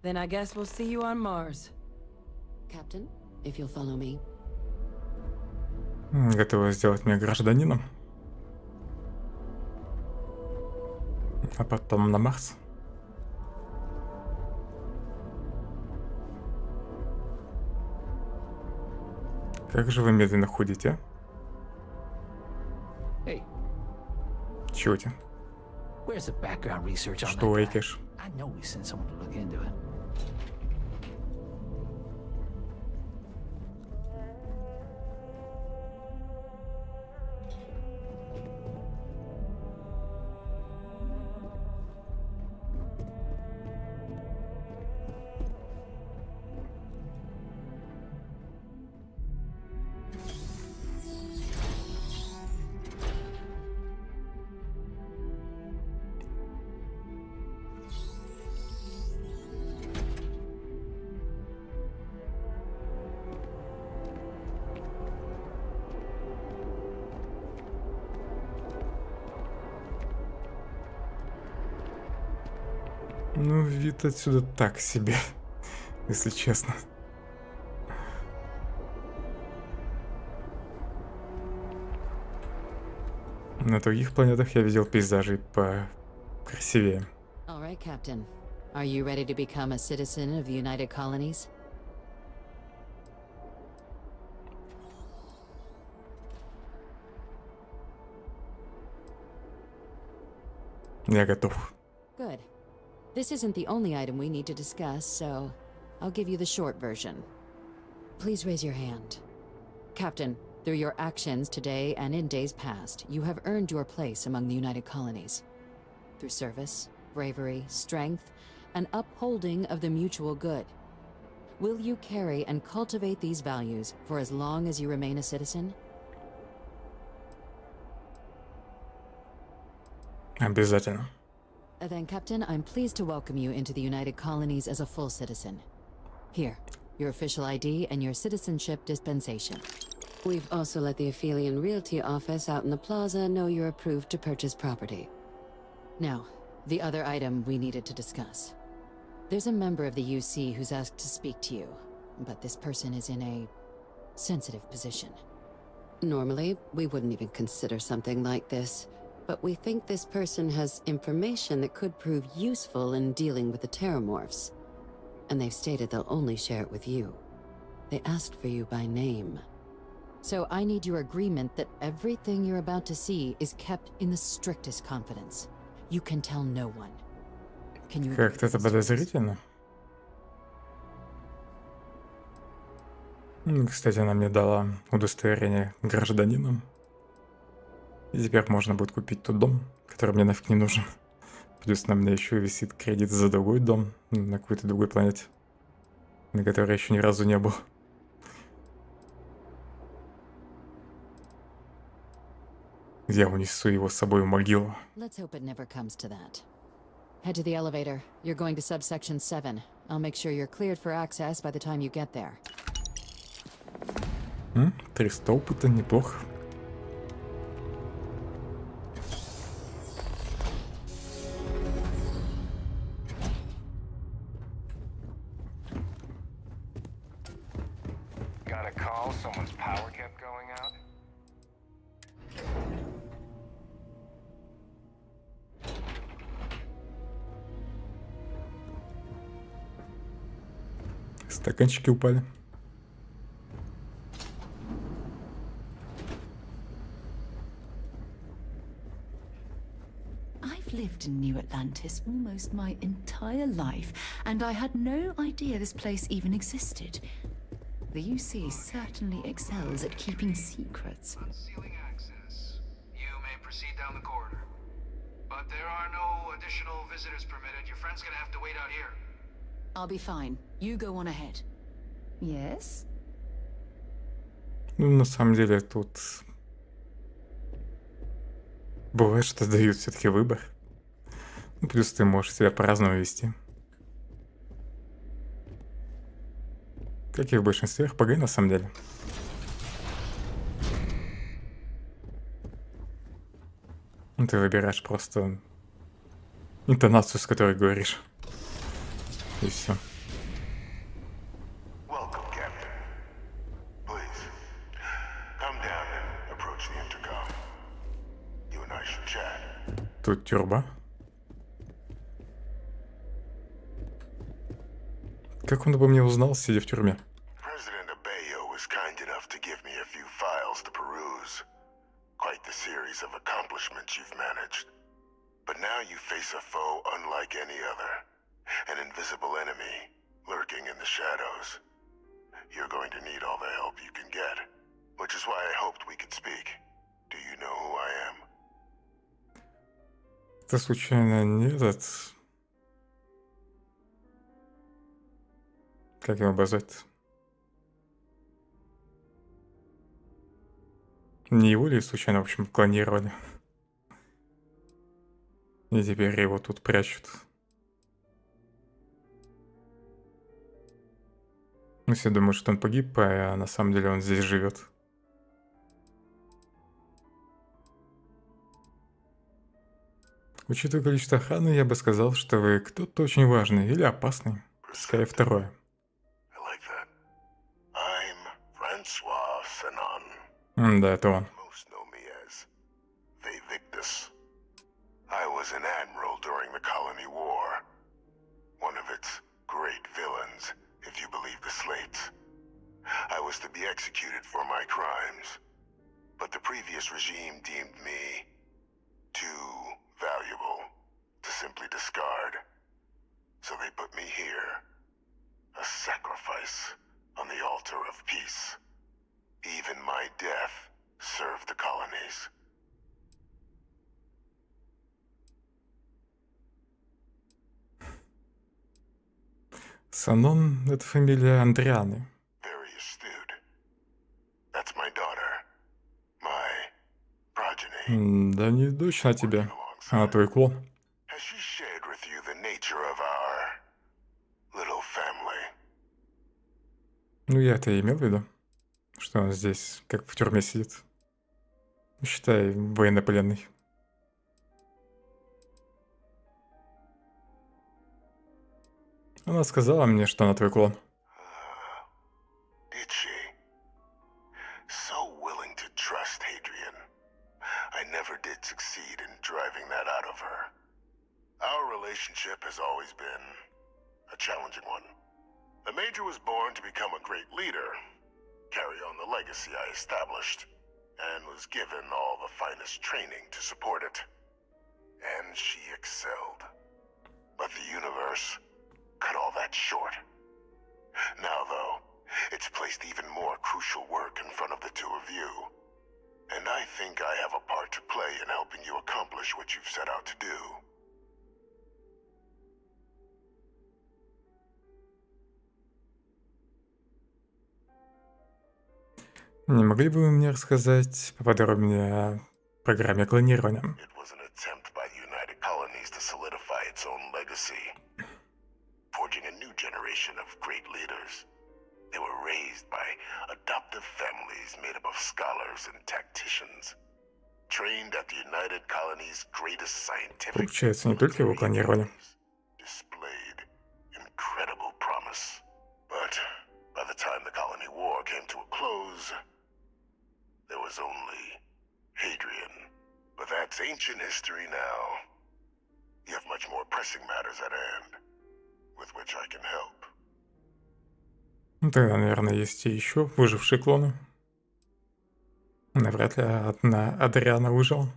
Then I guess we'll see you on Mars. Captain, if you'll follow me. Готовы сделать меня гражданином. А потом на Марс. Как же вы медленно ходите? Hey. Чего тебе? Where's the background research on Что that guy? лайкаешь? I know we sent someone to look into it. Ну, вид отсюда так себе, если честно. На других планетах я видел пейзажи покрасивее. All right, Captain. Are you ready to become a citizen of the United Colonies? Я готов. Good. This isn't the only item we need to discuss, so I'll give you the short version. Please raise your hand. Captain, through your actions today and in days past, you have earned your place among the United Colonies. Through service, bravery, strength, and upholding of the mutual good. Will you carry and cultivate these values for as long as you remain a citizen? Обязательно. Then, Captain, I'm pleased to welcome you into the United Colonies as a full citizen. Here, your official ID and your citizenship dispensation. We've also let the Phellon Realty office out in the plaza know you're approved to purchase property. Now, the other item we needed to discuss. There's a member of the UC who's asked to speak to you, but this person is in a sensitive position. Normally, we wouldn't even consider something like this, but we think this person has information that could prove useful in dealing with the Terramorphs. And they've stated they'll only share it with you. They asked for you by name. So I need your agreement that everything you're about to see is kept in the strictest confidence. You can tell no one. Can you? Как-то это подозрительно. Кстати, она мне дала удостоверение гражданина. И теперь можно будет купить тот дом, который мне нафиг не нужен. Плюс на мне еще висит кредит за другой дом на какой-то другой планете, на которой я еще ни разу не был. Я унесу его с собой в могилу. Let's hope it never comes to that. Head to the elevator. You're going to subsection 7. I'll make sure you're cleared for access by the time you get there. 300 опыта, неплохо. Got a call, someone's power kept going out. Стаканчики упали. I've lived in New Atlantis almost my entire life, and I had no idea this place even existed. The UC certainly excels at keeping secrets. Unsealing access. You may proceed down the corridor. But there are no additional visitors permitted. Your friend's gonna have to wait out here. I'll be fine. You go on ahead. Yes? Ну, на самом деле, тут бывает, что дают все-таки выбор. Ну, плюс ты можешь себя по-разному вести. Как и в большинстве РПГ, на самом деле. Ну, ты выбираешь просто интонацию, с которой говоришь. И все. Тут тюрьма. Как он обо мне узнал, сидя в тюрьме? Quite the series of accomplishments you've managed. But now you face a foe unlike any other. An invisible enemy, lurking in the shadows. You're going to need all the help you can get. Which is why I hoped we could speak. Do you know who I am? Это случайно не этот... Как его обозвать? Не его ли случайно, в общем, клонировали? И теперь его тут прячут. Ну, все думают, что он погиб, а на самом деле он здесь живет. Учитывая количество охраны, я бы сказал, что вы кто-то очень важный или опасный. Скорее, второе. Да, это он. I was an admiral during the colony war. One of its great villains, if you believe the slates. I was to be executed for my crimes. But the previous regime deemed me too valuable to simply discard. So they put me here. A sacrifice on the altar of peace. Even my death served the colonies. Санон — это фамилия Андрианы. Very astute. That's my daughter. My progeny. Да не дочь на тебе, она твой клон. Has she shared with you the nature of our little family? Ну, я это и имел в виду, что что он здесь, как в тюрьме сидит. Считай, военнопленный. Она сказала мне, что она твой клон. Did she? So willing to trust Hadrian. I never did succeed in driving that out of her. Our relationship has always been a challenging one. The Major was born to become a great leader, carry on the legacy I established, and was given all the finest training to support it. And she excelled. But the universe cut all that short. Now, though, it's placed even more crucial work in front of the two of you. And I think I have a part to play in helping you accomplish what you've set out to do. Не могли бы вы мне рассказать поподробнее о программе клонирования? It was an attempt by the United Colonies to solidify its own legacy, forging a new generation of great leaders. They were raised by adoptive families made up of scholars and tacticians, trained at the United Colonies' greatest scientific Получается, не только его клонировали. displayed incredible promise. But by the time the colony war came to a close, there was only Hadrian. But that's ancient history now. You have much more pressing matters at hand, with which I can help. Ну, тогда, наверное, есть и еще выжившие клоны. Навряд ли одна Адриана выжила.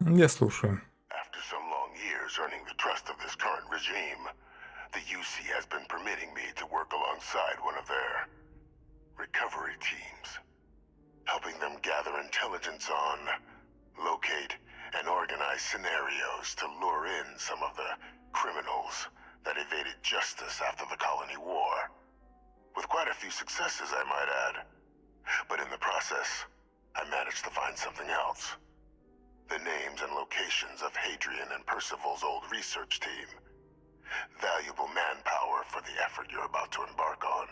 Я слушаю. After some long years earning the trust of this current regime, the UC has been permitting me to work alongside one of their recovery teams, helping them gather intelligence on, locate, and organize scenarios to lure in some of the criminals that evaded justice after the colony war. With quite a few successes, I might add. But in the process, I managed to find something else. The names and locations of Hadrian and Percival's old research team. Valuable manpower for the effort you're about to embark on.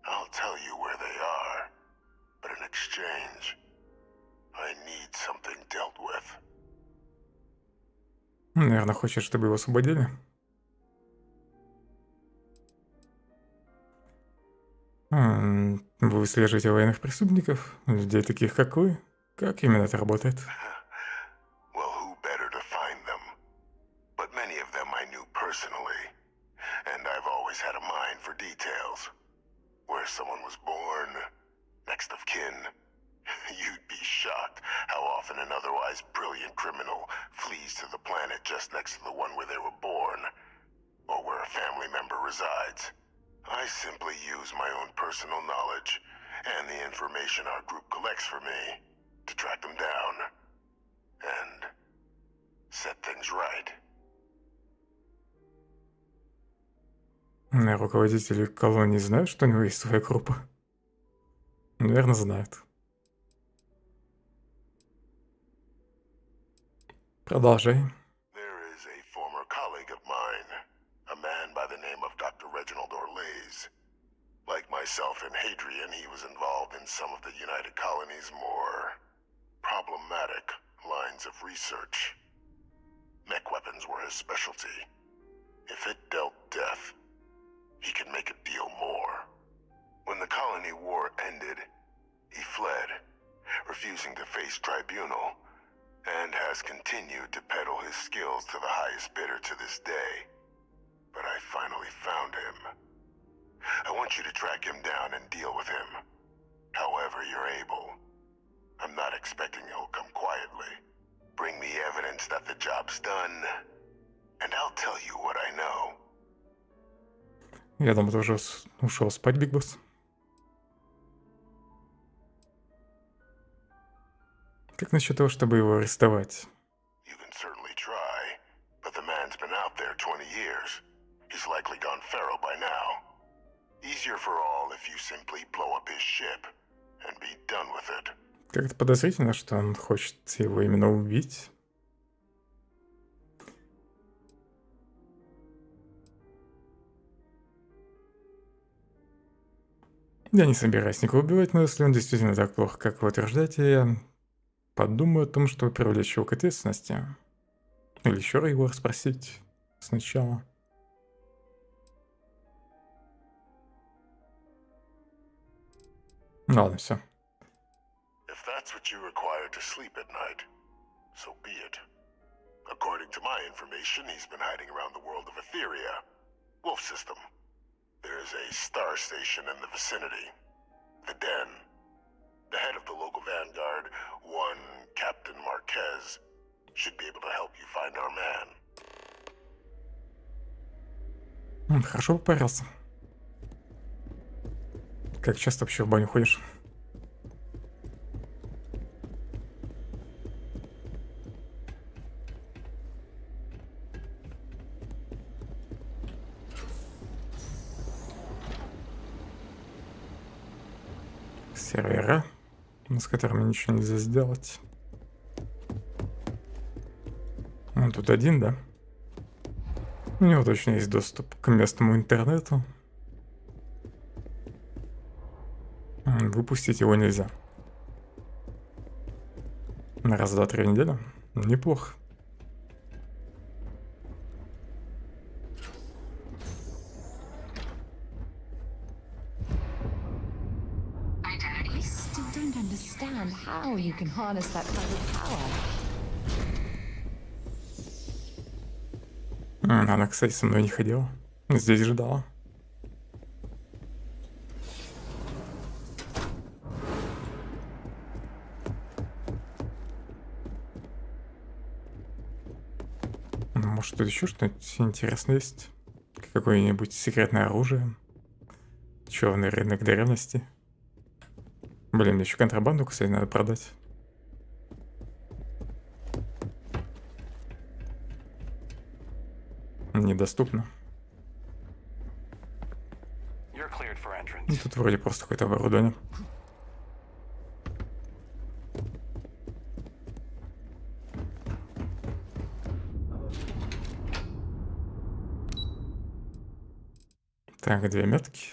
I'll tell you where they are, but in exchange, I need something dealt with. Наверное, хочет, чтобы его освободили. Вы выслеживаете военных преступников, людей таких, как вы? Как именно это работает? Well, who better to find them? But many of them I knew personally, and I've always had a mind for details. Where someone was born, next of kin. You'd be shocked how often an otherwise brilliant criminal flees to the planet just next to the one where they were born, or where a family member resides. I simply use my own personal knowledge and the information our group collects for me to track them down and set things right. Руководители колонии знают, что у него есть своя группа? Наверное, знают. Продолжай. There is a former colleague of mine, a man by the name of Dr. Reginald Orlays. Like myself and Hadrian, he was involved in some of the United Colonies' more problematic lines of research. Mech weapons were his specialty. If it dealt death, he could make a deal more. When the colony war ended, he fled, refusing to face tribunal, and has continued to peddle his skills to the highest bidder to this day. But I finally found him. I want you to track him down and deal with him, however you're able. I'm not expecting he'll come quietly. Bring me evidence that the job's done, and I'll tell you what I know. Я думаю, ты уже ушел спать, Биг Босс. Как насчет того, чтобы его арестовать? You can certainly try, but the man's been out there 20 years. He's likely gone feral by now. Easier for all if you simply blow up his ship and be done with it. Как-то подозрительно, что он хочет его именно убить. Я не собираюсь никого убивать, но если он действительно так плохо, как вы утверждаете, я подумаю о том, чтобы привлечь его к ответственности. Или еще раз его расспросить сначала. Ладно, все. If that's what you require to sleep at night, so be it. According to my information, he's been hiding around the world of Etheria, Wolf System. There is a star station in the vicinity, the Den. The head of the local vanguard, one Captain Marquez, should be able to help you find our man. Хорошо попарился. Как часто вообще в баню ходишь? Сервера, с которыми ничего нельзя сделать. Он тут один, да? У него точно есть доступ к местному интернету. Выпустить его нельзя. На раз, два, 3 недели. Неплохо. I still don't understand how you can harness that kind of power. Она, кстати, со мной не ходила. Здесь ждала. Может, тут еще что-нибудь интересное есть? Какое-нибудь секретное оружие? Черный рынок древности? Блин, мне еще контрабанду, кстати, надо продать. Недоступно. Ну, тут вроде просто какое-то оборудование. Так, 2 метки.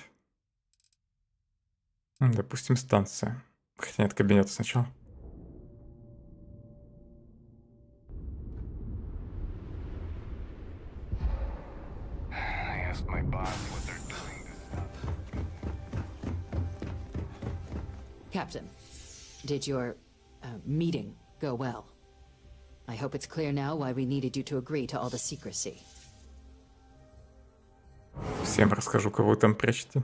Допустим, станция. Хотя нет, кабинета сначала. Captain, did your meeting go well? I hope it's clear now why we needed you to agree to all the secrecy. Всем расскажу, кого вы там прячете.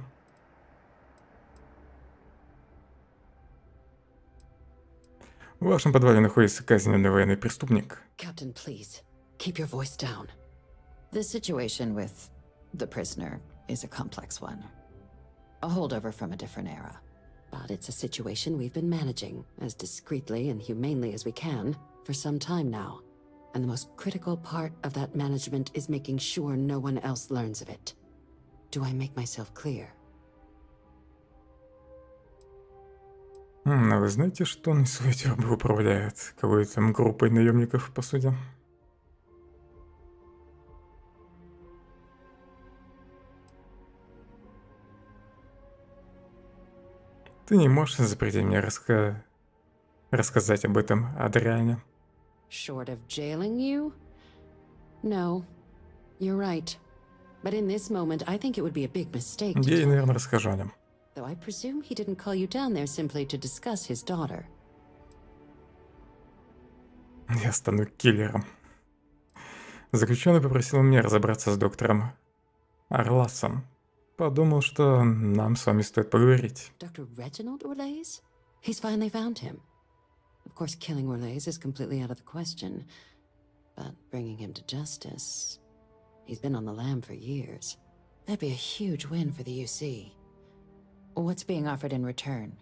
В вашем подвале находится казненный военный преступник. Captain, please, keep your voice down. The situation with the prisoner is a complex one. A holdover from a different era. But it's a situation we've been managing as discreetly and humanely as we can for some time now. And the most critical part of that management is making sure no one else learns of it. Do I make myself clear? А вы знаете, что он свою тюрьму управляет какой-то там группой наемников, по сути? Ты не можешь запретить мне рассказать об этом Адриане? Short of jailing you? No. You're right. But in this moment, I think it would be a big mistake to Я ей, tell наверное, расскажу о нем. Though I presume he didn't call you down there simply to discuss his daughter. Я стану киллером. Заключенный попросил меня разобраться с доктором Орласом. Подумал, что нам с вами стоит поговорить. Dr. Reginald Orlaise? He's finally found him. Of course, killing Orlaise is completely out of the question. But bringing him to justice... He's been on the lam for years. That'd be a huge win for the UC. What's being offered in return?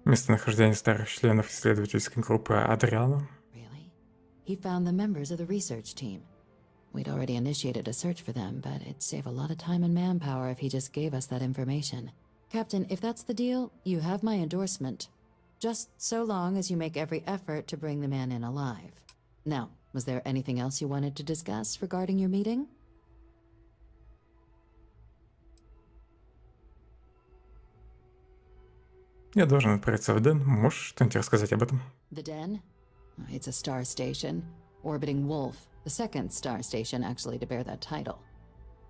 Местонахождение старых членов исследовательской группы Адриана. Really? He found the members of the research team. We'd already initiated a search for them, but it'd save a lot of time and manpower if he just gave us that information. Captain, if that's the deal, you have my endorsement. Just so long as you make every effort to bring the man in alive. Now, was there anything else you wanted to discuss regarding your meeting? Я должен отправиться в Дэн. Можешь что-нибудь рассказать об этом? The Den? It's a star station, orbiting Wolf, the second star station actually to bear that title.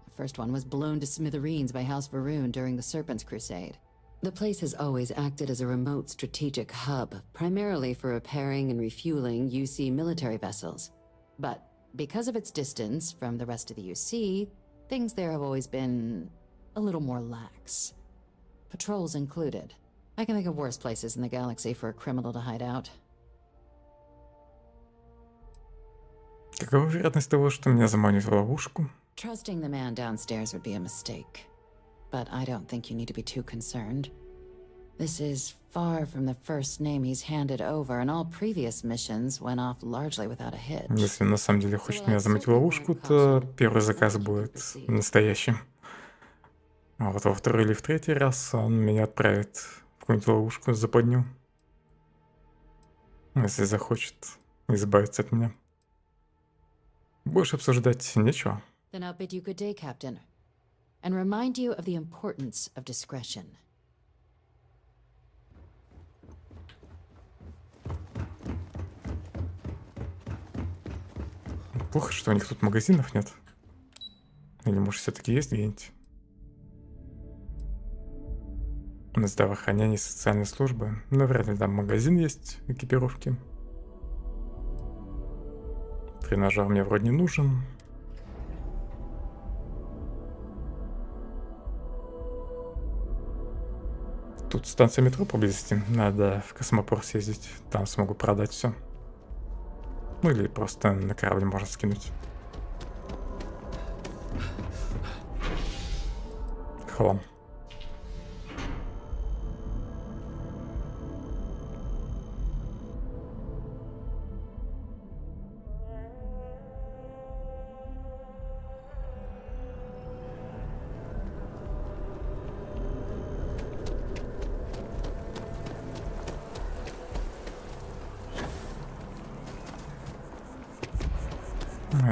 The first one was blown to smithereens by House Varun during the Serpent's Crusade. The place has always acted as a remote strategic hub, primarily for repairing and refueling UC military vessels. But because of its distance from the rest of the UC, things there have always been a little more lax. Patrols included. I can think of worse places in the galaxy for a criminal to hide out. Какова вероятность того, что меня заманят в ловушку? Trusting the man downstairs would be a mistake. But I don't think you need to be too concerned. This is far from the first name he's handed over, and all previous missions went off largely without a hitch. Если на самом деле хочет меня заманить в ловушку, то первый заказ будет настоящим. А вот во второй или в третий раз он меня отправит в какую-нибудь ловушку за подню. Если захочет избавиться от меня. Больше обсуждать нечего. Then I'll bid you good day, Captain, and remind you of the importance of discretion. Плохо, что у них тут магазинов нет. Или может все-таки есть где-нибудь? На здравоохранение и социальные службы. Навряд ли там магазин есть экипировки. Тренажер мне вроде не нужен. Тут станция метро поблизости. Надо в космопорт съездить. Там смогу продать все. Ну или просто на корабль можно скинуть. Хлам.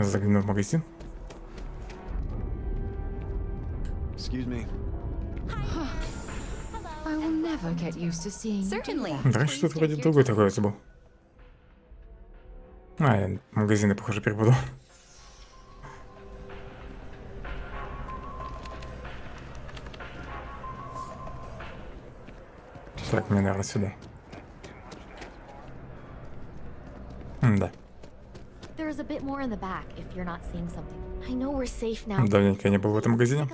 Загляну в магазин. Excuse me. I will never get used to seeing you do that. Раньше тут вроде другой такой был. А, я магазины, похоже, перебуду. Так, мне, наверное, сюда. Да. There's a bit more in the back if you're not seeing something. I know we're safe now. Давненько я не был в этом магазине.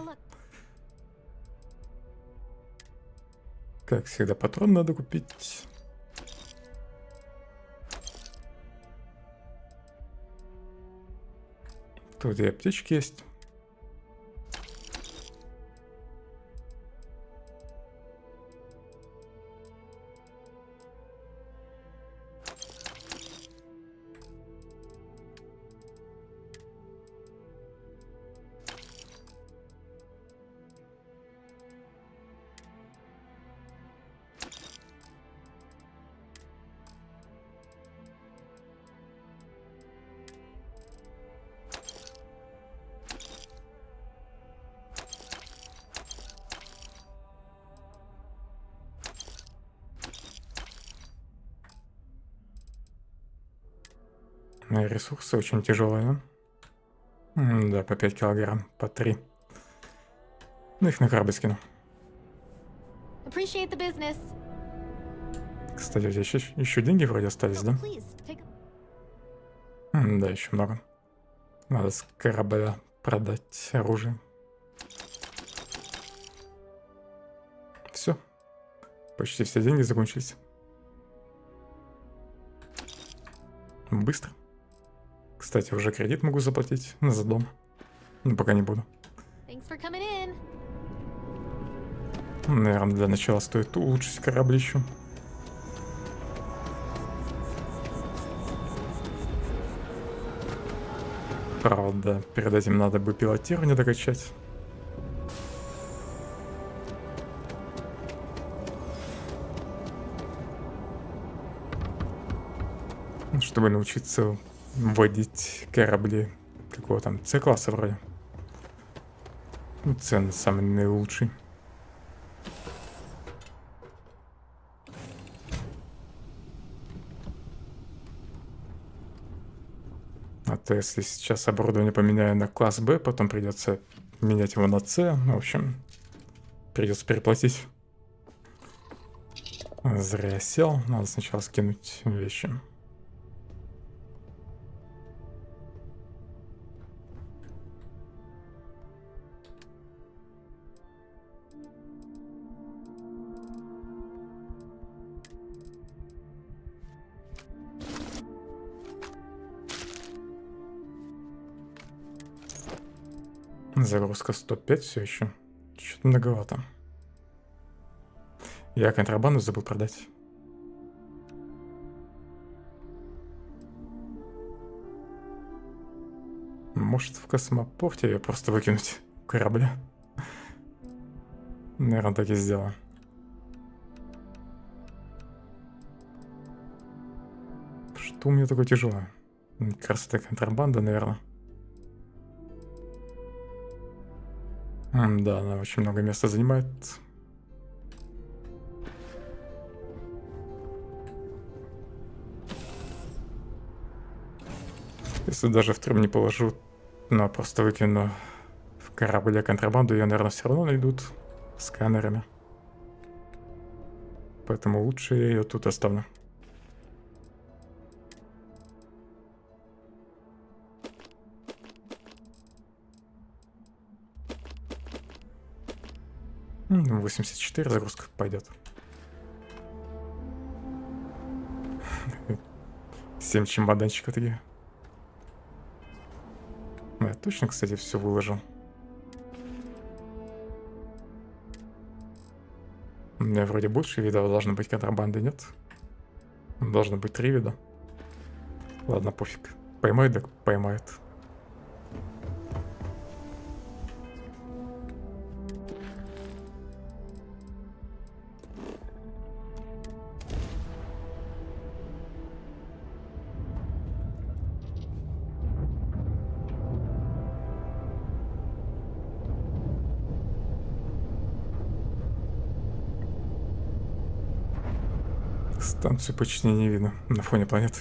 Как всегда, патрон надо купить. Тут и аптечки есть. Ресурсы очень тяжелые. Да, по 5 килограмм, по 3. Ну, их на корабль скину. Appreciate the business. Кстати, у тебя еще деньги вроде остались, да? Да, еще много. Надо с корабля продать оружие. Все. Почти все деньги закончились. Быстро. Кстати, уже кредит могу заплатить за дом. Но пока не буду. Наверное, для начала стоит улучшить корабль еще. Правда, перед этим надо бы пилотирование докачать. Чтобы научиться вводить корабли какого там С-класса вроде. Цен самый наилучший. А то если сейчас оборудование поменяю на класс Б, потом придется менять его на С. Ну, в общем, придется переплатить. Зря я сел. Надо сначала скинуть вещи. Загрузка 105 все еще. Что-то многовато. Я контрабанду забыл продать. Может, в космопорте ее просто выкинуть корабля? Наверное, так и сделаю. Что у меня такое тяжелое? Как раз это контрабанда, наверное. Да, она очень много места занимает. Если даже в трюм не положу, но просто выкину в корабль контрабанду, ее, наверное, все равно найдут сканерами. Поэтому лучше я ее тут оставлю. Ну, 84 загрузка пойдет. 7 чемоданчиков такие. Я точно, кстати, все выложил. У меня вроде больше видов должно быть контрабанды, нет? Должно быть 3 вида. Ладно, пофиг. Поймает, так поймает. Станцию почти не видно на фоне планеты.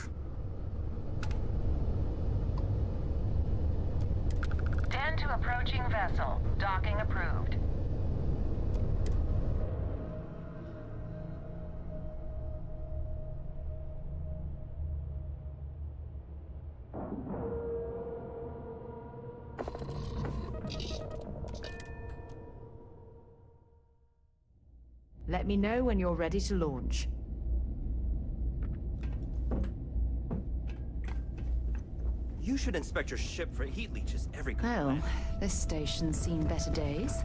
Let me know when you're ready to launch. You should inspect your ship for heat leeches every Well, this station's seen better days.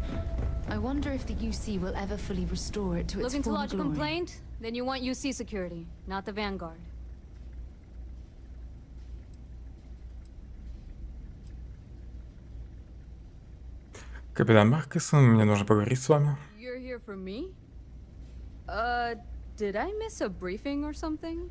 I wonder if the UC will ever fully restore it to its Looking to former lodge a glory. complaint? Then you want UC security, not the Vanguard. Капитан Маркесон, мне нужно поговорить с вами. You're here for me? Did I miss a briefing or something?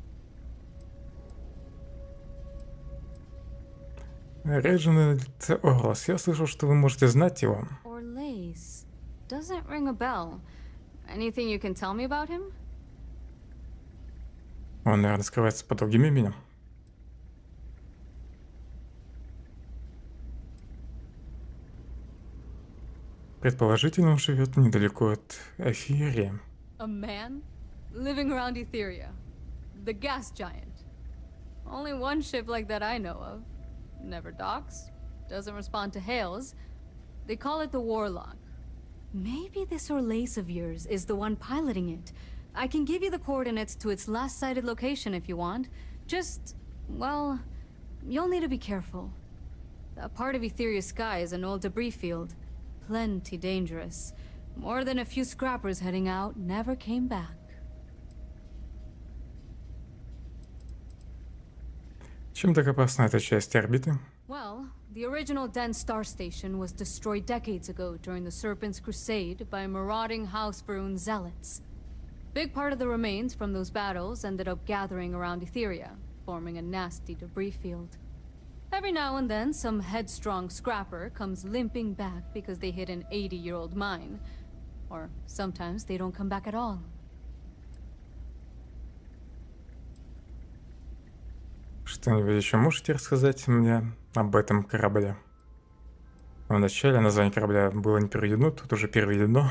Реджинальд Орлас, я слышал, что вы можете знать его. Orlace. Doesn't ring a bell. Anything you can tell me about him? Он, наверное, скрывается под другим именем. Предположительно, он живет недалеко от Эфирии. A man? Living around Etheria. The gas giant. Only one ship like that I know of. Never docks. Doesn't respond to hails. They call it the Warlock. Maybe this Orlace of yours is the one piloting it. I can give you the coordinates to its last sighted location if you want. Just, well, you'll need to be careful. That part of Etheria's sky is an old debris field. Plenty dangerous. More than a few scrappers heading out never came back. Чем так опасна эта часть орбиты? Well, the original dense star station was destroyed decades ago during the Serpent's Crusade by marauding Hausbrunn zealots. Big part of the remains from those battles ended up gathering around Etheria, forming a nasty debris field. Every now and then, some headstrong scrapper comes limping back because they hit an 80-year-old mine. Or sometimes they don't come back at all. Что-нибудь еще можете рассказать мне об этом корабле? В начале название корабля было не переведено, тут уже переведено.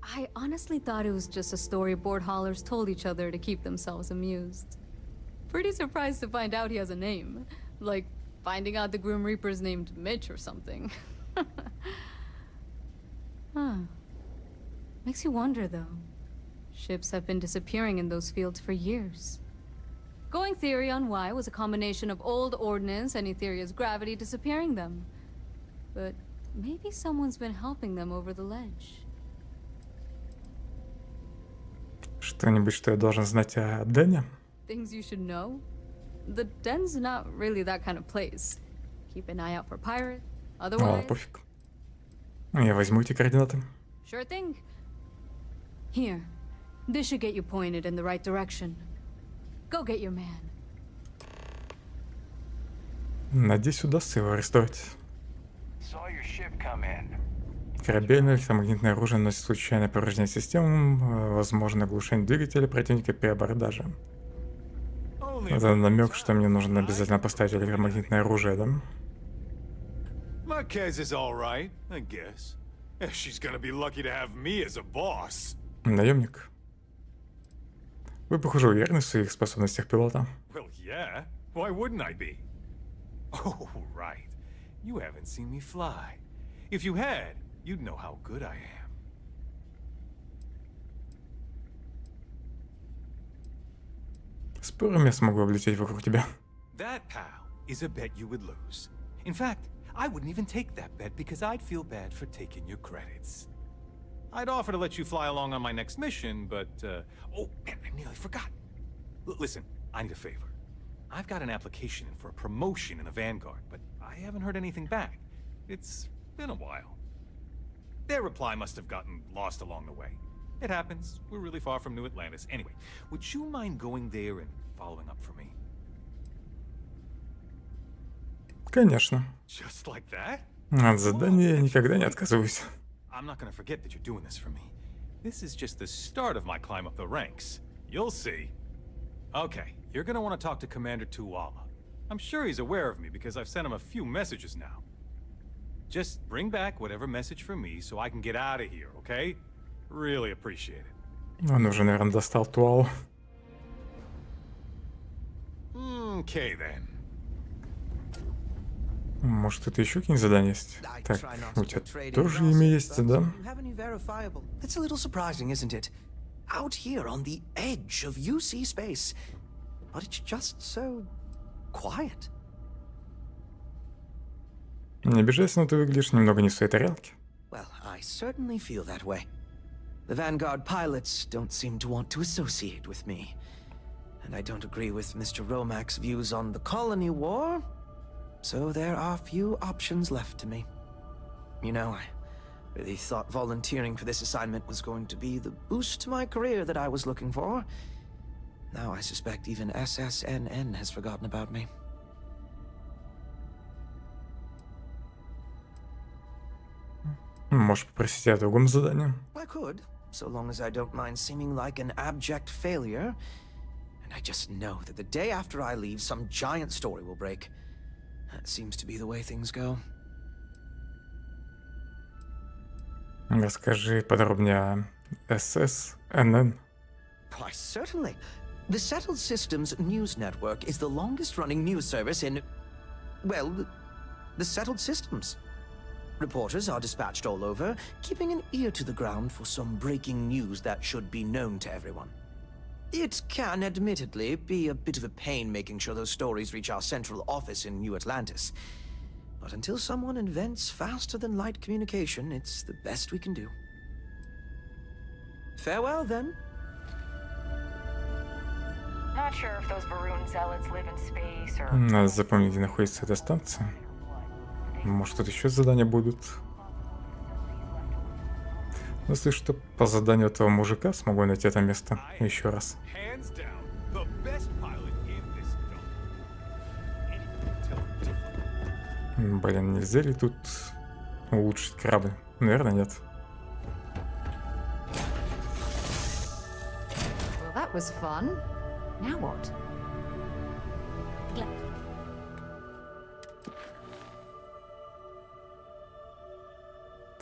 I honestly thought it was just a story board haulers told each other to keep themselves amused. Pretty surprised to find out he has a name. Like finding out the Grim Reaper's named Mitch or something. Huh. Makes you wonder though. Ships have been disappearing in those fields for years. Going theory on why was a combination of old ordnance and Etheria's gravity disappearing them. But maybe someone's been helping them over the ledge. Что-нибудь, что я должен знать о Дэне? Things you should know? The den's not really that kind of place. Keep an eye out for pirates. Otherwise... пофиг. Я возьму эти координаты. Sure thing. Here. This should get you pointed in the right direction. Go get your man. Надеюсь, удастся его арестовать. Saw your ship come in. Корабельное электромагнитное оружие наносит случайное повреждение системам, возможно оглушение двигателя противника при абордаже. Это намек, что мне нужно обязательно поставить электромагнитное оружие, да? Marquez is all right, I guess. She's gonna be lucky to have me as a boss. Наемник. Вы, похоже, уверены в своих способностях пилота. Well, yeah. Why wouldn't I be? Oh, right. You haven't seen me fly. If you had, you'd know how good I am. Спорим, я смогу облететь вокруг тебя. That, pal, is a bet you would lose. In fact, I wouldn't even take that bet because I'd feel bad for taking your credits. I'd offer to let you fly along on my next mission, but, oh, man, I nearly forgot. Listen, I need a favor. I've got an application in for a promotion in the Vanguard, but I haven't heard anything back. It's been a while. Their reply must have gotten lost along the way. It happens. We're really far from New Atlantis. Anyway, would you mind going there and following up for me? Конечно. Just like that? От задания я никогда не отказываюсь. I'm not gonna forget that you're doing this for me. This is just the start of my climb up the ranks. You'll see. Okay, you're gonna want to talk to Commander Tuwala. I'm sure he's aware of me because I've sent him a few messages now. Just bring back whatever message for me so I can get out of here, okay? Really appreciate it. Он уже, наверное, достал Туалу. Okay, then. Может, это еще какие-нибудь задания есть? Так, у тебя тоже имя есть, да? It's a little surprising, isn't it? Out here on the edge of UC space. But it's just so quiet. Не обижайся, но ты выглядишь немного не в своей тарелке. Well, I certainly feel that way. The Vanguard pilots don't seem to want to associate with me. And I don't agree with Mr. Romack's views on the colony war. So there are few options left to me. You know, I really thought volunteering for this assignment was going to be the boost to my career that I was looking for. Now I suspect even SSNN has forgotten about me. Можешь попросить о другом задании. I could, so long as I don't mind seeming like an abject failure. And I just know that the day after I leave, some giant story will break. That seems to be the way things go. Расскажи подробнее о SSNN. Why, certainly. The Settled Systems News Network is the longest-running news service in... well, the Settled Systems. Reporters are dispatched all over, keeping an ear to the ground for some breaking news that should be known to everyone. It can, admittedly, be a bit of a pain making sure those stories reach our central office in New Atlantis. But until someone invents faster-than-light communication, it's the best we can do. Farewell, then. Not sure if those Varun zealots live in space or... Надо запомнить, где находится эта станция. Может, тут еще задания будут. Если что, по заданию этого мужика смогу найти это место еще раз. Блин, нельзя ли тут улучшить корабль? Наверное, нет. Well, that was fun. Now what?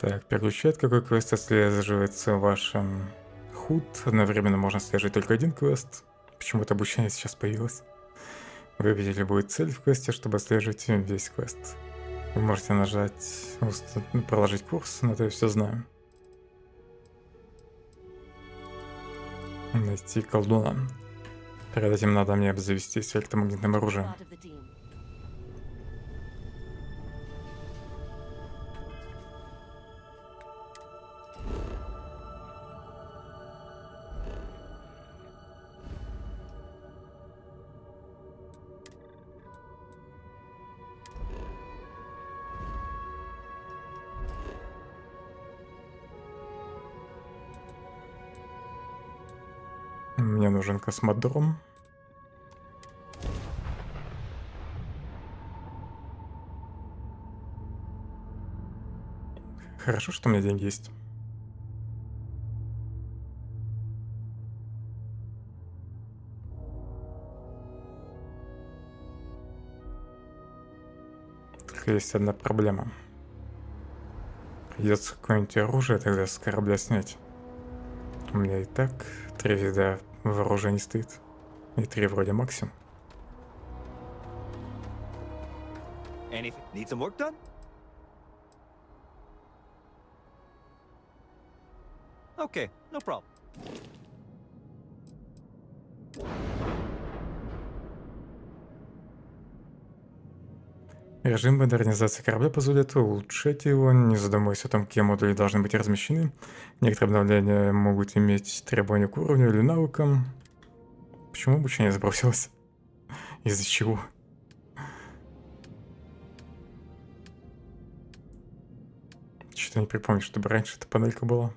Так, переключает, какой квест отслеживается в вашем худ. Одновременно можно отслеживать только один квест. Почему-то обучение сейчас появилось. Выберите любую цель в квесте, чтобы отслеживать весь квест. Вы можете нажать, проложить курс, но это я все знаю. Найти колдуна. Перед этим надо мне обзавестись электромагнитным оружием. Мне нужен космодром. Хорошо, что у меня деньги есть. Только есть одна проблема. Придется какое-нибудь оружие тогда с корабля снять. У меня и так 3 вида вооружений стоит. И 3 вроде максимум. Anything? Need some work done? Okay, no problem. Режим модернизации корабля позволит улучшать его, не задумываясь о том, какие модули должны быть размещены. Некоторые обновления могут иметь требования к уровню или навыкам. Почему обучение сбросилось? Из-за чего? Что-то не припомню, чтобы раньше эта панелька была.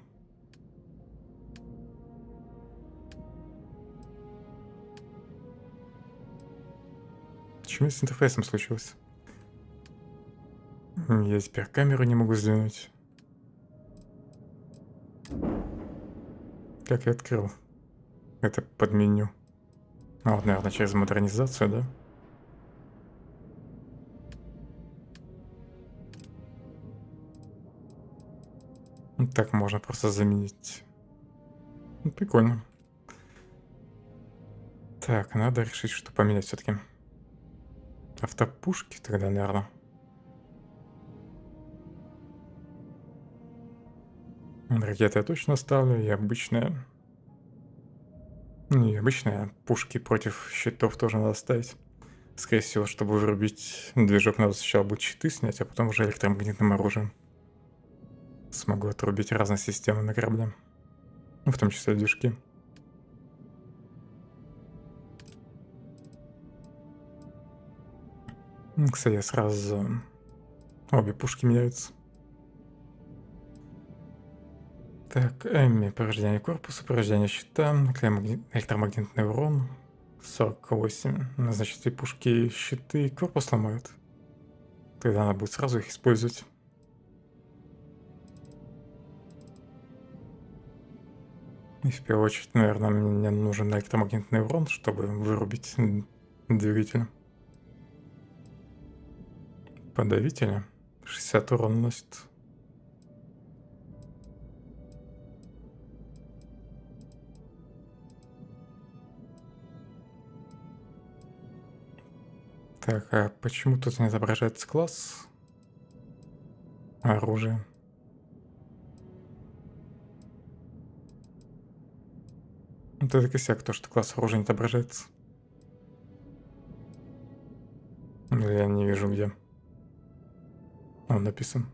Почему с интерфейсом случилось? Я теперь камеру не могу сдвинуть. Как я открыл? Это под меню. А вот, наверное, через модернизацию, да? Вот так можно просто заменить. Ну, прикольно. Так, надо решить, что поменять все-таки. Автопушки тогда, наверное. Ракеты я точно ставлю, и обычные... Не обычные, пушки против щитов тоже надо ставить. Скорее всего, чтобы вырубить движок, надо сначала будет щиты снять, а потом уже электромагнитным оружием смогу отрубить разные системы на корабле. В том числе движки. Кстати, сразу обе пушки меняются. Так, Эмми, повреждение корпуса, повреждение щита, электромагнитный урон, 48. Значит, и пушки, и щиты, и корпус ломают. Тогда надо будет сразу их использовать. И в первую очередь, наверное, мне нужен электромагнитный урон, чтобы вырубить двигатель. Подавителя 60 урон носит. Так, а почему тут не отображается класс оружия? Вот это косяк, то, что класс оружия не отображается. Я не вижу, где он написан.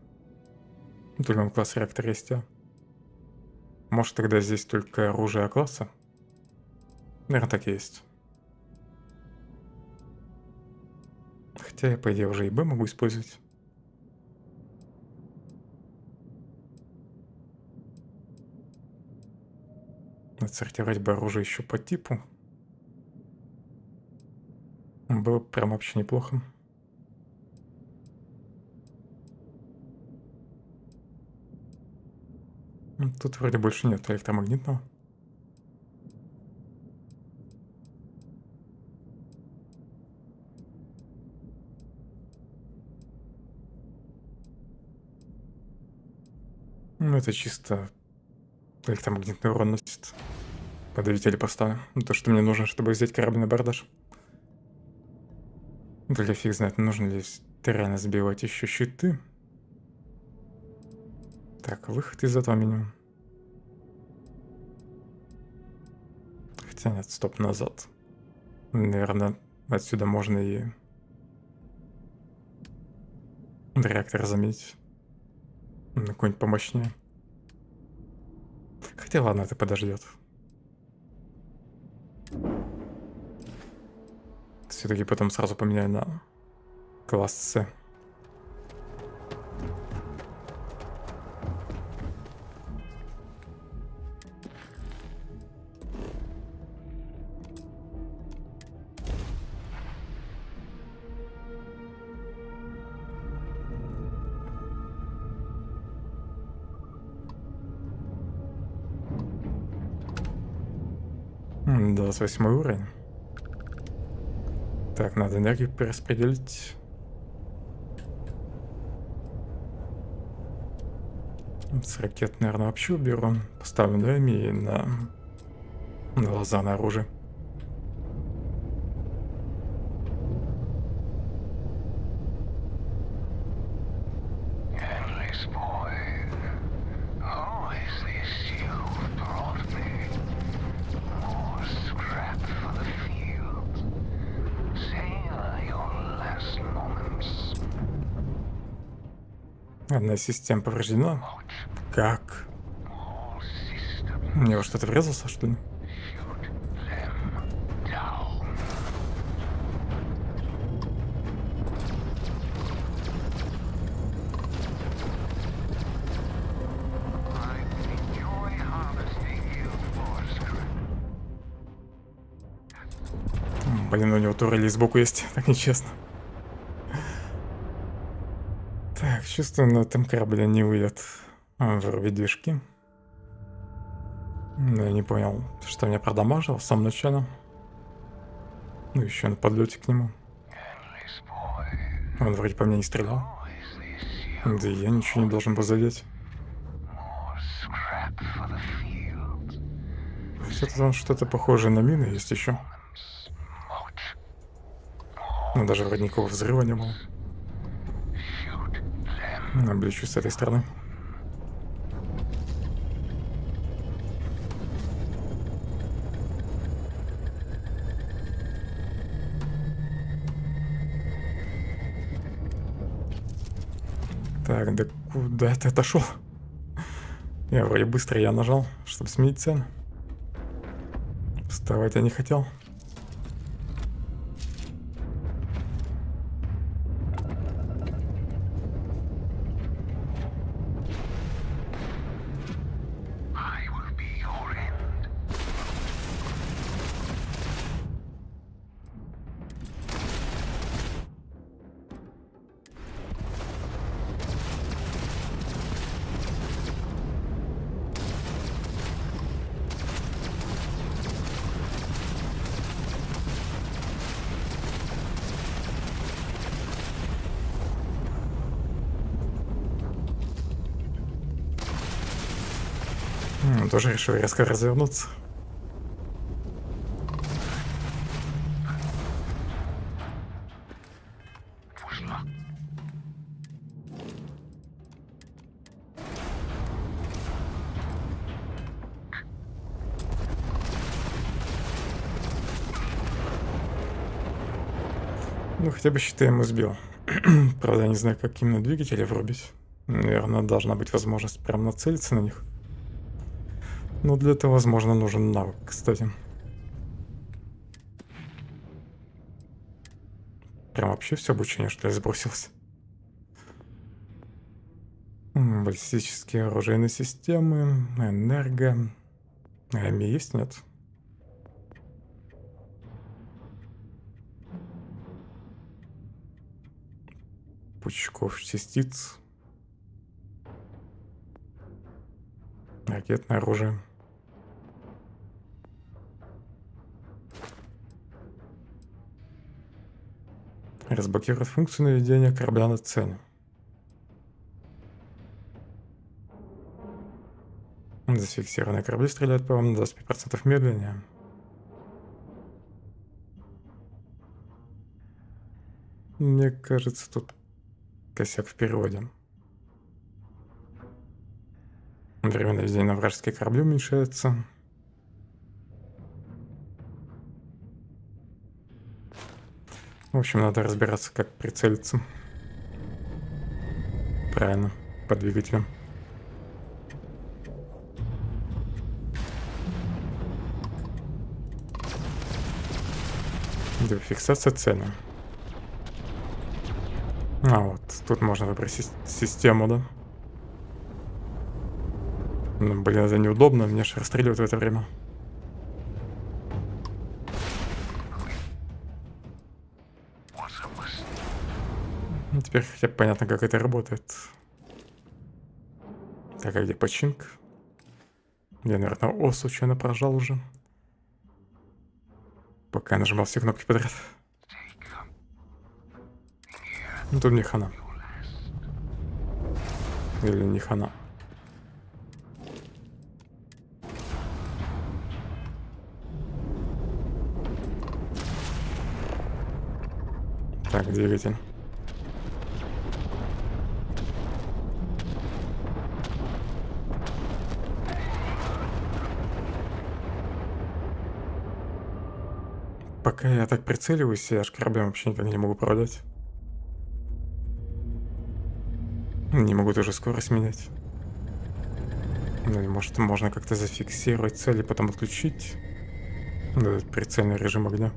Только он класс реактора есть, а? Может, тогда здесь только оружие класса? Наверное, так и есть. Хотя я, по идее, уже и Б могу использовать. Отсортировать бы оружие еще по типу. Было бы прям вообще неплохо. Тут вроде больше нет электромагнитного. Ну, это чисто электромагнитный урон носит. Подавители поставлю. То, что мне нужно, чтобы взять корабль на абордаж. Только фиг знает, нужно ли реально сбивать еще щиты. Так, выход из этого меню. Хотя нет, стоп, назад. Наверное, отсюда можно и реактор заметить. Какой-нибудь помощнее. Хотя ладно, это подождет. Все-таки потом сразу поменяю на класс С. М, 28 уровень. Так, надо энергию перераспределить. С ракет, наверное, вообще уберу. Поставлю дами на глаза на оружие. Одна система повреждена. Как? Мне во что-то врезался, что ли? Блин, у него турели сбоку есть, так нечестно. Так, чувствую, на этом корабле не выйдет вырубить движки. Но я не понял, что меня продамажило в самом начале. Ну, еще на подлете к нему. Он вроде по мне не стрелял. Да и я ничего не должен был задеть. Что-то там что-то похожее на мины есть еще. Но даже вроде никакого взрыва не было. Облечу с этой стороны. Так, да куда ты отошел? Я вроде быстро я нажал, чтобы сменить цену. Вставать я не хотел. Тоже решил резко развернуться. Ну, хотя бы щиты ему сбил. Правда, я не знаю, как именно двигатели врубить. Наверное, должна быть возможность прям нацелиться на них. Но для этого, возможно, нужен навык, кстати. Прям вообще все обучение, что ли, сбросилось. Баллистические оружейные системы, энерго. АМИ есть, нет? Пучков частиц. Ракетное оружие. Разблокировать функцию наведения корабля на цель. Зафиксированные корабли стреляют, по-моему, на 25% медленнее. Мне кажется, тут косяк в переводе. Время наведения на вражеские корабли уменьшается. В общем, надо разбираться, как прицелиться. Правильно, по двигателям. Фиксация цели. А вот, тут можно выбрать систему, да? Ну, блин, это неудобно, меня же расстреливают в это время. Ну, теперь хотя бы понятно, как это работает. Так, а где починка? Я, наверное, О случайно прожал уже. Пока я нажимал все кнопки подряд. Ну, тут не хана. Или не хана. Так, двигатель. Пока я так прицеливаюсь, я аж кораблем вообще никак не могу управлять. Не могу тоже скорость менять. Ну, или может можно как-то зафиксировать цель и потом отключить. Этот прицельный режим огня.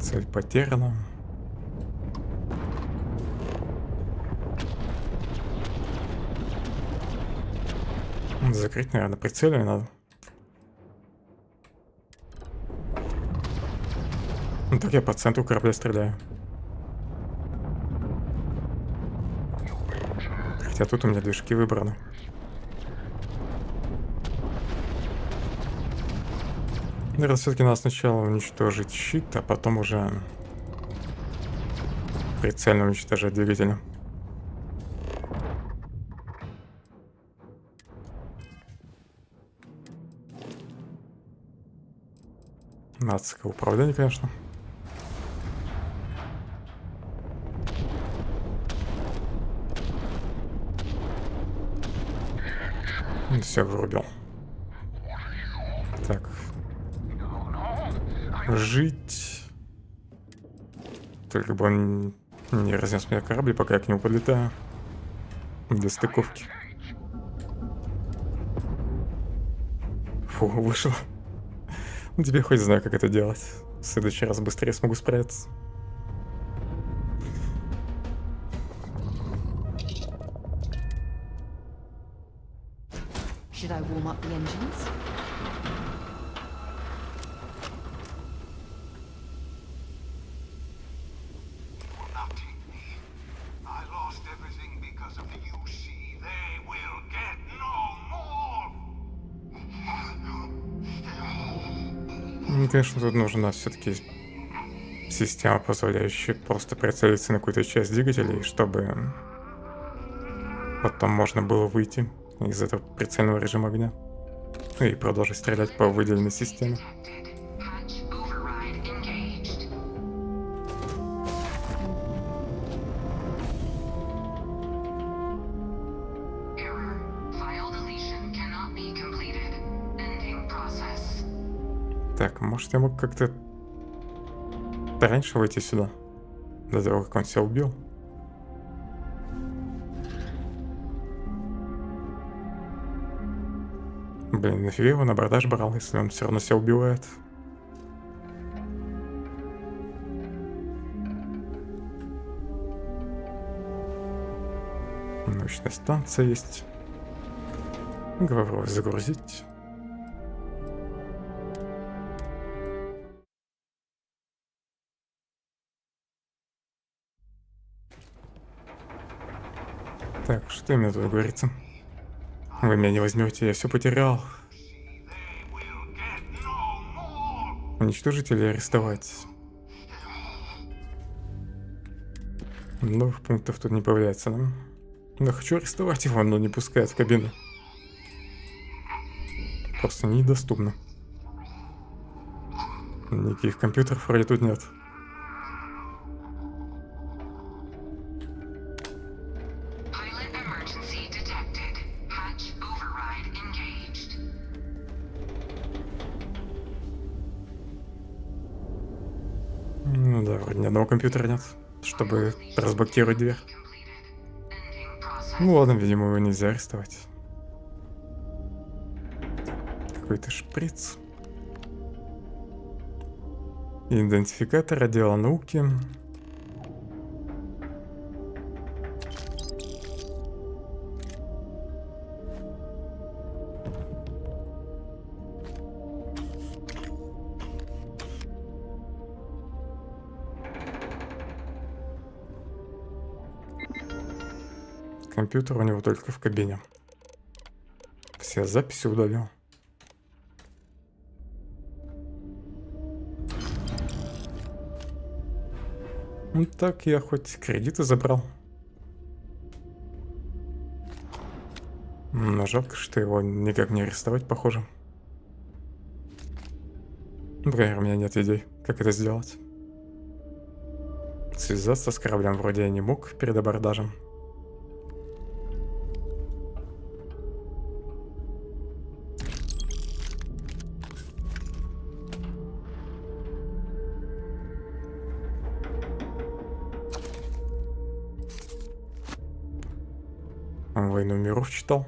Цель потеряна. Закрыть, наверное, прицеливание надо. Ну так я по центру корабля стреляю. Хотя тут у меня движки выбраны. Наверное, все-таки надо сначала уничтожить щит, а потом уже прицельно уничтожать двигатель. Адское управление, конечно. Все, вырубил. Так. Жить. Только бы он не разнес меня корабль, пока я к нему подлетаю. Для стыковки. Фу, вышло. Ну, тебе хоть знаю, как это делать. В следующий раз быстрее смогу справиться. Should I warm up the engines? I lost everything because of the UC. They will get no more. Ну, конечно, тут нужна все-таки система, позволяющая просто прицелиться на какую-то часть двигателей, чтобы потом можно было выйти из этого прицельного режима огня и продолжить стрелять по выделенной системе. Так, может я мог как-то раньше выйти сюда, до того, как он себя убил? Блин, нафига его на абордаж брал, если он все равно себя убивает? Научная станция есть. Говорю, загрузить. Так, что именно тут говорится? Вы меня не возьмете, я все потерял. Уничтожить или арестовать? Новых пунктов тут не появляется, да? Но хочу арестовать его, но не пускает в кабину. Просто недоступно. Никаких компьютеров вроде тут нет. Ну да, вроде ни одного компьютера нет, чтобы разблокировать дверь. Ну ладно, видимо, его нельзя арестовать. Какой-то шприц. Идентификатор отдела науки. Компьютер у него только в кабине. Все записи удалил. Ну так я хоть кредиты забрал. Но жалко, что его никак не арестовать, похоже. Например, у меня нет идей, как это сделать. Связаться с кораблем вроде я не мог перед абордажем. «Войну миров» читал.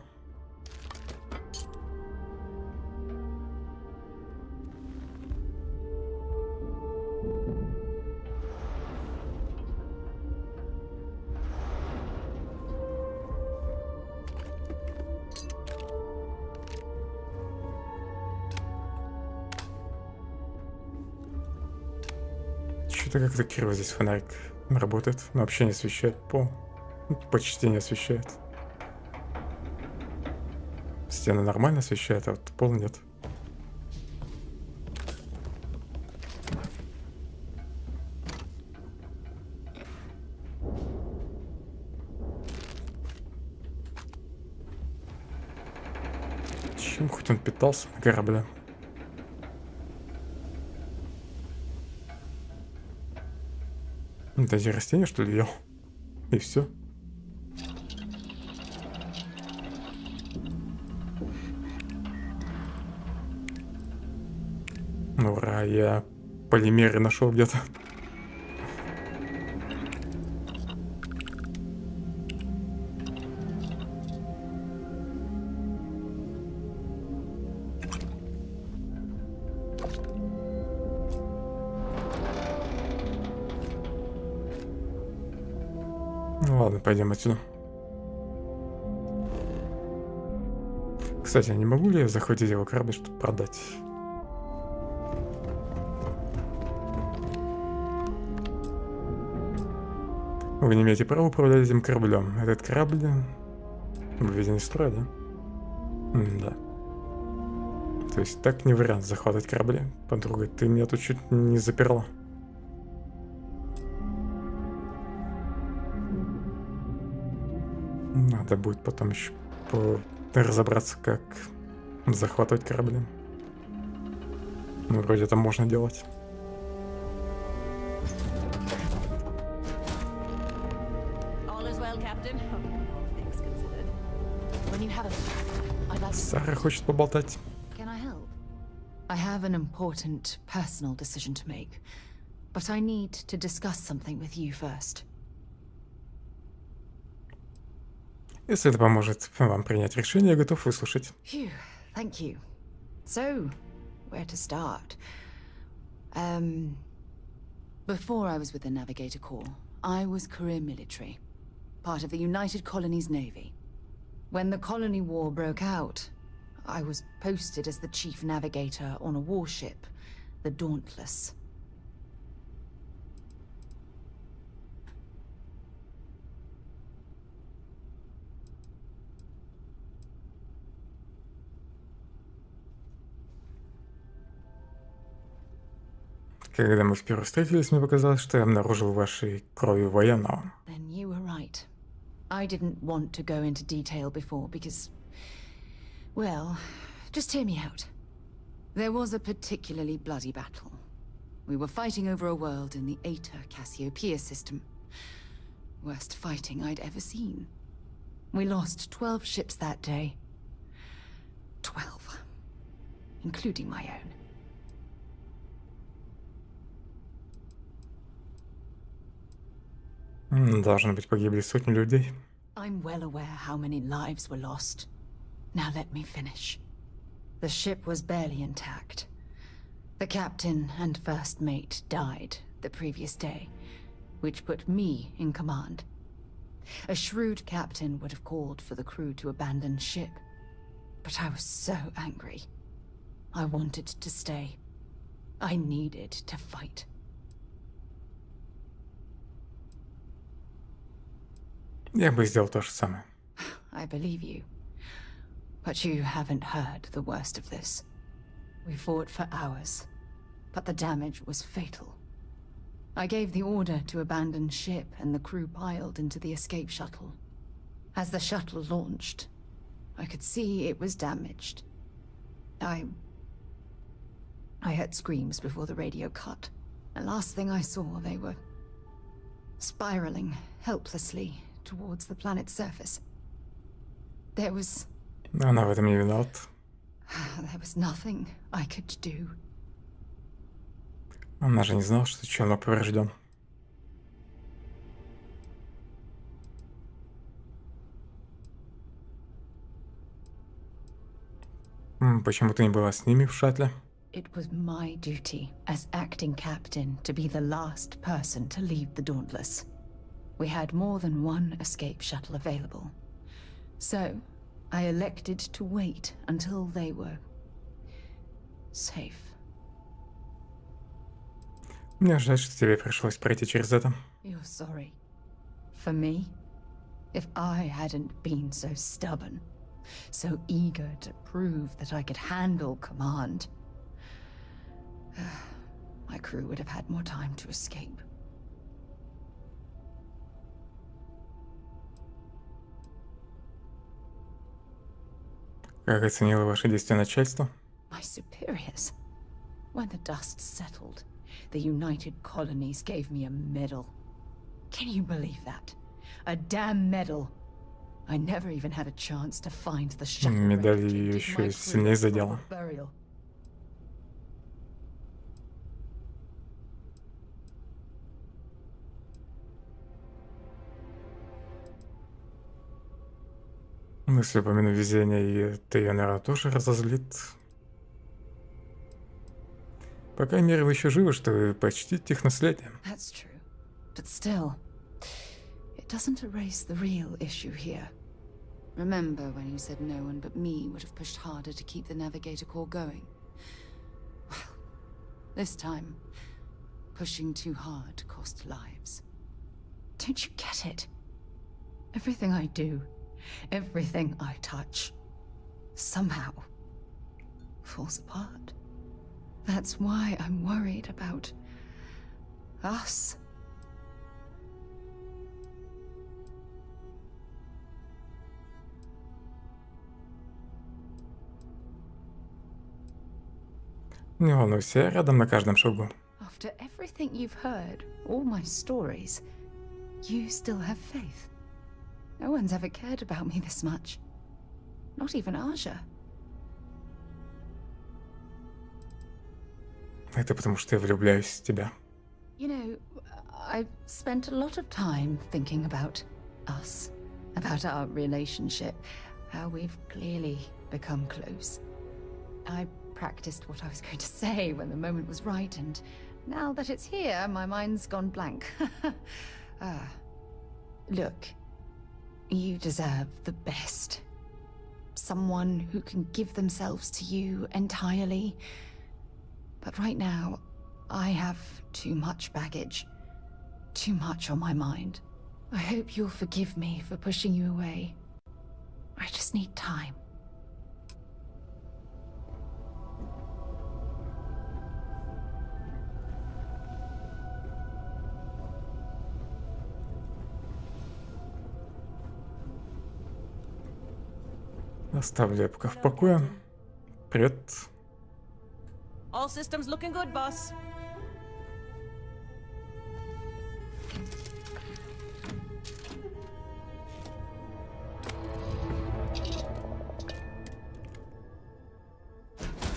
Что-то как-то криво здесь фонарик работает, но вообще не освещает пол. Почти не освещает. Стены нормально освещают, а вот пол нет. Чем хоть он питался на корабле? Эти растения, что ли, ел? И все. Ура, я полимеры нашел где-то. Ну ладно, пойдем отсюда. Кстати, не могу ли я захватить его корабль, чтобы продать? Вы не имеете права управлять этим кораблем. Этот корабль выведен из строя, да? Да. То есть так не вариант захватывать корабли. Подруга, ты меня тут чуть не заперла. Надо будет потом еще разобраться, как захватывать корабли. Ну, вроде это можно делать. Сара хочет поболтать. I have an important personal decision to make, but I need to discuss something with you first. Если это поможет вам принять решение, я готов выслушать. Phew, thank you. So, where to start? Before I was with the Navigator Corps, I was career military, part of the United Colonies Navy. When the Colony War broke out, I was posted as the chief navigator on a warship, the Dauntless. Когда мы впервые встретились, мне показалось, что я обнаружил в вашей крови военного. Then I didn't want to go into detail before because, well, just hear me out. There was a particularly bloody battle. We were fighting over a world in the Eta Cassiopeia system. Worst fighting I'd ever seen. We lost 12 ships that day. 12. Including my own. Должно быть, погибли сотни людей. I'm well aware how many lives were lost. Now let me finish. The ship was barely intact. The captain and first mate died the previous day, which put me in command. A shrewd captain would have called for the crew to abandon ship, but I was so angry. I wanted to stay. I needed to fight. Я бы сделал то же самое. I believe you. But you haven't heard the worst of this. We fought for hours, but the damage was fatal. I gave the order to abandon ship and the crew piled into the escape shuttle. As the shuttle launched, I could see it was damaged. I heard screams before the radio cut. The last thing I saw, they were spiraling helplessly towards the planet's surface. There was Она в этом не виновата. There was nothing I could do. Она же не знала, что челнок поврежден. Почему ты не была с ними в шаттле? It was my duty as acting captain to be the last person to leave the Dauntless. We had more than one escape shuttle available. So, I elected to wait until they were safe. Мне жаль, что тебе пришлось пройти через это. You're sorry. For me? If I hadn't been so stubborn, so eager to prove that I could handle command, my crew would have had more time to escape. Как оценило ваши действия начальство? My superiors. When the dust settled, the United Colonies gave me a medal. Can you believe that? A damn medal. I never even had a chance to find the shuttle. Медаль ее еще сильнее задела. Если упомяну везение, и это ее, наверное, тоже разозлит. По крайней мере, вы еще живы, что вы почтите их наследие. That's true. But still, it doesn't erase the real issue here. Remember when you said no one but me would have pushed harder to keep the Navigator Corps going? Well, this time, pushing too hard cost lives. Don't you get it? Everything I do, everything I touch, somehow falls apart. That's why I'm worried about us. Не волнуйся, я рядом на каждом шагу. After everything you've heard, all my stories, you still have faith. No one's ever cared about me this much. Not even Aja. Это потому что я влюбляюсь в тебя. You know, I've spent a lot of time thinking about us, about our relationship, how we've clearly become close. I practiced what I was going to say when the moment was right, and now that it's here, my mind's gone blank. Look, you deserve the best. Someone who can give themselves to you entirely. But right now, I have too much baggage. Too much on my mind. I hope you'll forgive me for pushing you away. I just need time. Оставлю я пока в покое. Привет. All systems looking good, boss.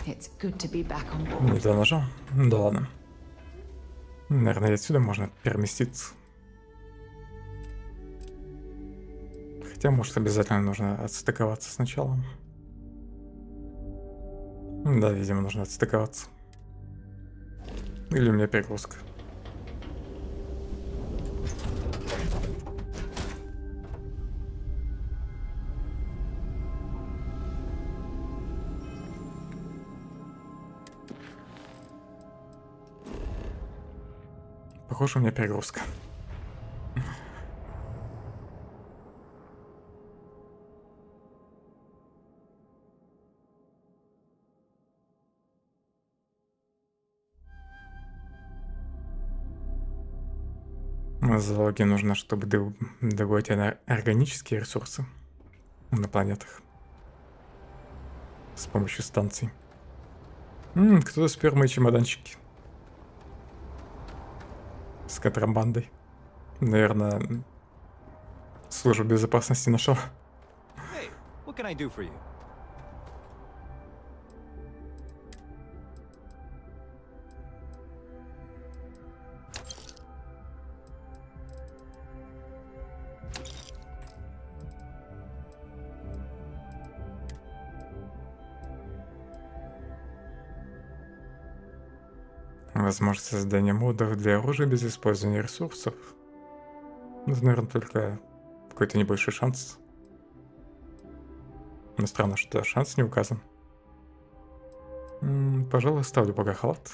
It's good to be back on board. Не туда нажал? Да ладно. Наверное, отсюда можно переместиться. Хотя, может, обязательно нужно отстыковаться сначала. Да, видимо, нужно отстыковаться. Или у меня перегрузка. Похоже, у меня перегрузка. Залоги нужно, чтобы добывать органические ресурсы на планетах с помощью станций. Кто-то спер мои чемоданчики с контрабандой. Наверное, службу безопасности нашел. Hey, what can I do for you? Возможность создания модов для оружия без использования ресурсов. Это, наверное, только какой-то небольшой шанс. Но странно, что шанс не указан. Пожалуй, ставлю пока халат.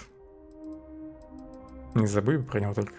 Не забыли про него только.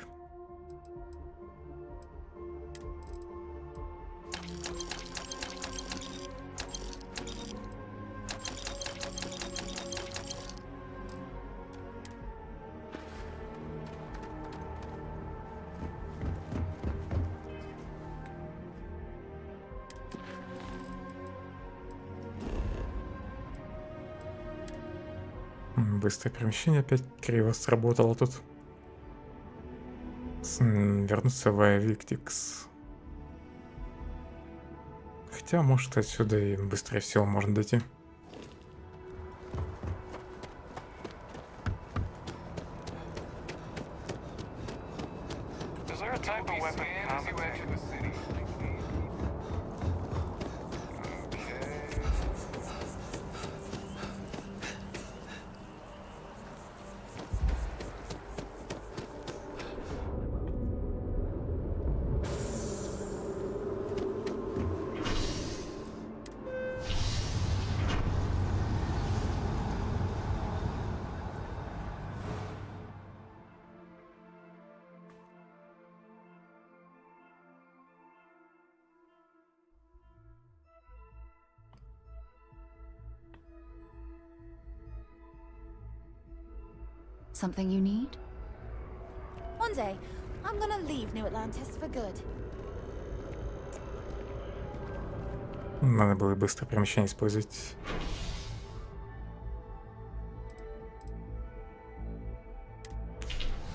Быстрое перемещение опять криво сработало тут. Вернуться в Виктикс. Хотя, может, отсюда и быстрее всего можно дойти. Something you need? One day, I'm gonna leave New Atlantis for good. Надо было быстрое перемещение использовать.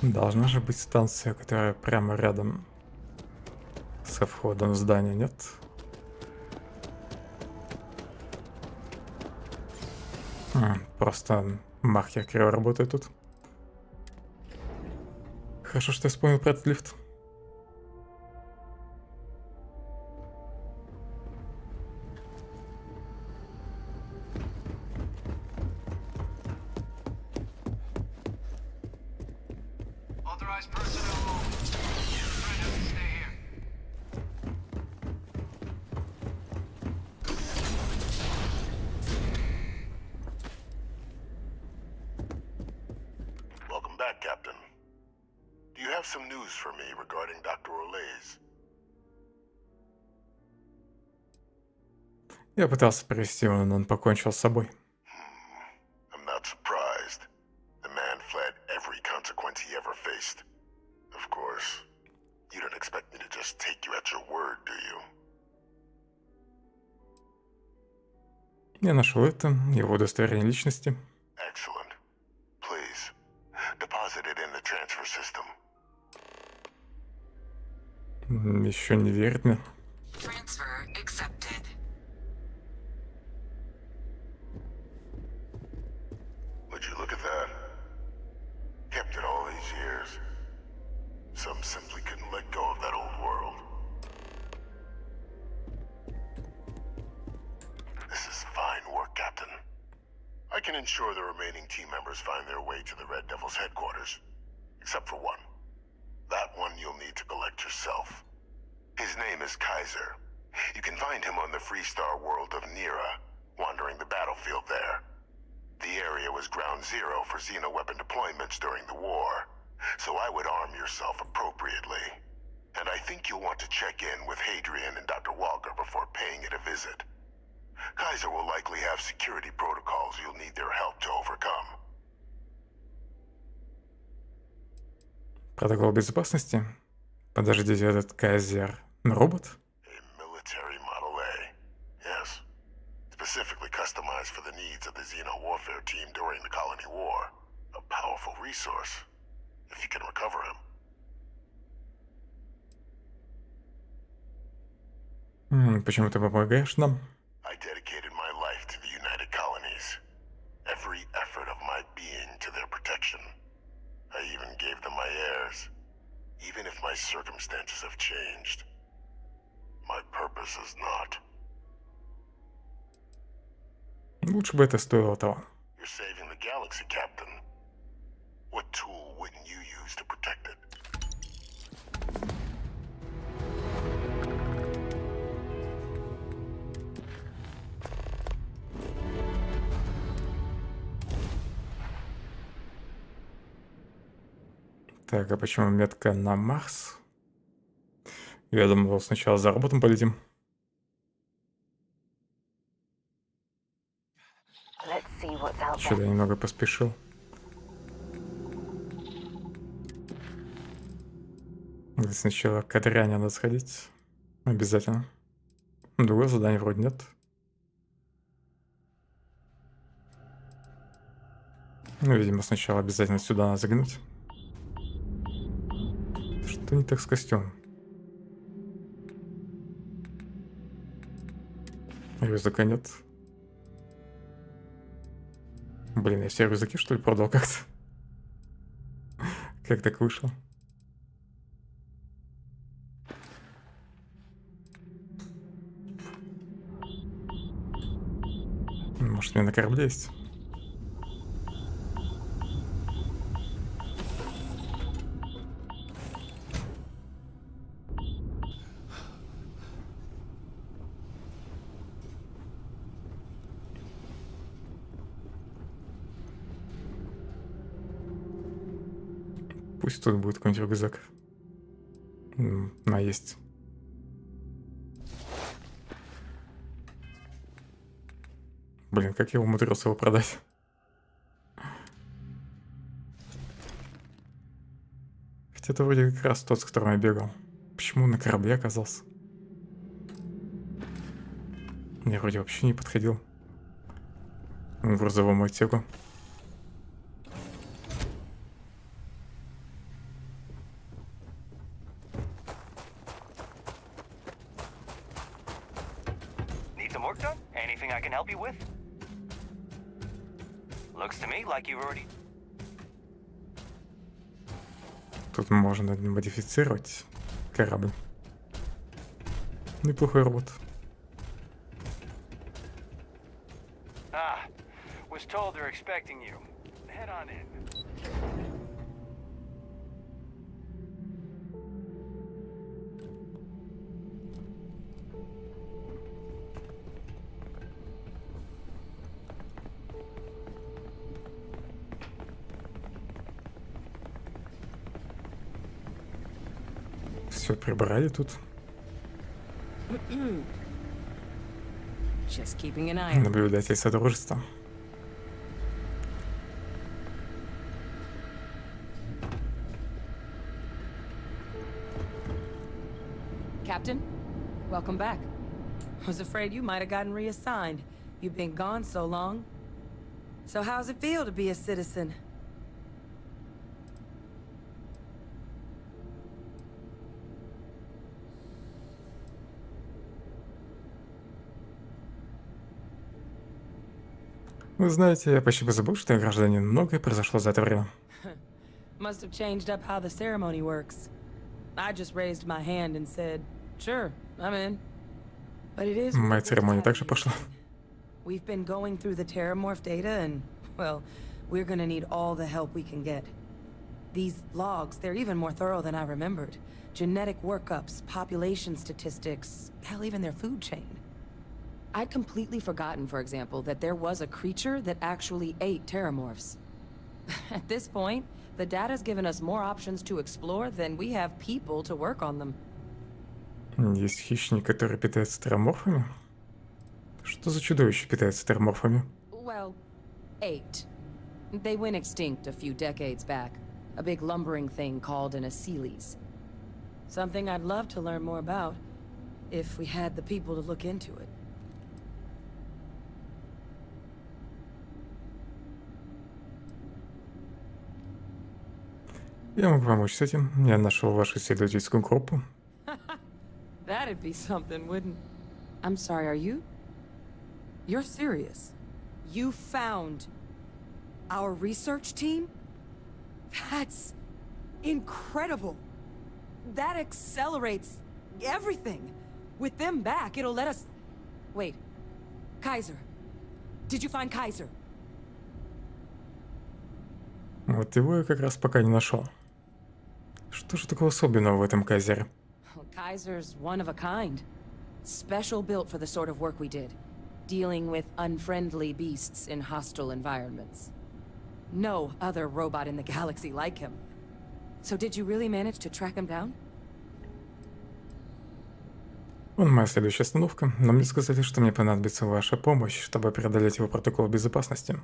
Должна же быть станция, которая прямо рядом со входом в здание, нет? Просто маркер криво работает тут. Хорошо, что я вспомнил про этот лифт. Authorized personnel only. Your friend has to stay here. Welcome back, Captain. Do you have some news for me regarding Dr. Olays? Я пытался привести его, но он покончил с собой. I'm not surprised. The man fled every consequence he ever faced. Of course, you don't expect me to just take you at your word, do you? Я нашел это, его удостоверение личности. Excellent. Please, deposit it in the transfer system. Еще не верит мне. Transfer accepted. Would you look at that? Kept it all these years. Some simply couldn't let go of that old world. This is fine work, Captain. I can ensure the remaining team members find their way to the Red Devil's headquarters. Except for one. That one you'll need to collect yourself. His name is Kaiser. You can find him on the Freestar world of Nira, wandering the battlefield there. The area was ground zero for Xeno weapon deployments during the war, so I would arm yourself appropriately. And I think you'll want to check in with Hadrian and Dr. Walker before paying it a visit. Kaiser will likely have security protocols you'll need their help to overcome. Протокол безопасности? Подождите, этот Кайзер робот? Military Model A. Yes. Specifically customized for the needs of the Xeno warfare team during the Colony War. A powerful resource, if you can recover him. Почему ты помогаешь нам? I dedicated my life to the United Colonies. Every effort of my being to their protection. I even gave them my heirs. Even if my circumstances have changed. My purpose is not. Лучше бы это стоило того. You're saving the galaxy, Captain. What tool wouldn't you use to protect it? Так, а почему метка на Марс? Я думал, сначала за роботом полетим. Что-то я немного поспешил. Сначала к Адриане надо сходить. Обязательно. Другого задания вроде нет. Ну, видимо, сначала обязательно сюда надо заглянуть. Что не так с костюмом? Рюкзака нет. Блин, я все рюкзаки, что ли, продал как-то? Как так вышло? Может, у меня на корабле есть? Пусть тут будет какой-нибудь рюкзак. Есть. Блин, как я умудрился его продать? Хотя это вроде как раз тот, с которым я бегал. Почему на корабле оказался? Я вроде вообще не подходил к грузовому отсеку. Тут можно модифицировать корабль. Неплохой робот. Was told they're expecting you. Head on in. Все прибрали тут. Наблюдатель содружества. Captain, welcome back. Was afraid you might have gotten reassigned. You've been gone so long. So how's it feel to be a citizen? Вы знаете, я почти позабыл, что я гражданин. Многое произошло за это время. Must have changed up how the ceremony works. I just raised my hand and said, sure, I'm in. But it is... Моя церемония также пошла. We've been going through the terramorph data and, well, we're gonna need all the help we can get. These logs, they're even more thorough than I remembered. Genetic workups, population statistics, hell, even their food chain. I'd completely forgotten, for example, that there was a creature that actually ate terramorphs. At this point, the data's given us more options to explore than we have people to work on them. Есть хищник, который питается терраморфами? Что за чудовище питается терраморфами? Well, 8. They went extinct a few decades back. A big lumbering thing called an Aceles. Something I'd love to learn more about, if we had the people to look into it. Я могу помочь с этим. Я нашел вашу исследовательскую группу. That'd be something, wouldn't? I'm sorry, are you? You're serious? You found our research team? That's incredible. That accelerates everything. With them back, it'll let us... Wait. Kaiser. Did you find Kaiser? Вот его я как раз пока не нашел. Что же такого особенного в этом Кайзере? Kaiser's one of a kind. Special built for the sort of work we did. Dealing with unfriendly beasts in hostile environments. No other robot in the galaxy like him. So did you really manage to track him down? Он моя следующая остановка, но мне сказали, что мне понадобится ваша помощь, чтобы преодолеть его протокол безопасности.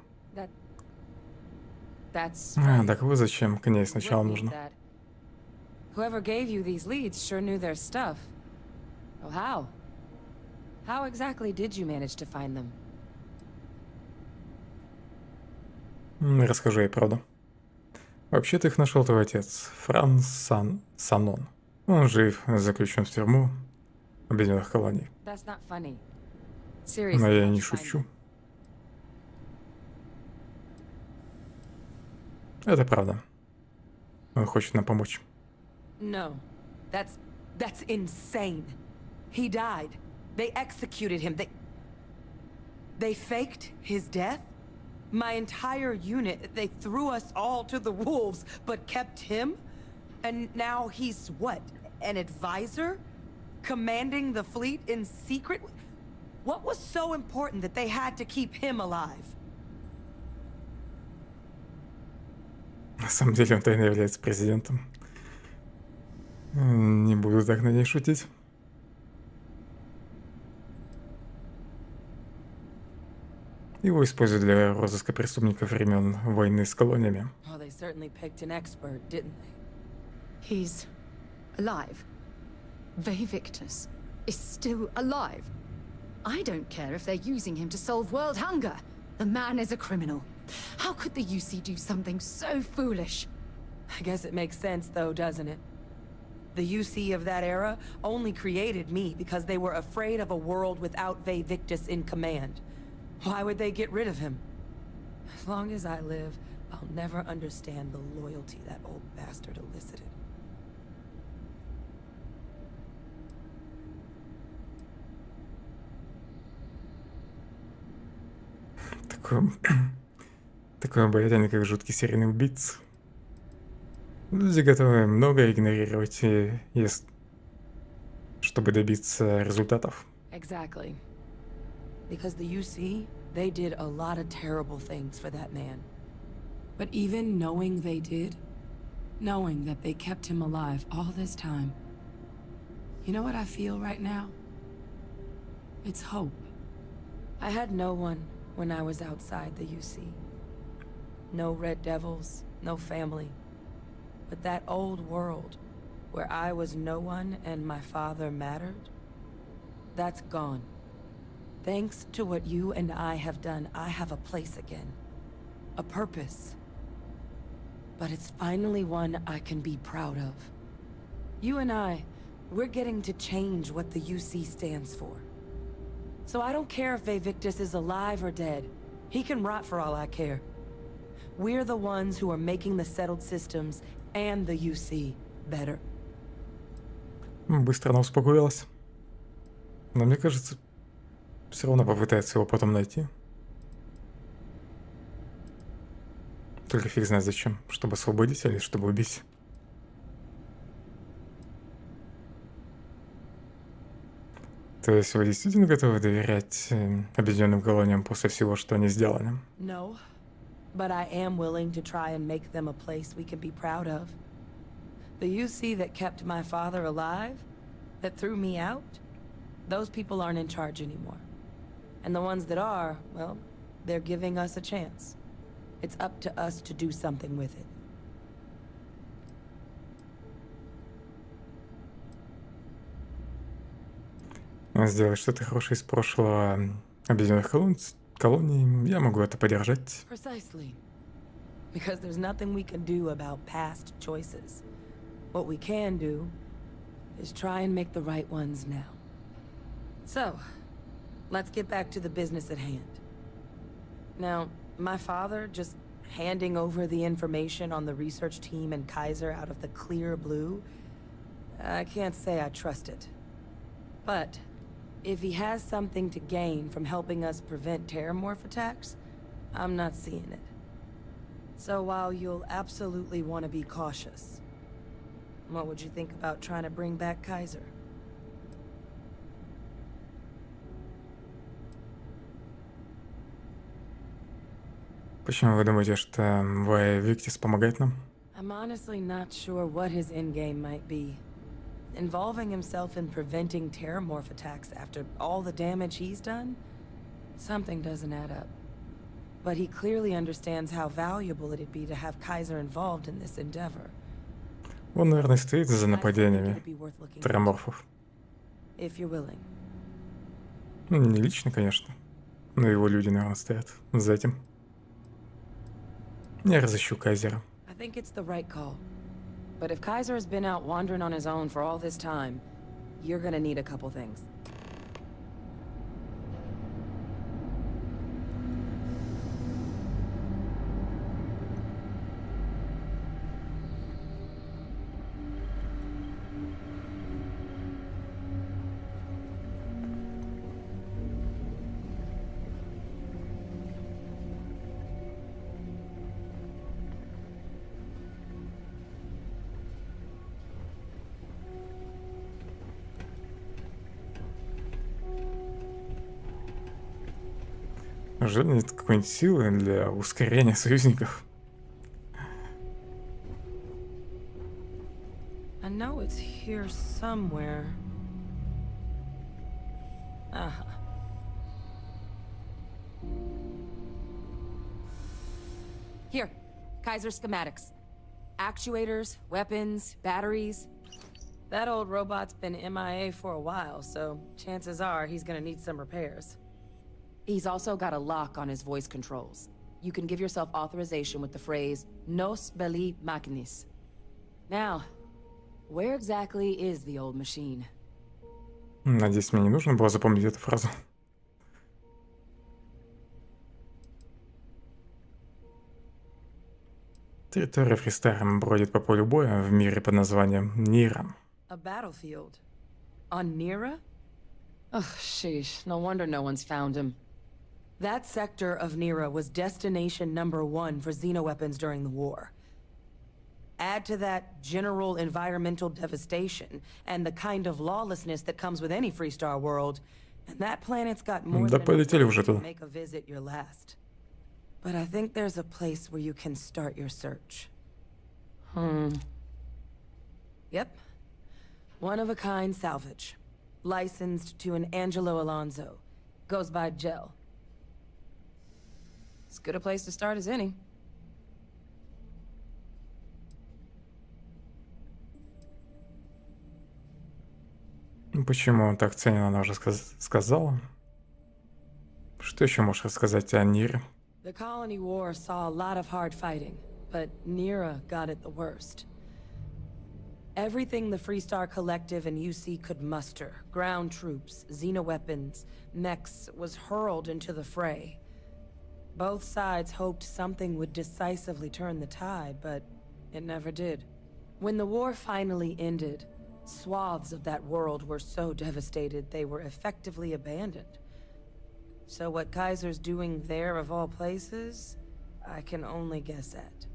Так вот зачем князь сначала нужно. Whoever gave you these leads sure knew their stuff. Oh, how? How exactly did you manage to find them? Расскажу ей правду. Вообще-то их нашел твой отец, Санон. Он жив, заключен в тюрьму Объединенных колоний. Но я не шучу. Это правда. Он хочет нам помочь. No, that's insane. He died. They executed him. They faked his death? My entire unit, they threw us all to the wolves, but kept him? And now he's what? An advisor? Commanding the fleet in secret? What was so important that they had to keep him alive? На самом деле он тайно является президентом. Не буду так на ней шутить. Его используют для розыска преступников времен войны с колониями. Well, they certainly picked an expert, didn't they? He's alive. Victus is still alive. I don't care if they're using him to solve world hunger. The man is a criminal. How could the UC do something so foolish? I guess it makes sense though, doesn't it? The UC of that era only created me because they were afraid of a world without Victus in command. Why would they get rid of him? As long as I live, I'll never understand the loyalty that old bastard elicited. Такой обаятельный, как жуткий серийный убийца. Люди готовы многое игнорировать, чтобы добиться результатов. Exactly. Because the UC, they did a lot of terrible things for that man. But even knowing they did, knowing that they kept him alive all this time, you know what I feel right now? It's hope. I had no one when I was outside the UC. No Red Devils, no family. But that old world, where I was no one and my father mattered, that's gone. Thanks to what you and I have done, I have a place again. A purpose. But it's finally one I can be proud of. You and we're getting to change what the UC stands for. So I don't care if Victus is alive or dead. He can rot for all I care. We're the ones who are making the settled systems and the UC better. Быстро она успокоилась. Но мне кажется, все равно попытается его потом найти. Только фиг знает зачем. Чтобы освободить или чтобы убить. То есть вы действительно готовы доверять объединенным колониям после всего, что они сделали? No, but I am willing to try and make them a place we can be proud of. The UC that kept my father alive, that threw me out, those people aren't in charge anymore. And the ones that are, well, they're giving us a chance. It's up to us to do something with it. Сделать что-то хорошее из прошлого объединенных колоний, я могу это поддержать. Precisely. Because there's nothing we can do about past choices. What we can do is try and make the right ones now. So, let's get back to the business at hand. Now, my father just handing over the information on the research team and Kaiser out of the clear blue, I can't say I trust it. But if he has something to gain from helping us prevent terramorph attacks, I'm not seeing it. So while you'll absolutely want to be cautious, what would you think about trying to bring back Kaiser? Почему вы думаете, что Виктис помогает нам? I'm honestly not sure what his endgame might be. Involving himself in preventing terramorph attacks after all the damage he's done? Something doesn't add up. But he clearly understands how valuable it'd be to have Kaiser involved in this endeavor. Он, наверное, стоит за нападениями терраморфов. If you're willing. Не лично, конечно. Но его люди, наверное, стоят за этим. Я разыщу Кайзера. I think it's the right call. But if Kaiser has been out wandering on his own for all this time, you're gonna need a couple things. Неужели нет какой-нибудь силы для ускорения союзников? I know it's here somewhere. Here, Kaiser schematics. Actuators, weapons, batteries. That old robot's been MIA for a while, so chances are he's gonna need some repairs. He's also got a lock on his voice controls. You can give yourself authorization with the phrase Nos belli machinis. Now, where exactly is the old machine? Надеюсь, мне не нужно было запомнить эту фразу. Территория фристайла бродит по полю боя в мире под названием Нира. A battlefield. On Nira? Oh, sheesh. No wonder no one's found him. That sector of Nira was destination #1 for xenoweapons during the war. Add to that general environmental devastation and the kind of lawlessness that comes with any Freestar world, and that planet's got more than enough to make a visit your last. But I think there's a place where you can start your search. Yep. One-of-a-kind salvage. Licensed to an Angelo Alonso. Goes by Gel. As good a place to start as any. Почему он так ценен, она уже сказала. Что еще можешь рассказать о Нире? The Colony War saw a lot of hard fighting, but Nira got it the worst. Everything the Freestar Collective and UC could muster, ground troops, xenoweapons, mechs, was hurled into the fray. Both sides hoped something would decisively turn the tide, but it never did. When the war finally ended, swaths of that world were so devastated they were effectively abandoned. So what Kaiser's doing there of all places, I can only guess at.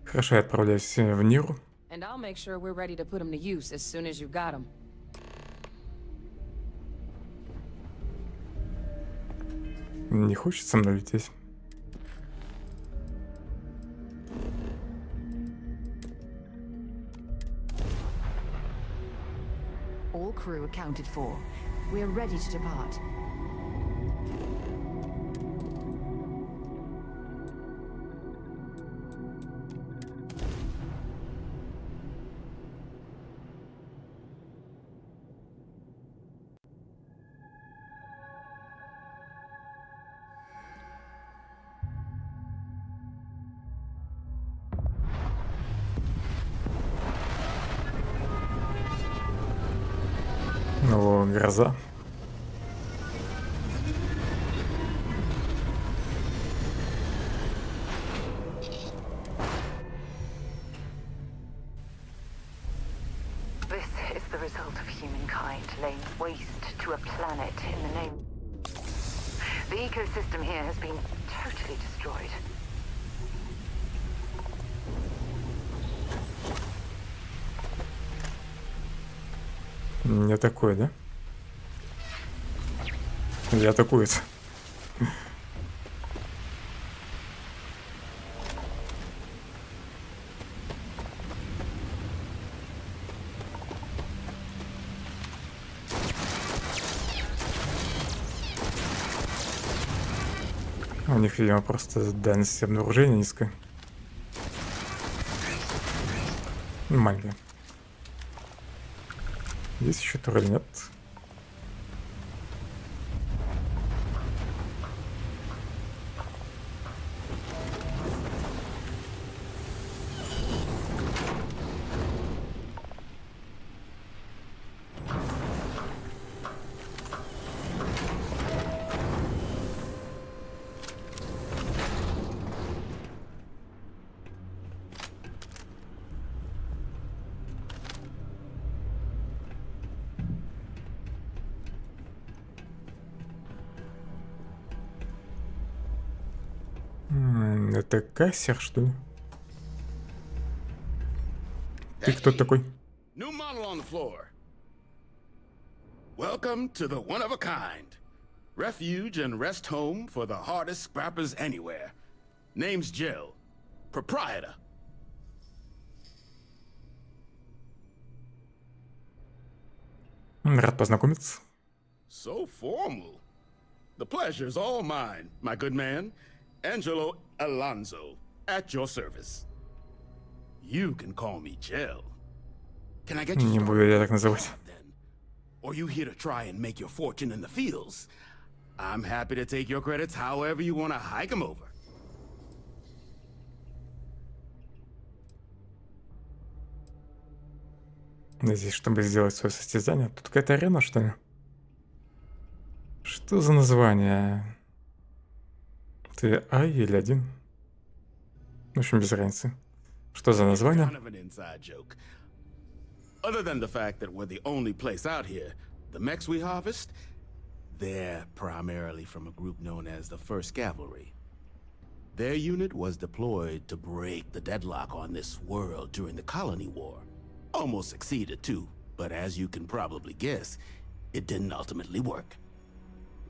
Хорошо, я отправляюсь в Ниру. And I'll make sure we're ready to put him to use as soon as you got him. Не хочется мной лететь. All crew accounted for. We're ready to depart. О, гроза. This is the result of humankind laying waste to a planet in the name. The ecosystem here has been totally destroyed. Не такое, да? Или атакует? У них, видимо, просто дальность обнаружения низкая. Маленькая. Здесь еще турель нет. Это кассир, что ли? Ты кто такой? New model on the floor. Welcome to the one of a kind. Refuge and rest home for the hardest scrappers anywhere. Name's Jill. Proprietor. Рад познакомиться. So formal. The pleasure's all mine, my good man. Angelo Alonso, at your service. You can call me Jill. Can I get you Не буду я так называть. Or you here to try and make your fortune in the fields? I'm happy to take your credits however you want to hike them over. Здесь, чтобы сделать свое состязание. Тут какая-то арена, что ли? Что за название? Ты Ай или один? В общем, без разницы. Что за название? Other than the fact that we're the only place out here, the mechs we harvest, they're primarily from a group known as the 1st Cavalry. Their unit was deployed to break the deadlock on this world during the Colony War. Almost succeeded too, but as you can probably guess, it didn't ultimately work.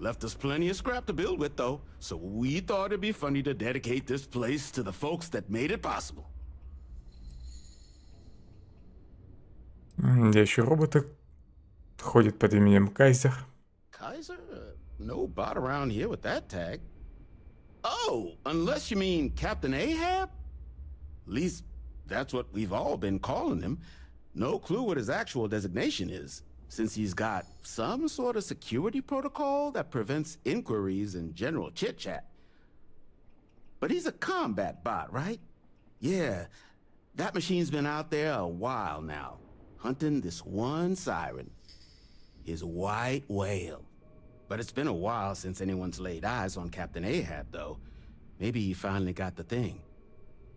Left us plenty of scrap to build with though, so we thought it'd be funny to dedicate this place to the folks that made it possible. Где еще роботы ходят под именем Кайзер? Kaiser? No bot around here with that tag. Oh, unless you mean Captain Ahab? At least that's what we've all been calling him. No clue what his actual designation is. since he's got some sort of security protocol that prevents inquiries and general chit-chat. But he's a combat bot, right? Yeah, that machine's been out there a while now, hunting this one siren, his white whale. But it's been a while since anyone's laid eyes on Captain Ahab, though. Maybe he finally got the thing.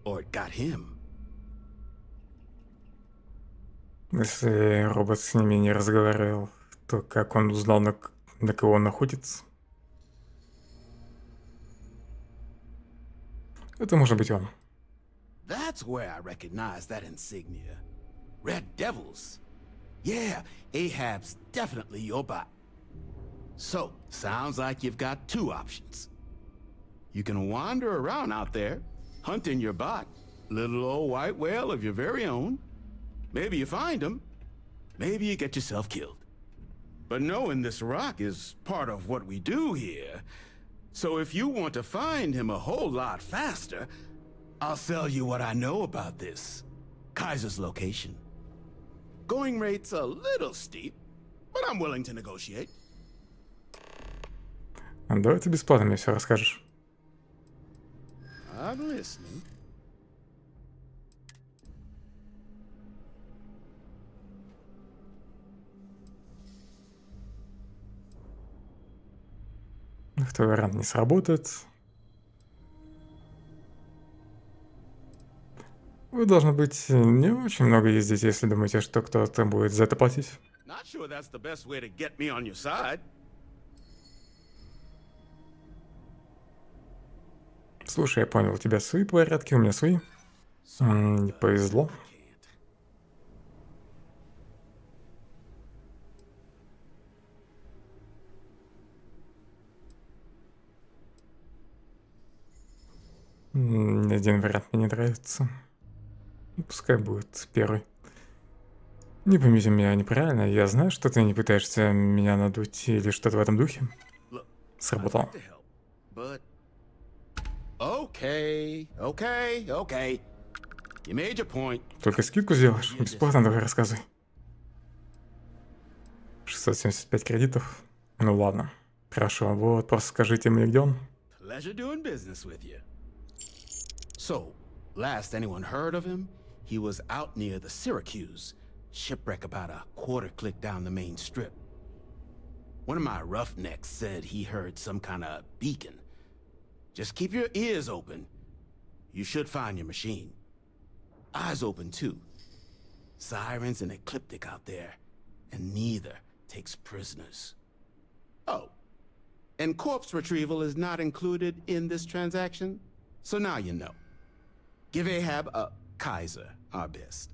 Or it got him. Если робот с ними не разговаривал, то как он узнал, на кого он находится? Это может быть он. That's where I recognize that insignia. Red Devils. Yeah, Ahab's definitely your bot. So, sounds like you've got two options. You can wander around out there, hunting your bot, little old white whale of your very own. Maybe you find him, maybe you get yourself killed. But knowing this rock is part of what we do here. So if you want to find him a whole lot faster, I'll sell you what I know about this. Kaiser's location. Going rate's a little steep, but I'm willing to negotiate. Давай ты бесплатно мне все расскажешь. I'm listening. Второй вариант не сработает. Вы, должно быть, не очень много ездите, если думаете, что кто-то будет за это платить. Not sure that's the best way to get me on your side. Слушай, я понял, у тебя свои порядки, у меня свои. Не повезло. Ни один вариант мне не нравится. Пускай будет первый. Не поймите меня неправильно, я знаю, что ты не пытаешься меня надуть или что-то в этом духе. Сработало. Okay. You made your point. Только скидку сделаешь? Бесплатно давай рассказывай. 675 кредитов. Ну ладно. Хорошо, вот просто скажите мне, где он. Pleasure doing business with you. So, last anyone heard of him, he was out near the Syracuse, shipwreck about a quarter click down the main strip. One of my roughnecks said he heard some kind of beacon. Just keep your ears open. You should find your machine. Eyes open too. Sirens and ecliptic out there, and neither takes prisoners. Oh, and corpse retrieval is not included in this transaction, so now you know. Give Ahab a Kaiser our best.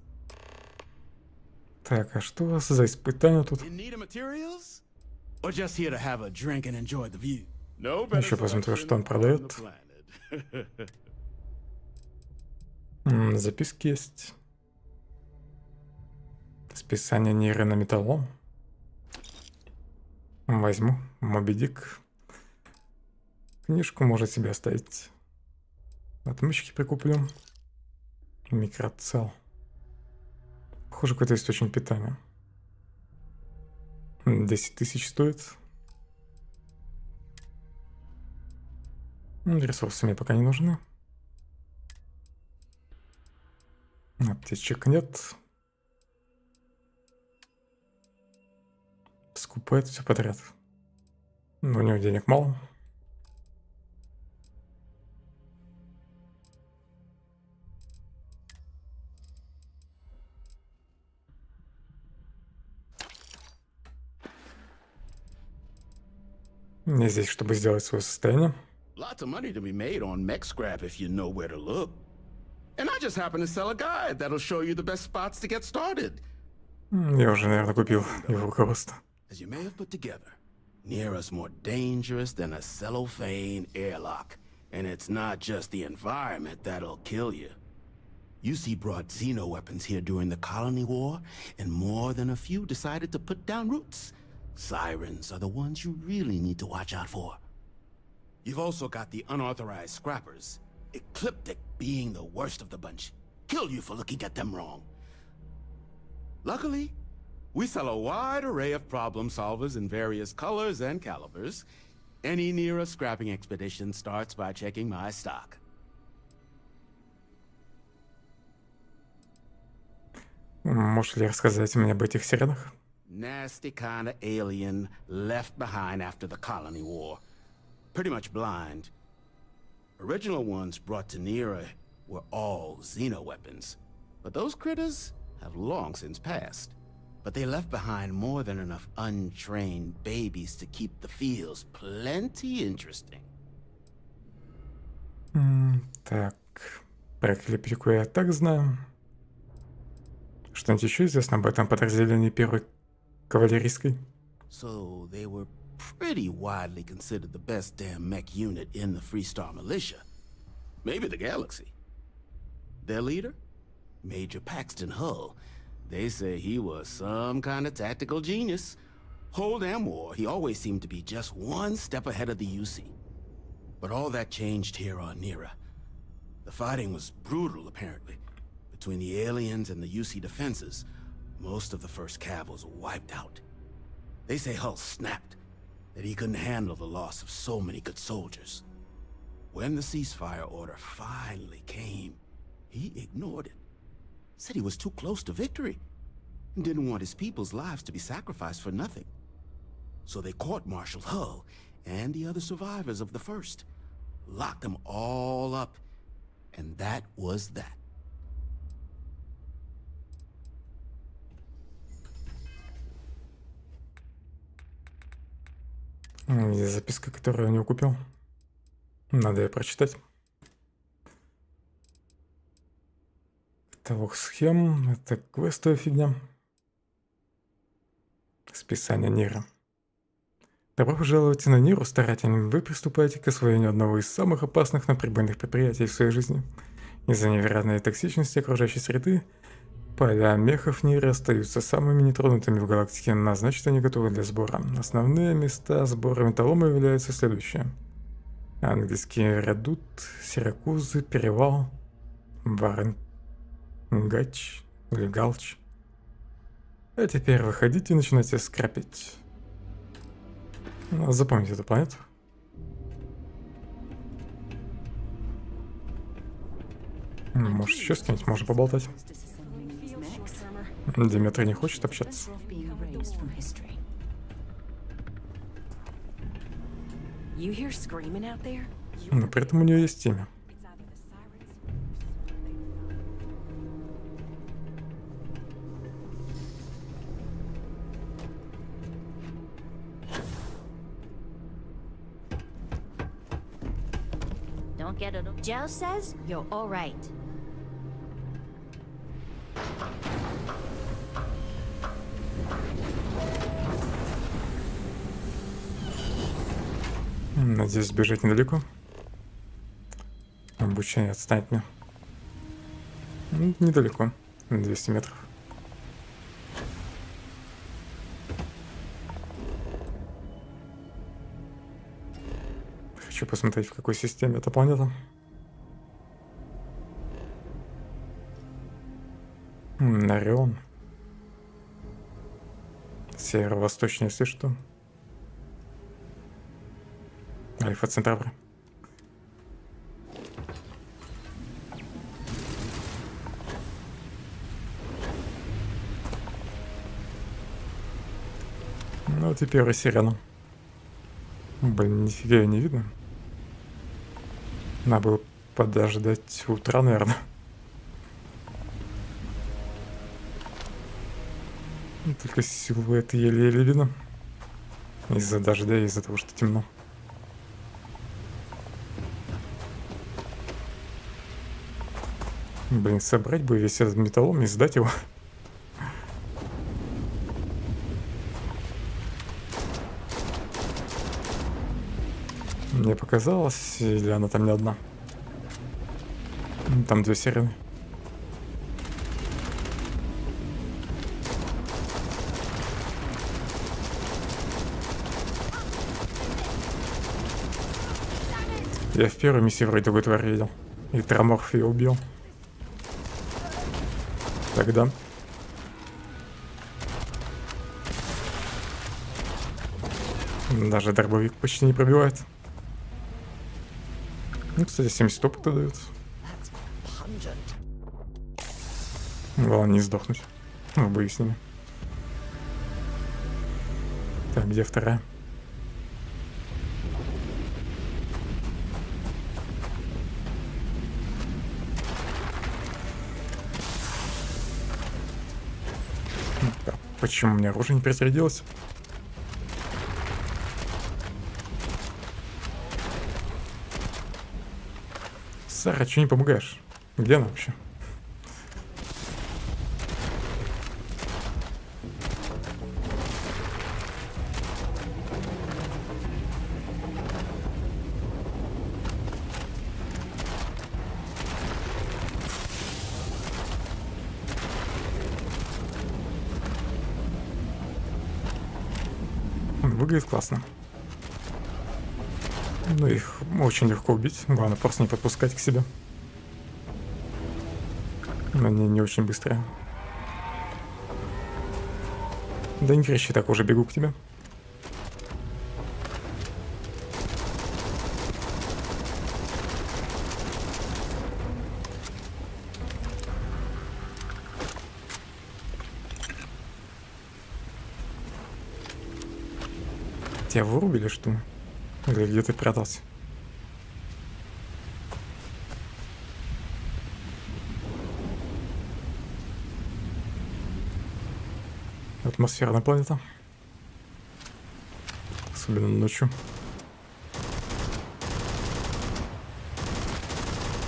Так, а что у вас за испытания тут? Or just here to have a drink and enjoy the view? Еще посмотрю, что он продает. Записки есть. Списание нейрометаллом. Возьму. Моби Дик. Книжку может себе оставить. Отмычки прикуплю. Микроцелл. Похоже, какой-то источник питания. 10 тысяч стоит. Ресурсы мне пока не нужны. Аптечек нет. Скупает все подряд. Но у него денег мало. Я здесь, чтобы сделать свое состояние. Lots of money to be made on mech scrap if you know where to look. And I just happen to sell a guide that'll show you the best spots to get started. Я уже, наверное, купил его руководство. As you may have put together, Nearah's more dangerous than a cellophane airlock. And it's not just the environment that'll kill you. UC brought xeno weapons here during the Colony War, and more than a few decided to put down roots. Sirens are the ones you really need to watch out for. You've also got the unauthorized scrappers, Ecliptic being the worst of the bunch. Kill you for looking at them wrong. Luckily, We sell a wide array of problem solvers in various colors and calibers. Any Nira scrapping expedition starts by checking my stock. Можешь ли рассказать мне об этих сиренах? Nasty kind of alien left behind after the colony war. Pretty much blind. Original ones brought to Nira were all Xeno weapons. But those critters have long since passed. But they left behind more than enough untrained babies to keep the fields plenty interesting. Так, про клипику я так знаю. Что-нибудь еще известно об этом подразделении первой кавалерийской? So they were pretty widely considered the best damn mech unit in the Freestar Militia. Maybe the galaxy. Their leader? Major Paxton Hull. They say he was some kind of tactical genius. Whole damn war, he always seemed to be just one step ahead of the UC. But all that changed here on Nira. The fighting was brutal, apparently. Between the aliens and the UC defenses, most of the first cav was wiped out. They say Hull snapped, that he couldn't handle the loss of so many good soldiers. When the ceasefire order finally came, he ignored it. Said he was too close to victory, and didn't want his people's lives to be sacrificed for nothing. So they court-martialed Hull and the other survivors of the first, locked them all up, and that was that. Есть записка, которую я не купил. Надо ее прочитать. Каталог схем. Это квестовая фигня. Списание Нира. Добро пожаловать на Ниру, старатель. Вы приступаете к освоению одного из самых опасных, но прибыльных предприятий в своей жизни. Из-за невероятной токсичности окружающей среды поля мехов Нира остаются самыми нетронутыми в галактике, а значит, они готовы для сбора. Основные места сбора металлома являются следующие. Английский редут, Сиракузы, Перевал, Варенгач или Галч. А теперь выходите и начинайте скрапить. Запомните эту планету. Может, еще с кем-нибудь можно поболтать. Диметрий не хочет общаться. Но при этом у нее есть имя. Don't get it. Joe says you're all right. Надеюсь, бежать недалеко. Обучение отстанет мне. Недалеко. 200 метров. Хочу посмотреть, в какой системе эта планета. Орион. Северо-восточнее, если что. Альфа Центавра. Ну, вот и первая сирена. Блин, нифига ее не видно. Надо было подождать утра, наверное. Только силуэт еле-еле видно. Из-за дождя, из-за того, что темно. Блин, собрать бы весь этот металлом и сдать его. Мне показалось, или она там не одна? Там две сирены. Я в первой миссии вроде такой тварь видел. И Траморф ее убил. Тогда. Даже дробовик почти не пробивает. Ну, кстати, 70 опыта дают. Главное не сдохнуть. Ну, в бою с ними. Так, где вторая? Почему у меня оружие не перезарядилось? Сара, что не помогаешь? Где она вообще? Выглядит классно. Ну, их очень легко убить. Главное просто не подпускать к себе. Они не очень быстрые. Да не кричи, так уже бегу к тебе. Тебя вырубили, что ли? Или где ты прятался? Атмосферная планета. Особенно ночью.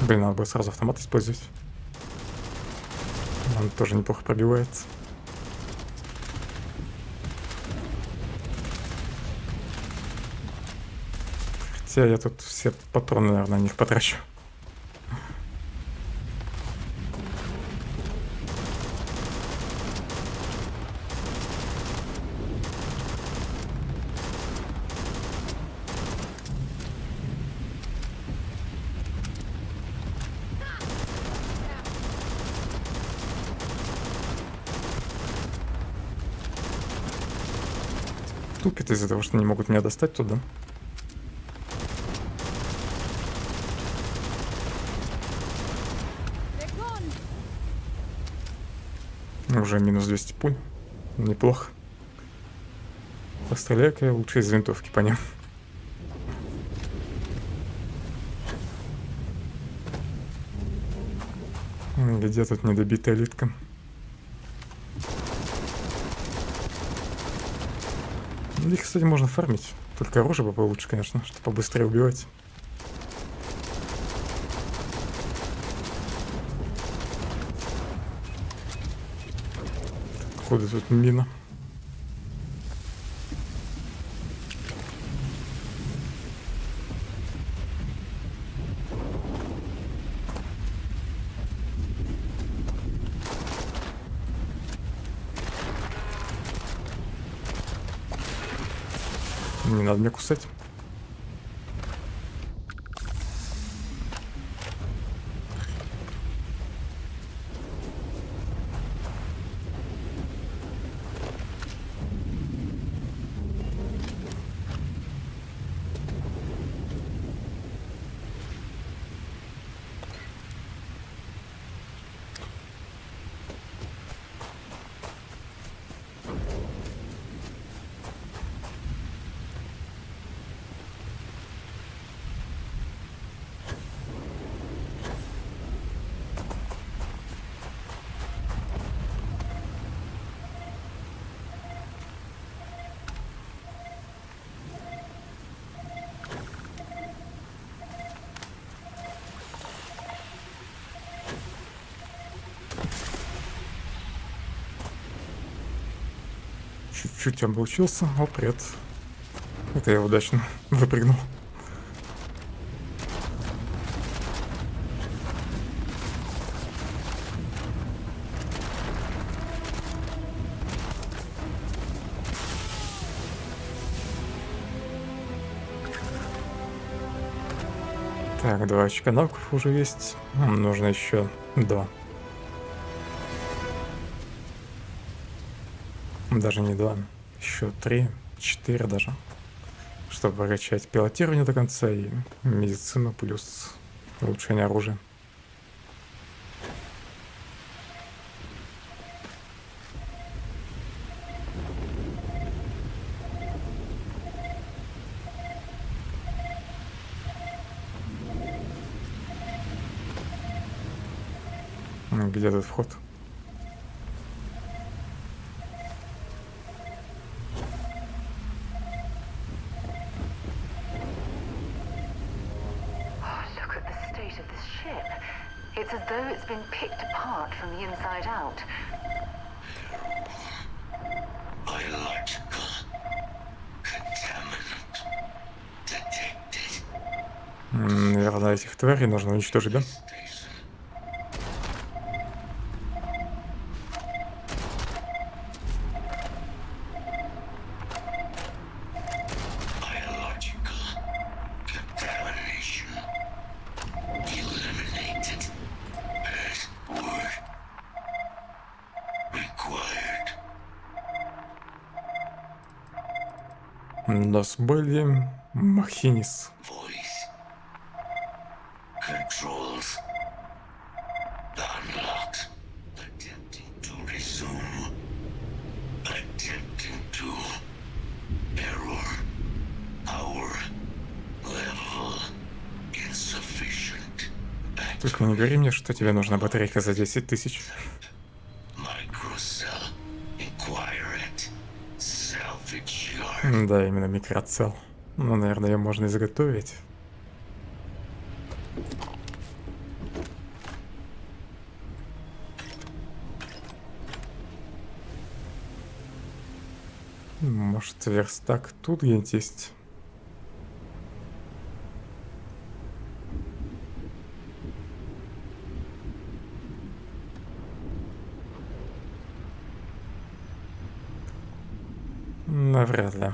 Блин, надо бы сразу автомат использовать. Он тоже неплохо пробивает. Хотя я тут все патроны, наверное, на них потрачу. Тупит из-за того, что не могут меня достать туда. Уже минус 200 пуль. Неплохо. Постреляю-ка я лучше из винтовки по ним. Где тут недобитая элитка? Их, кстати, можно фармить. Только оружие бы получше, конечно, чтобы побыстрее убивать. Откуда тут мина? Не надо меня кусать. Чуть-чуть облучился. О, привет. Это я удачно выпрыгнул. Так, 2 очка навыков уже есть. Нам нужно еще 2. Даже не 2. Еще 3, 4 даже. чтобы прокачать пилотирование до конца и медицину плюс улучшение оружия. Где этот вход? Look at the state of this ship. It's as though it's been picked apart from the inside out. Biological contaminant detected. Наверное, этих тварей нужно уничтожить, да? Nos были Махинис. Controls unlocked. Attempting to resume. Attempting to. Error. Power level insufficient. Только не говори мне, что тебе нужна батарейка за 10 тысяч. Microcell. Inquiret. Salvage yard. Да, именно микроцелл. Ну, наверное, ее можно изготовить. Может, верстак тут где-нибудь есть? Навряд ли.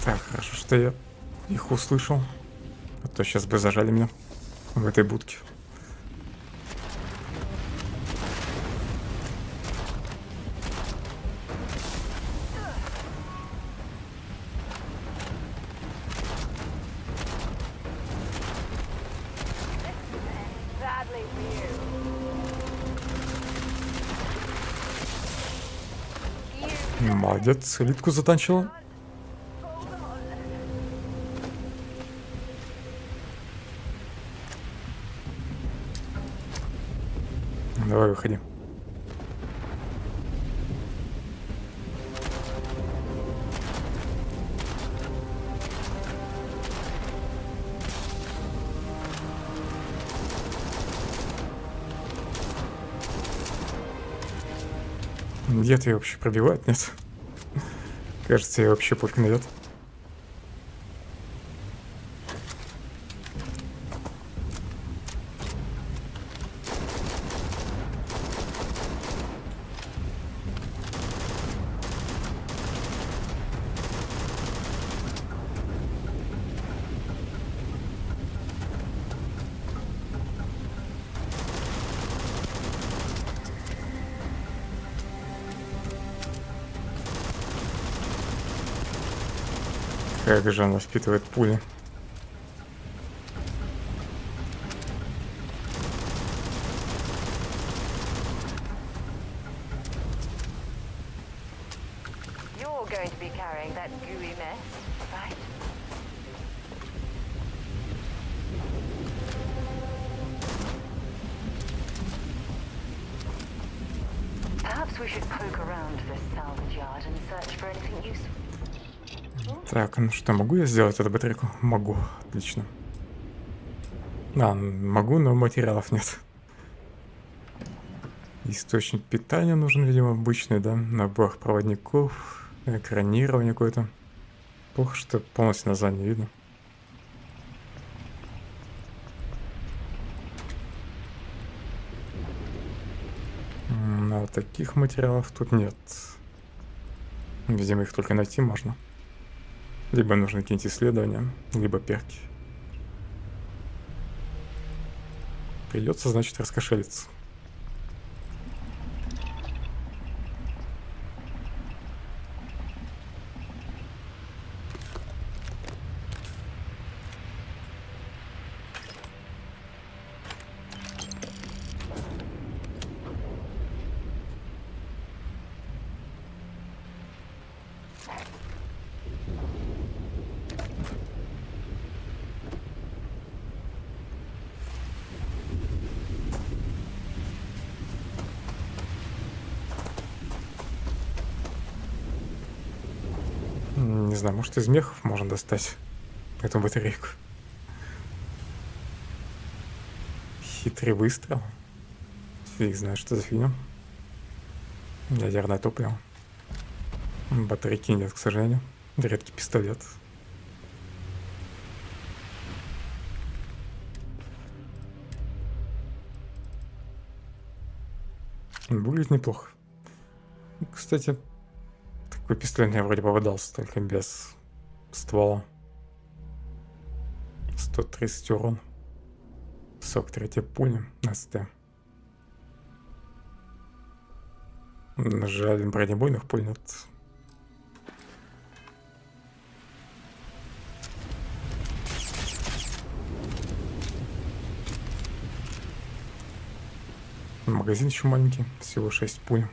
Так, хорошо, что я их услышал. А то сейчас бы зажали меня в этой будке. Молодец, элитку затанчила. Давай, выходи. Где-то ее вообще пробивает, нет? Кажется, ее вообще пульк найдет. Как же она впитывает пули. You're going to be carrying that gooey mess, right? Perhaps we should poke around this salvage yard and search for anything useful. Так, ну что, могу я сделать эту батарейку? Могу, отлично. А, могу, но материалов нет. Источник питания нужен, видимо, обычный, да? Набор проводников, экранирование какое-то. Плохо, что полностью название не видно. таких материалов тут нет. Видимо, их только найти можно. Либо нужно какие-нибудь исследования, либо перки. Придется, значит, раскошелиться. Не знаю, может, из мехов можно достать эту батарейку. Хитрый выстрел. Фиг знает, что за фигня. Ядерное топливо. Батарейки нет, к сожалению. Редкий пистолет. Выглядит неплохо. Кстати, такой пистолет мне вроде попадался, только без ствола. 130 урон. 43 пули на СТ. Жаль, бронебойных пуль нет. Магазин еще маленький, всего 6 пуль.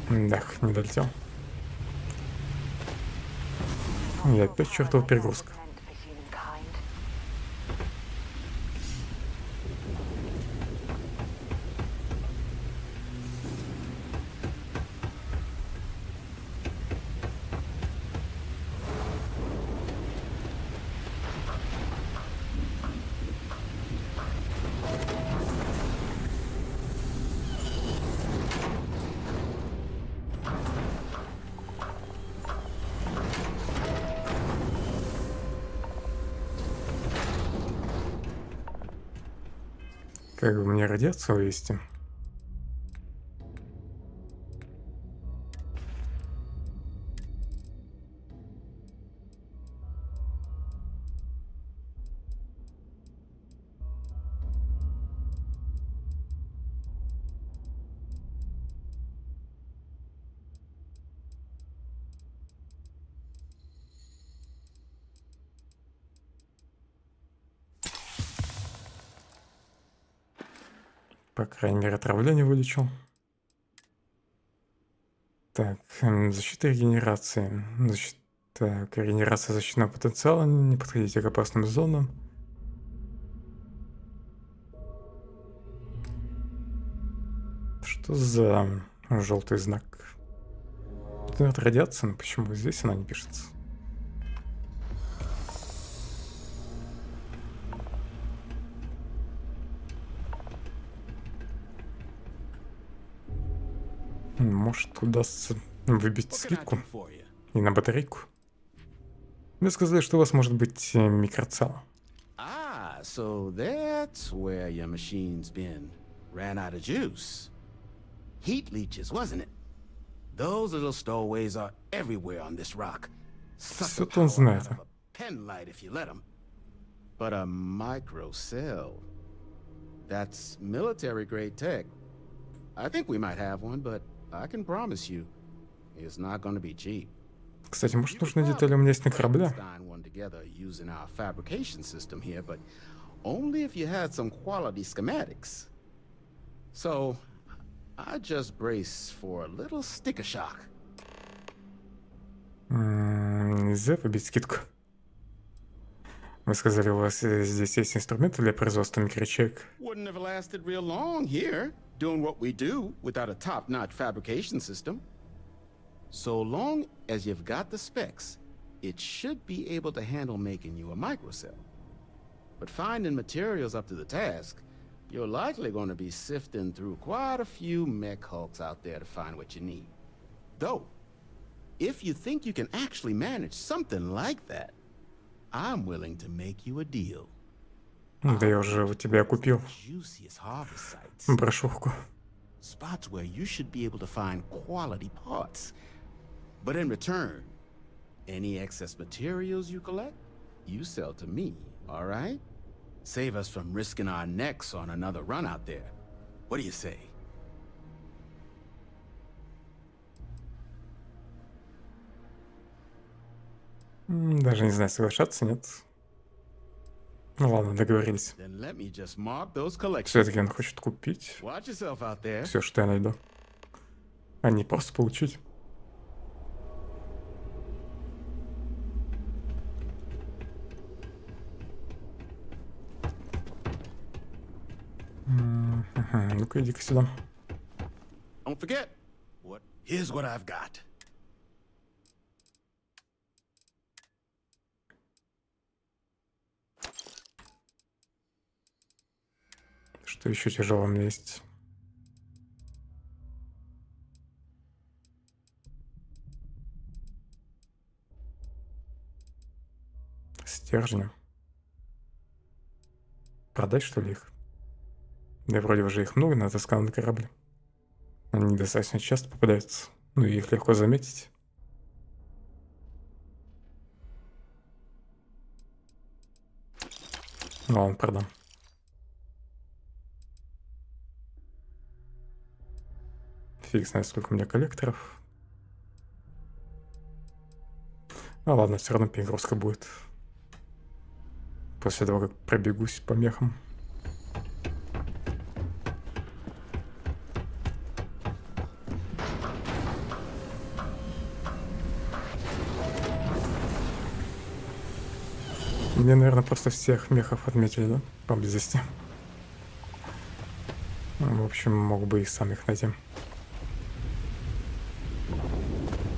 Да, не долетел. И опять чертова перегрузка. Как бы мне радиацию вывести? По крайней мере, отравление вылечил. Так, защита регенерации. Так, регенерация защитного потенциала. Не подходите к опасным зонам. Что за желтый знак? Это радиация, но почему здесь она не пишется? Может, удастся выбить скидку и на батарейку. Мне сказали, что у вас может быть микроцелл. Ah, so that's where your machine's been. Ran out of juice. Heat leeches, wasn't it? Those little stowaways are everywhere on this rock. Все-то он знает. Pen light if you let them. But a microcell. That's military grade tech. I think we might have one, but I can promise you, it's not going to be cheap. Кстати, может, нужны детали у меня есть на корабле? Using our fabrication system here, but only if you had some quality schematics. So, I just brace for a little sticker shock. Нельзя выбить скидку. Вы сказали, у вас здесь есть инструменты для производства микрочек. Wouldn't have lasted real long here, doing what we do without a top-notch fabrication system. So long as you've got the specs, it should be able to handle making you a microcell. But finding materials up to the task, you're likely going to be sifting through quite a few mech hulks out there to find what you need. Though, if you think you can actually manage something like that, I'm willing to make you a deal. Да я уже у тебя купил брошюрку. Spots where you should be able to find quality parts. But in return, any excess materials you collect, you sell to me, all right? Save us from risking our necks on another run out there. What do you say? Даже не знаю, соглашаться, нет. Ну ладно, договорились. Все-таки он хочет купить все, что я найду, а не просто получить. Ну-ка, иди-ка сюда. Don't forget. Here's what I've got. Что еще тяжелого у меня есть? Стержни. Продать, что ли, их? Да вроде уже их много натаскал на корабле. Они достаточно часто попадаются. Ну и их легко заметить. Ну ладно, продам. Фиг знает, сколько у меня коллекторов. А ладно, все равно перегрузка будет. После того, как пробегусь по мехам. Мне, наверное, просто всех мехов отметили, да? Поблизости. В общем, мог бы и сам их найти.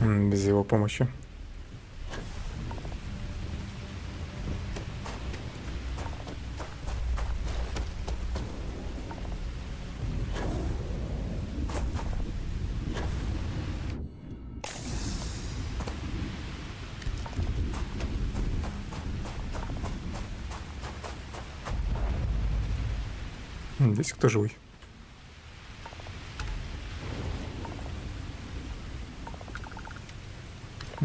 Без его помощи. Здесь кто живой?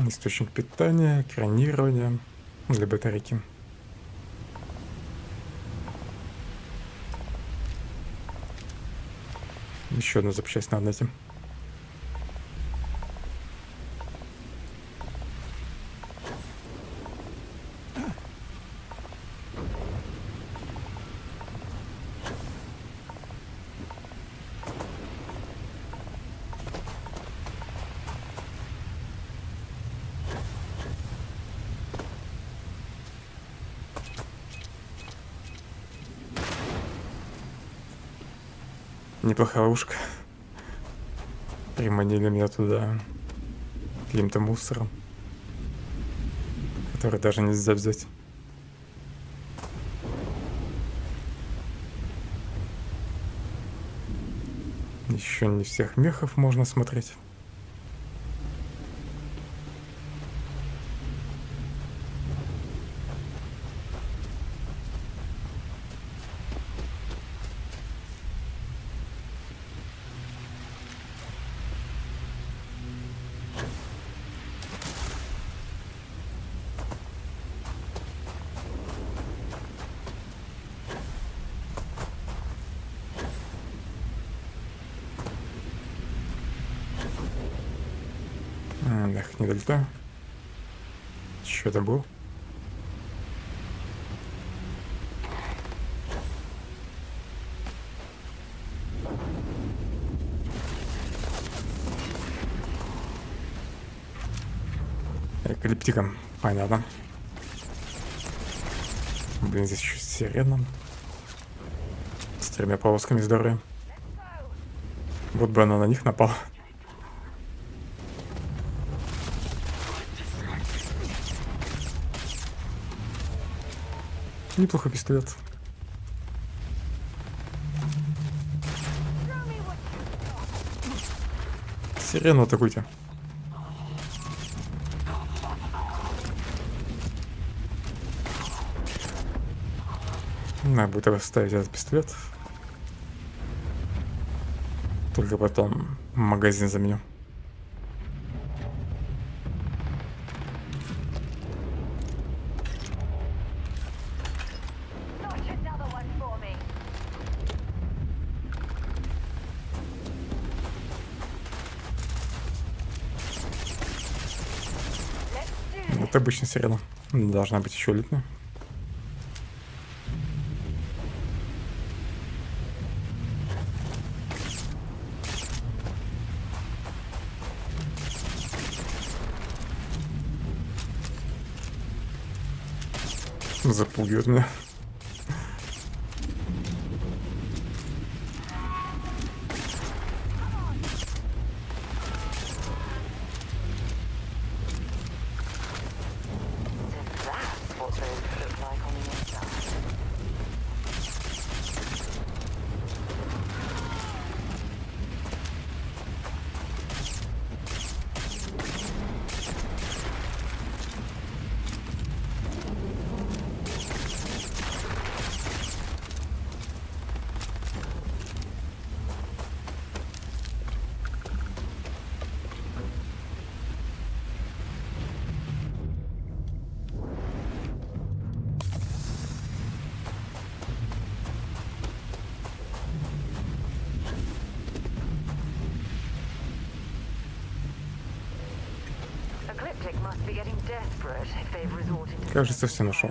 Источник питания, экранирование для батарейки. Еще одну запчасть надо найти. Неплохая ловушка. Приманили меня туда каким-то мусором, который даже нельзя взять. Еще не всех мехов можно смотреть. Эх, не долетаю. Что это было? Эклиптика, понятно. Блин, здесь еще сирена. С 3 полосками здоровья. Вот бы она на них напала. Неплохой пистолет. Сирену атакуйте. Надо будет расставить этот пистолет. Только потом магазин заменю. Это обычная сирена. Должна быть еще элитная. Запугивает меня. Кажется, все нашел.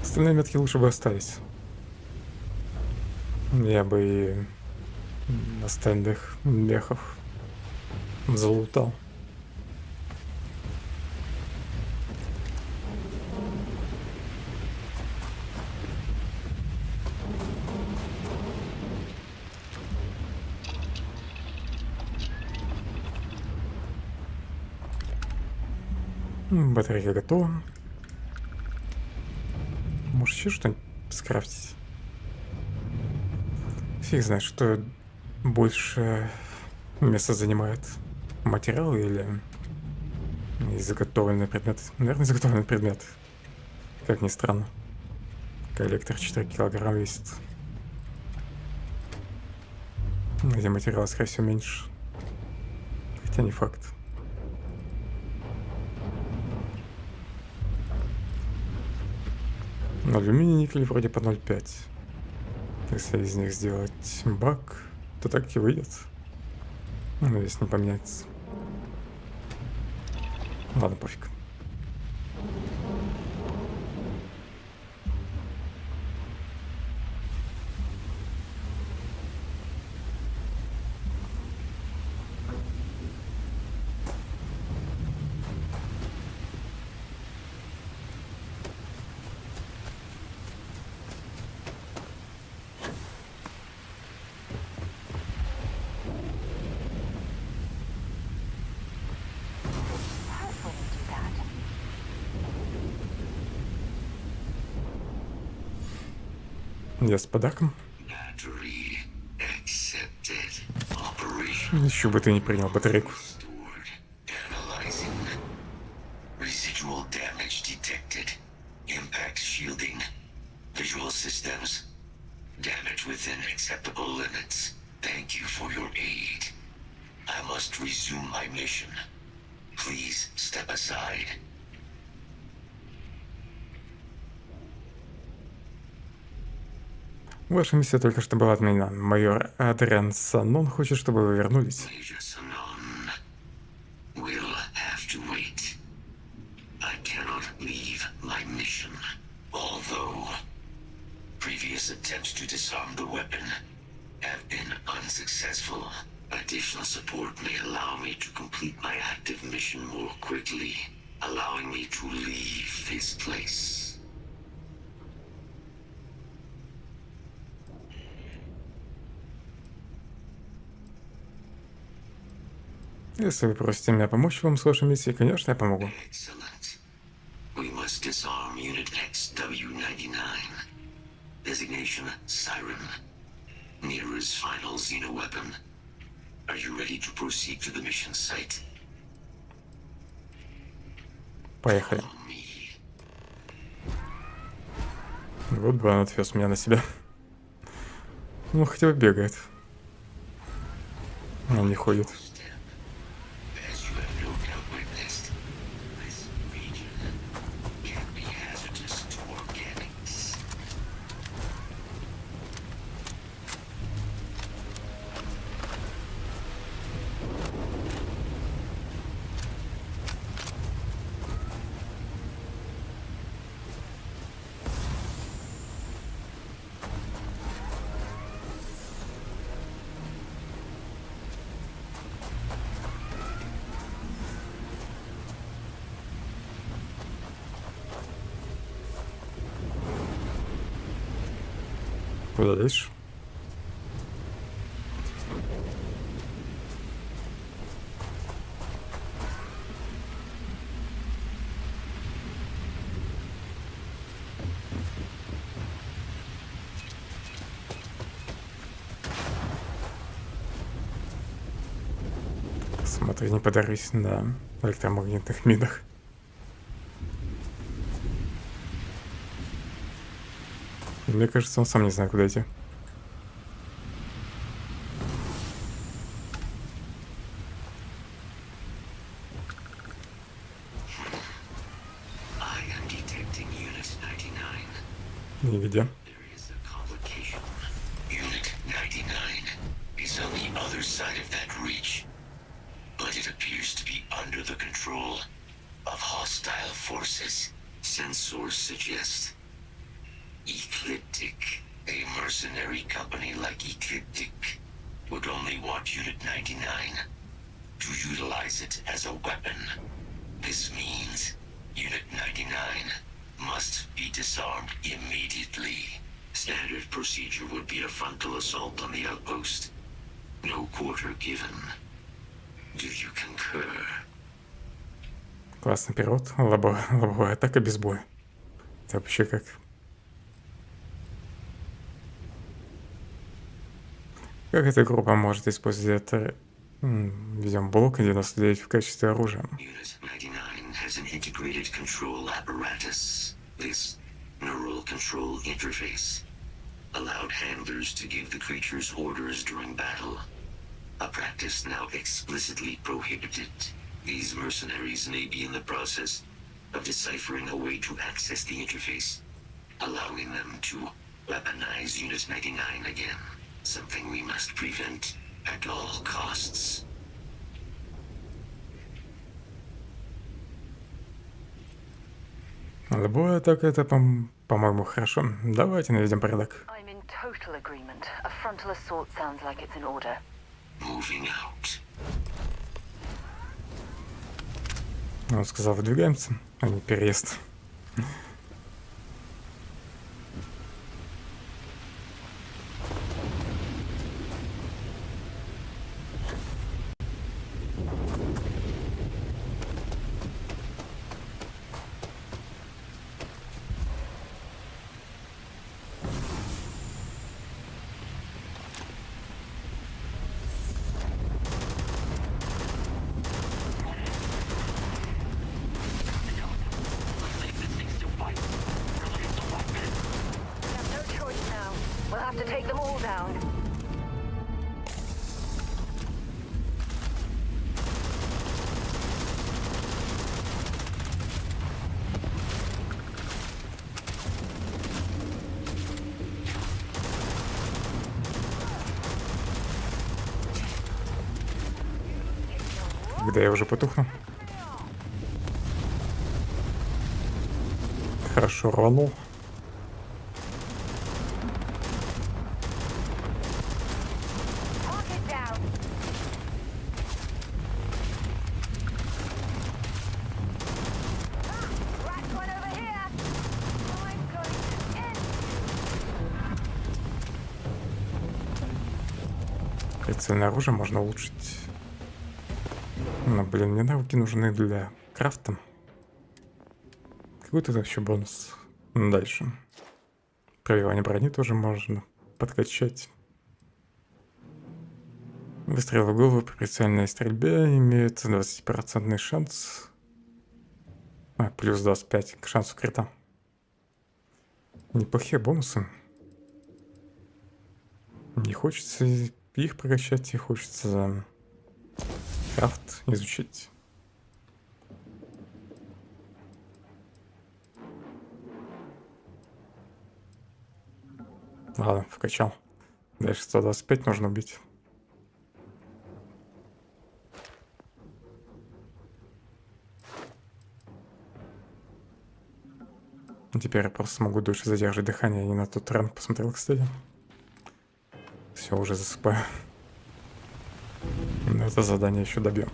Остальные метки лучше бы остались. Я бы и остальных мехов залутал. Батарейка готова. Может, еще что-нибудь скрафтить? Фиг знает, что больше места занимает. Материал или заготовленный предмет? Наверное, заготовленный предмет. Как ни странно. Коллектор 4 килограмма весит. Где материала, скорее всего, меньше. Хотя не факт. Алюминий, никель вроде по 0,5. Если из них сделать бак, то так и выйдет. Но вес не поменяется. Ладно, пофиг. Я с подарком. Еще бы ты не принял батарейку. Ваша миссия только что была отменена. Майор Адриан Санон хочет, чтобы вы вернулись. Если вы просите меня помочь вам с вашей миссией, конечно, я помогу. We must disarm Unit XW99. Designation Siren. Nearest final xeno-weapon. Are you ready to proceed to the mission site? Поехали. Вот бы он отвез меня на себя. Ну, хотя бы бегает. А не ходит. Куда дальше? Смотри, не подорвись на электромагнитных минах. Мне кажется, он сам не знает, куда идти. Нигде. Unit 99 is on the other side of that reach, but it appears to be under the control of hostile forces. Sensors suggest Ecliptic, a mercenary company like Ecliptic, would only want Unit 99 to utilize it as a weapon. This means Unit 99 must be disarmed immediately. Standard procedure would be a frontal assault on the outpost. No quarter given. Do you concur? Классный перевод. Лобовая атака без боя. Это вообще как... Как эта группа может использовать видим блок 99 в качестве оружия? Unit 99 has an integrated control apparatus. This neural control interface allowed handlers to give the creatures orders during battle, a practice now explicitly prohibited. These mercenaries may be in the process of deciphering a way to access the interface, allowing them to weaponize Unit 99 again. Something we must prevent at all costs. Лобовая атака это, по-моему, хорошо. Давайте наведем порядок. I'm in total agreement. A frontal assault sounds like it's in order. Moving out. Он сказал, выдвигаемся, а не переезд. Когда я уже потухну. Хорошо рванул. Прицельное оружие можно улучшить. Но, блин, мне навыки нужны для крафта. Какой тут еще бонус? Дальше. Пробивание брони тоже можно подкачать. Выстрел в голову при прицельной стрельбе имеет 20% шанс. Плюс 25 к шансу крита. Неплохие бонусы. Не хочется их прокачать, и хочется крафт изучить. Ладно, вкачал. Дальше 125 нужно убить. Теперь я просто смогу дольше задерживать дыхание. Я не на тот ранг посмотрел, кстати. Все, уже засыпаю. Но это задание еще добьем.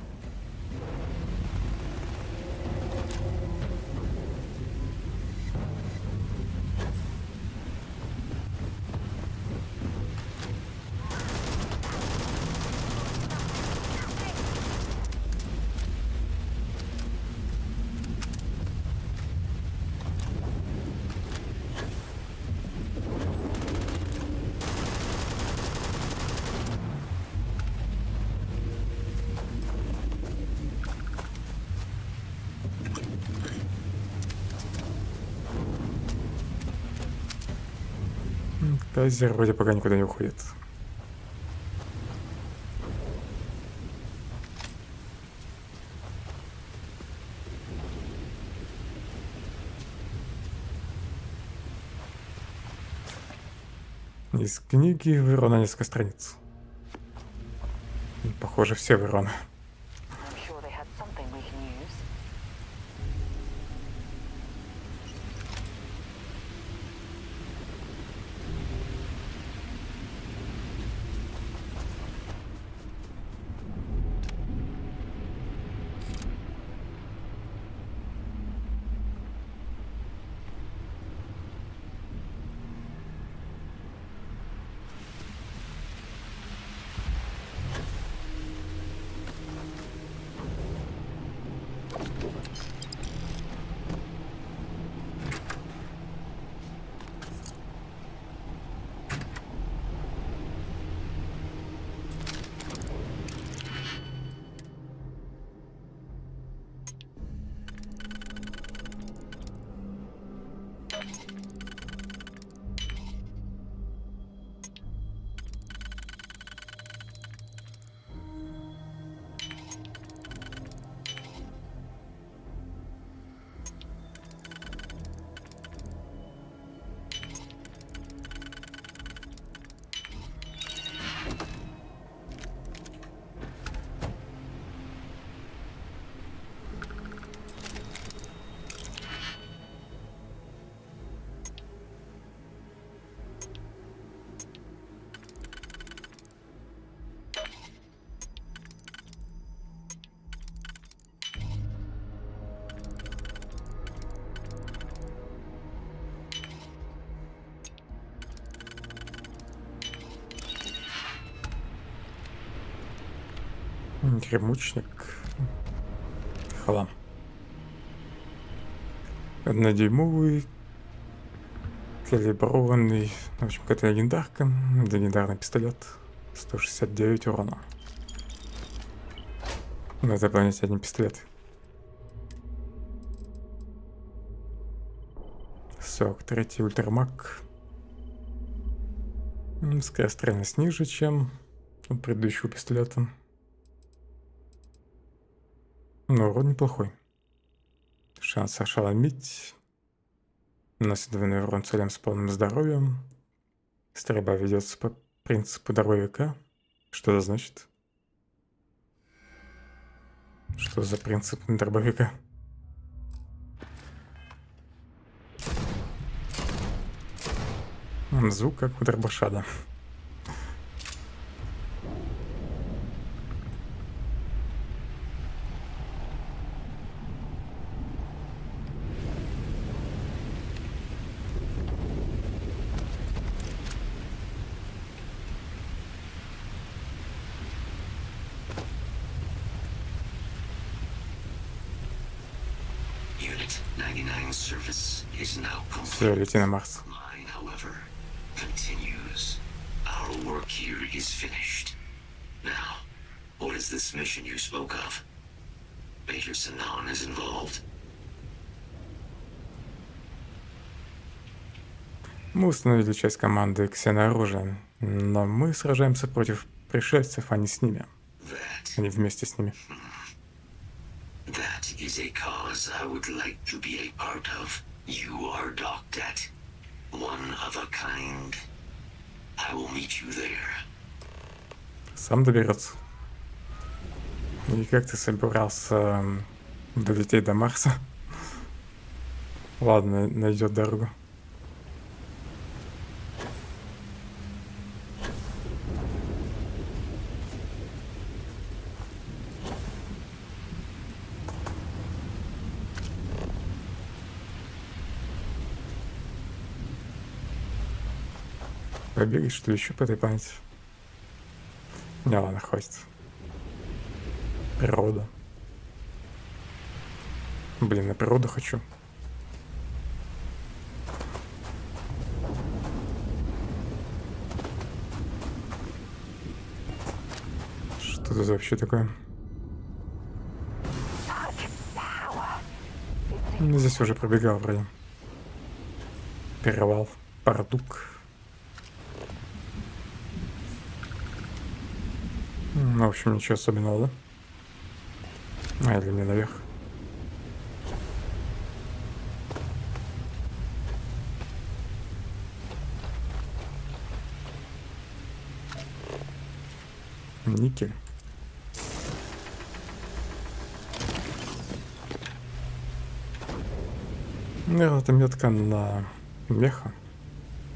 Кайзер вроде пока никуда не уходит. Из книги Верона несколько страниц. Похоже, все Верона. Гремучник. Хлам. 1-дюймовый, калиброванный, в общем, какая-то легендарка, легендарный пистолет, 169 урона. На этой планете один пистолет. 43-й ультрамаг. Скорострельность ниже, чем у предыдущего пистолета. Но урон неплохой. Шанс ошеломить. Наносит двойной урон целям с полным здоровьем. Стрельба ведется по принципу дробовика. Что это значит? Что за принцип дробовика? Звук как у дробаша, да. Unit 99's service is now Все, complete. лети на Марс. Mine, however, continues. Our work here is finished. Now, what is this mission you spoke of? Major Sinan is involved. Мы установили часть команды ксенооружия, но мы сражаемся против пришельцев, а не с ними. А не вместе с ними. That is a cause I would like to be a part of. You are docked at one of a kind. I will meet you there. Сам доберется. И как ты собирался долететь до Марса? Ладно, найдет дорогу. Побегать, что ли, еще по этой планете? Не, ладно, хватит. Природа. Блин, на природу хочу. Что это вообще такое? Ну, здесь уже пробегал вроде. Перевал. Пардук. Ну, в общем, ничего особенного, да? Или мне наверх? Никель. Наверное, это метка на меха.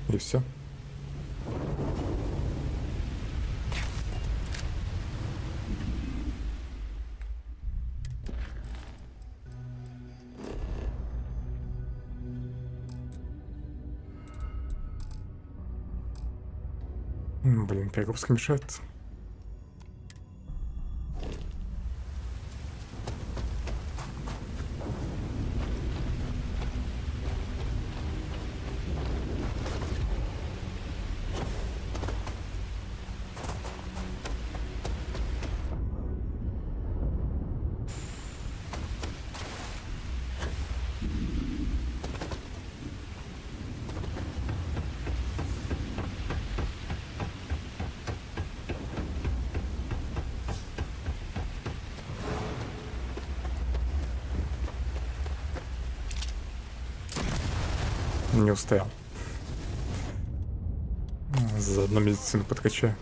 И все. Блин, перегрузка мешает. Не устоял. Заодно медицину подкачаю.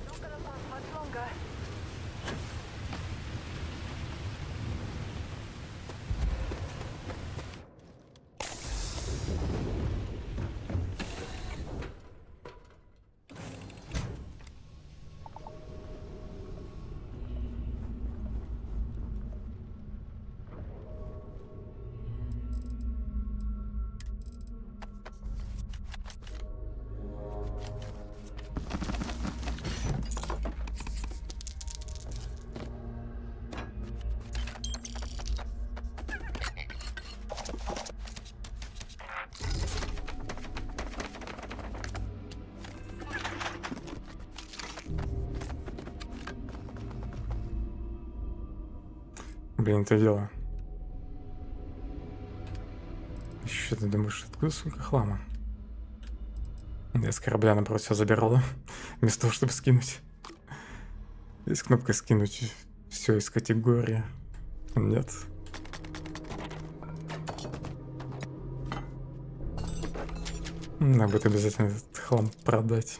Блин, это дело. Еще ты думаешь, откуда столько хлама? Я с корабля наоборот все забирал, да? Вместо того, чтобы скинуть. Есть кнопка скинуть все из категории. Нет. Надо будет обязательно этот хлам продать.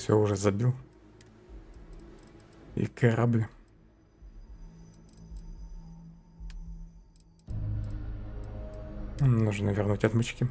все уже забил. И корабль. Нужно вернуть отмычки.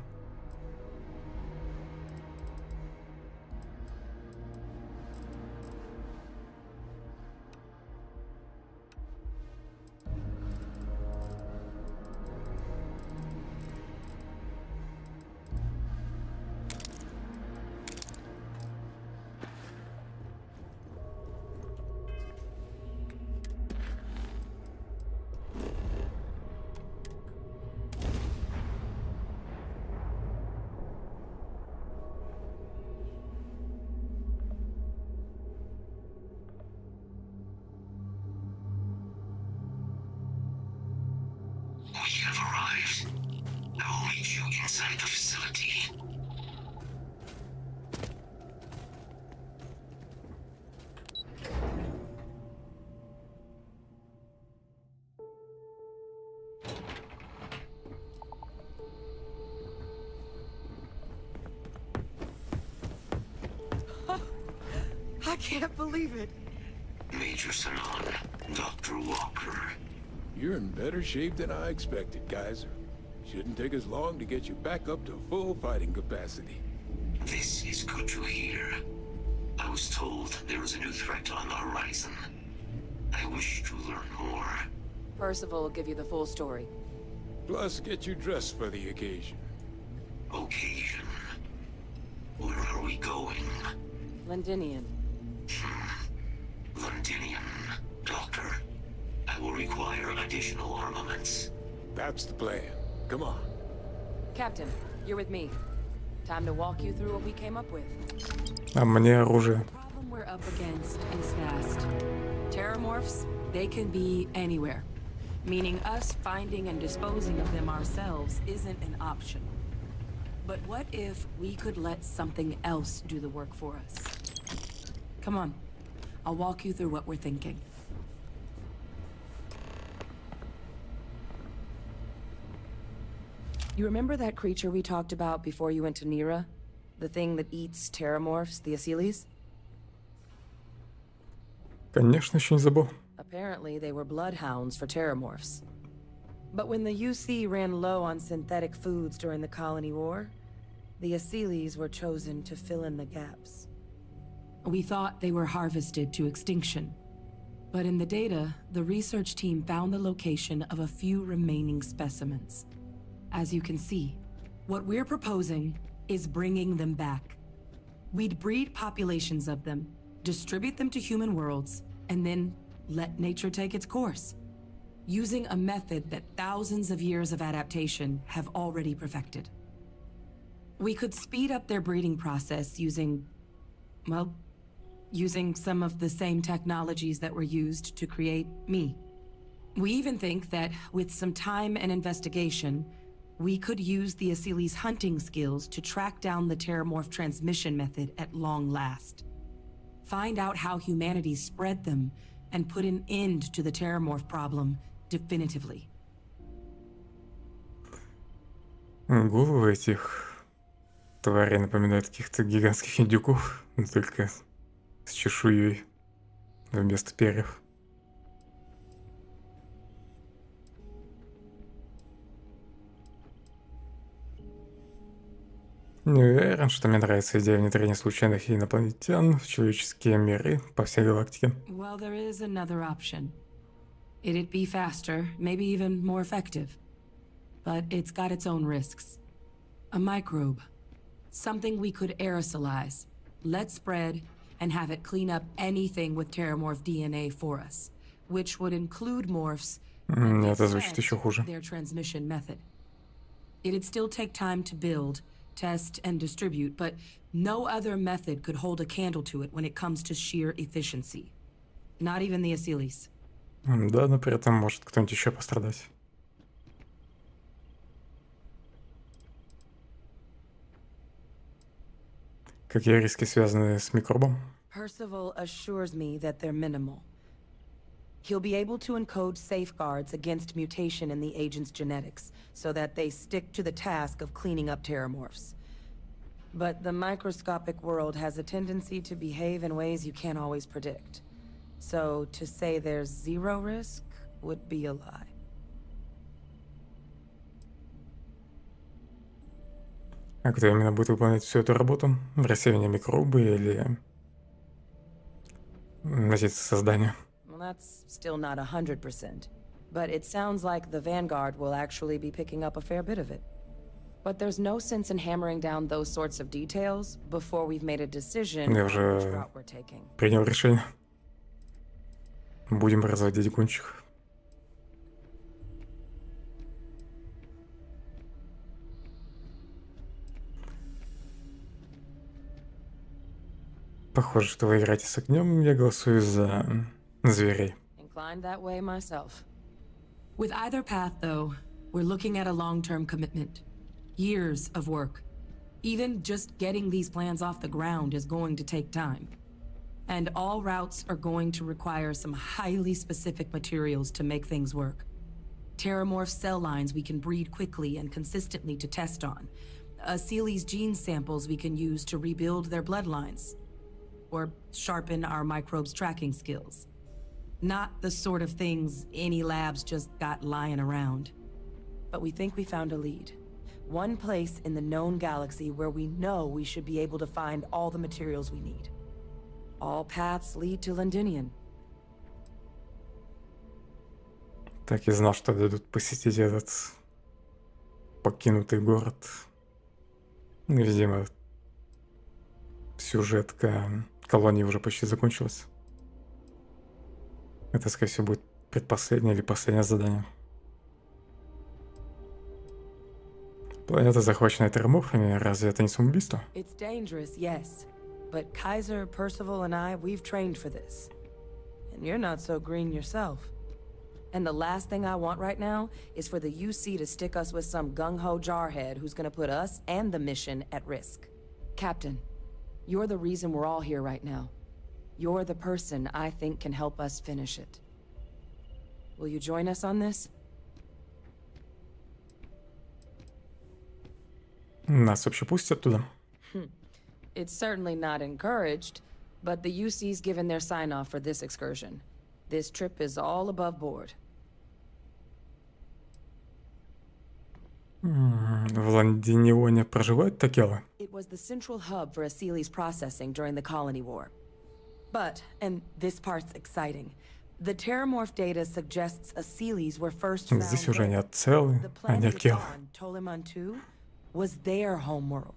We have arrived. I will meet you inside the facility. I can't believe it. Major Sanon, Dr. Walker. You're in better shape than I expected, Kaiser. Shouldn't take us long to get you back up to full fighting capacity. This is good to hear. I was told there was a new threat on the horizon. I wish to learn more. Percival will give you the full story. Plus, get you dressed for the occasion. Occasion? Where are we going? Londinian. Londinian. Doctor, I will require additional armaments. That's the plan. Come on. Captain, you're with me. Time to walk you through what we came up with. А мне оружие. The problem we're up against is vast. Terramorphs, they can be anywhere. Meaning us finding and disposing of them ourselves isn't an option. But what if we could let something else do the work for us? Come on. I'll walk you through what we're thinking. You remember that creature we talked about before you went to Nira? The thing that eats terramorphs, the Asyles? Конечно, еще не забыл. Apparently, they were bloodhounds for terramorphs. But when the UC ran low on synthetic foods during the Colony War, the Asyles were chosen to fill in the gaps. We thought they were harvested to extinction. But in the data, the research team found the location of a few remaining specimens. As you can see, what we're proposing is bringing them back. We'd breed populations of them, distribute them to human worlds, and then let nature take its course, using a method that thousands of years of adaptation have already perfected. We could speed up their breeding process using, well, using some of the same technologies that were used to create me. We even think that with some time and investigation, we could use the Asyles' hunting skills to track down the terramorph transmission method at long last. Find out how humanity spread them and put an end to the terramorph problem definitively. Головы этих тварей напоминают каких-то гигантских индюков, но только с чешуей вместо перьев. Не уверен, что мне нравится идея внедрения случайных инопланетян в человеческие миры по всей галактике. Well, there is another option. It'd be faster, maybe even more effective. But it's got its own risks. A microbe. Something we could aerosolize, let spread, and have it clean up anything with terramorph DNA for us, which would include morphs and Это звучит еще хуже. their transmission method. It'd still take time to build, test, and distribute, but no other method could hold a candle to it when it comes to sheer efficiency. Not even the Asyles. Да, но при этом может кто-нибудь еще пострадать. Какие риски связаны с микробом? Percival assures me that they're minimal. He'll be able to encode safeguards against mutation in the agent's genetics, so that they stick to the task of cleaning up terramorphs. But the microscopic world has a tendency to behave in ways you can't always predict. So to say there's zero risk would be a lie. А кто именно будет выполнять всю эту работу? Рассеивание микробы или носить создание? Well, that's still not 100%. But it sounds like the Vanguard will actually be picking up a fair bit of it. But there's no sense in hammering down those sorts of details before we've made a decision Я on which уже route we're taking. принял решение. Будем разводить гончих. Похоже, что вы играете с огнем. Я голосую за зверей. Inclined that way myself. With either path, though, we're looking at a long-term commitment. Years of work. Even just getting these plans off the ground is going to take time. And all routes are going to require some highly specific materials to make things work. Terramorph cell lines we can breed quickly and consistently to test on. Seeley's gene samples we can use to rebuild their bloodlines. Or sharpen our microbes tracking skills. Not the sort of things any labs just got lying around. But we think we found a lead. One place in the known galaxy where we know we should be able to find all the materials we need. All paths lead to Londinian. Так и знал, что дадут посетить этот покинутый город. Видимо, сюжетка колонии уже почти закончилась. Это, скорее всего, будет предпоследнее или последнее задание. Планета, захваченная терраморфами, разве это не самоубийство? It's dangerous, yes. But Kaiser, Percival, and I, we've trained for this. And you're not so green yourself. And the last thing I want right now is for the UC to stick us with some gung-ho jarhead who's gonna put us and the mission at risk. Captain, you're the reason we're all here right now. You're the person I think can help us finish it. Will you join us on this? Нас вообще пустят туда? It's certainly not encouraged, but the UC's given their sign-off for this excursion. This trip is all above board. В Лондинионе проживают такелы? It was the central hub for Seeley's processing during the Colony War. But, and this part's exciting, the Terramorph data suggests Seeley's were first found Здесь уже не there. Ацелы, The а не planet it's Акелы. on, Toliman 2, was their homeworld.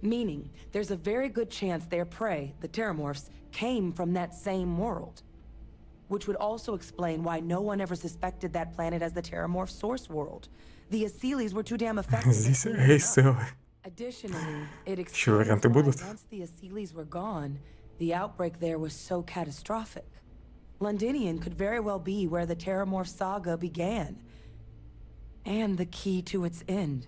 Meaning, there's a very good chance their prey, the Terramorphs, came from that same world. Which would also explain why no one ever suspected that planet as the Terramorph source world. The Seeley's were too damn effective. Здесь Рейселы. Additionally, it Еще explains варианты why будут? once the Seeley's were gone, the outbreak there was so catastrophic. Londinian could very well be where the Terramorph saga began. And the key to its end.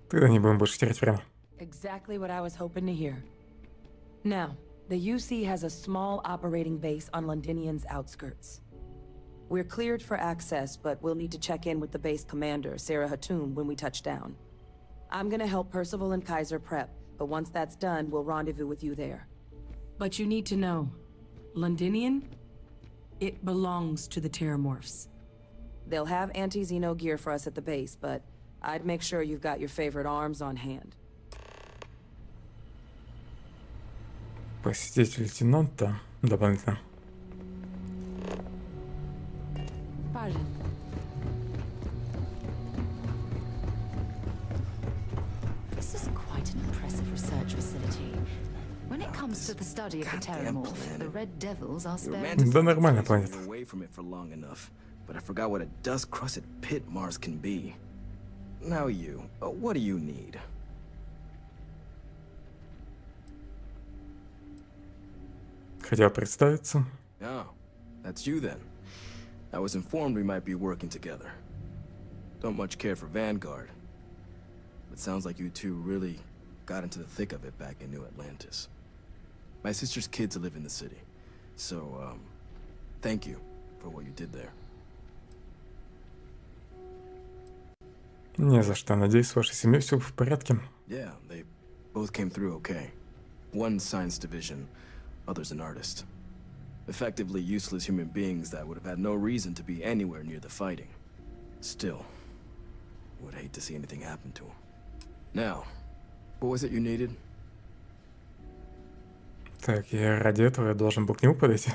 Тогда не будем больше терять время. Exactly what I was hoping to hear. Now, the UC has a small operating base on Londinian's outskirts. We're cleared for access, but we'll need to check in with the base commander, Sarah Hatoum, when we touch down. I'm gonna help Percival and Kaiser prep, but once that's done, we'll rendezvous with you there. But you need to know, Londinian, it belongs to the Terramorphs. They'll have anti-Xeno gear for us at the base, but I'd make sure you've got your favorite arms on hand. Посетить лейтенанта дополнительно. Pardon. This is quite an impressive research facility. When it comes to the study of the Terramorph, the Red Devils are spared. Да нормальная планета. Away from it for long enough, but I forgot what a dust-crusted pit Mars can be. Now you, what do you need? Хотел представиться. Oh, that's you then. I was informed we might be working together. Don't much care for Vanguard. But sounds like you two really got into the thick of it back in New Atlantis. My sister's kids live in the city. So, thank you for what you did there. Не за что. Надеюсь, с вашей семьей все в порядке. Yeah, they both came through okay. One science division, other's an artist. Effectively useless human beings that would have had no reason to be anywhere near the fighting. Still, would hate to see anything happen to them. Now, what was it you needed? Так, я ради этого я должен был к нему подойти,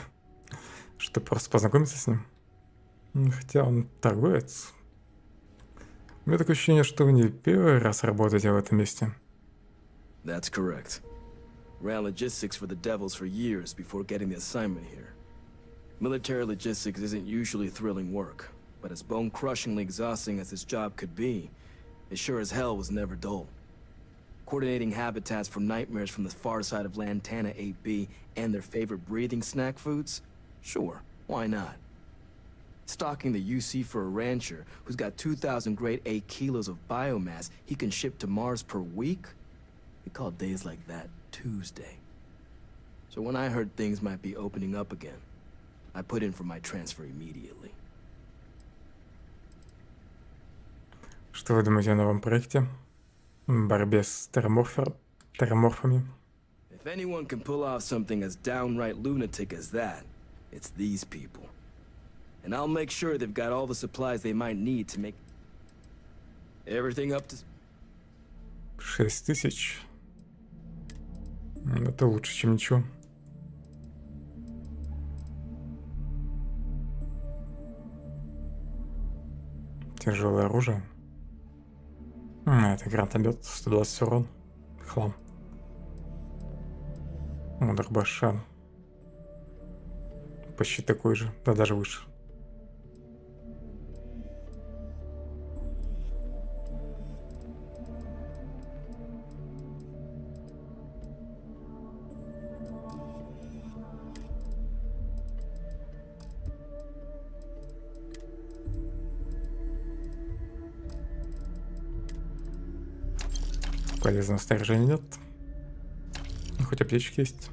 чтобы просто познакомиться с ним. Хотя он торговец. У меня такое ощущение, что вы не первый раз работаете в этом месте. That's correct. Ran logistics for the Devils for years before getting the assignment here. Military logistics isn't usually thrilling work, but as bone-crushingly exhausting as this job could be, it sure as hell was never dull. Coordinating habitats from nightmares from the far side of Lantana 8B and their favorite breathing snack foods? Sure, why not? Stocking the UC for a rancher who's got 2,000 grade A kilos of biomass he can ship to Mars per week? We call days like that Tuesday. So when I heard things might be opening up again, I put in for my transfer immediately. Что вы думаете о новом проекте? Борьбе с терраморфами? If anyone can pull off something as downright lunatic as that, it's these people. And I'll make sure they've got all the supplies they might need to make everything up to... 6000. Это лучше, чем ничего. Тяжелое оружие. Это гранатомет, 120 урон. Хлам. Дробаша. Почти такой же, да даже выше. Полезного снаряжения нет. Хоть аптечки есть.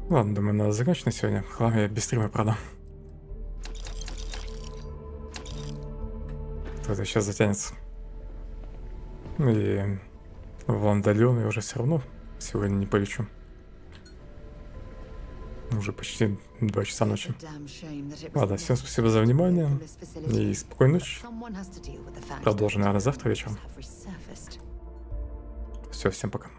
Ладно, думаю, надо закончить на сегодня. Хлам я без стрима продам. Это сейчас затянется. И в Лондон я уже все равно сегодня не полечу. Уже почти 2 часа ночи. Ладно, всем спасибо за внимание. И спокойной ночи. Продолжим, наверное, завтра вечером. Все, всем пока.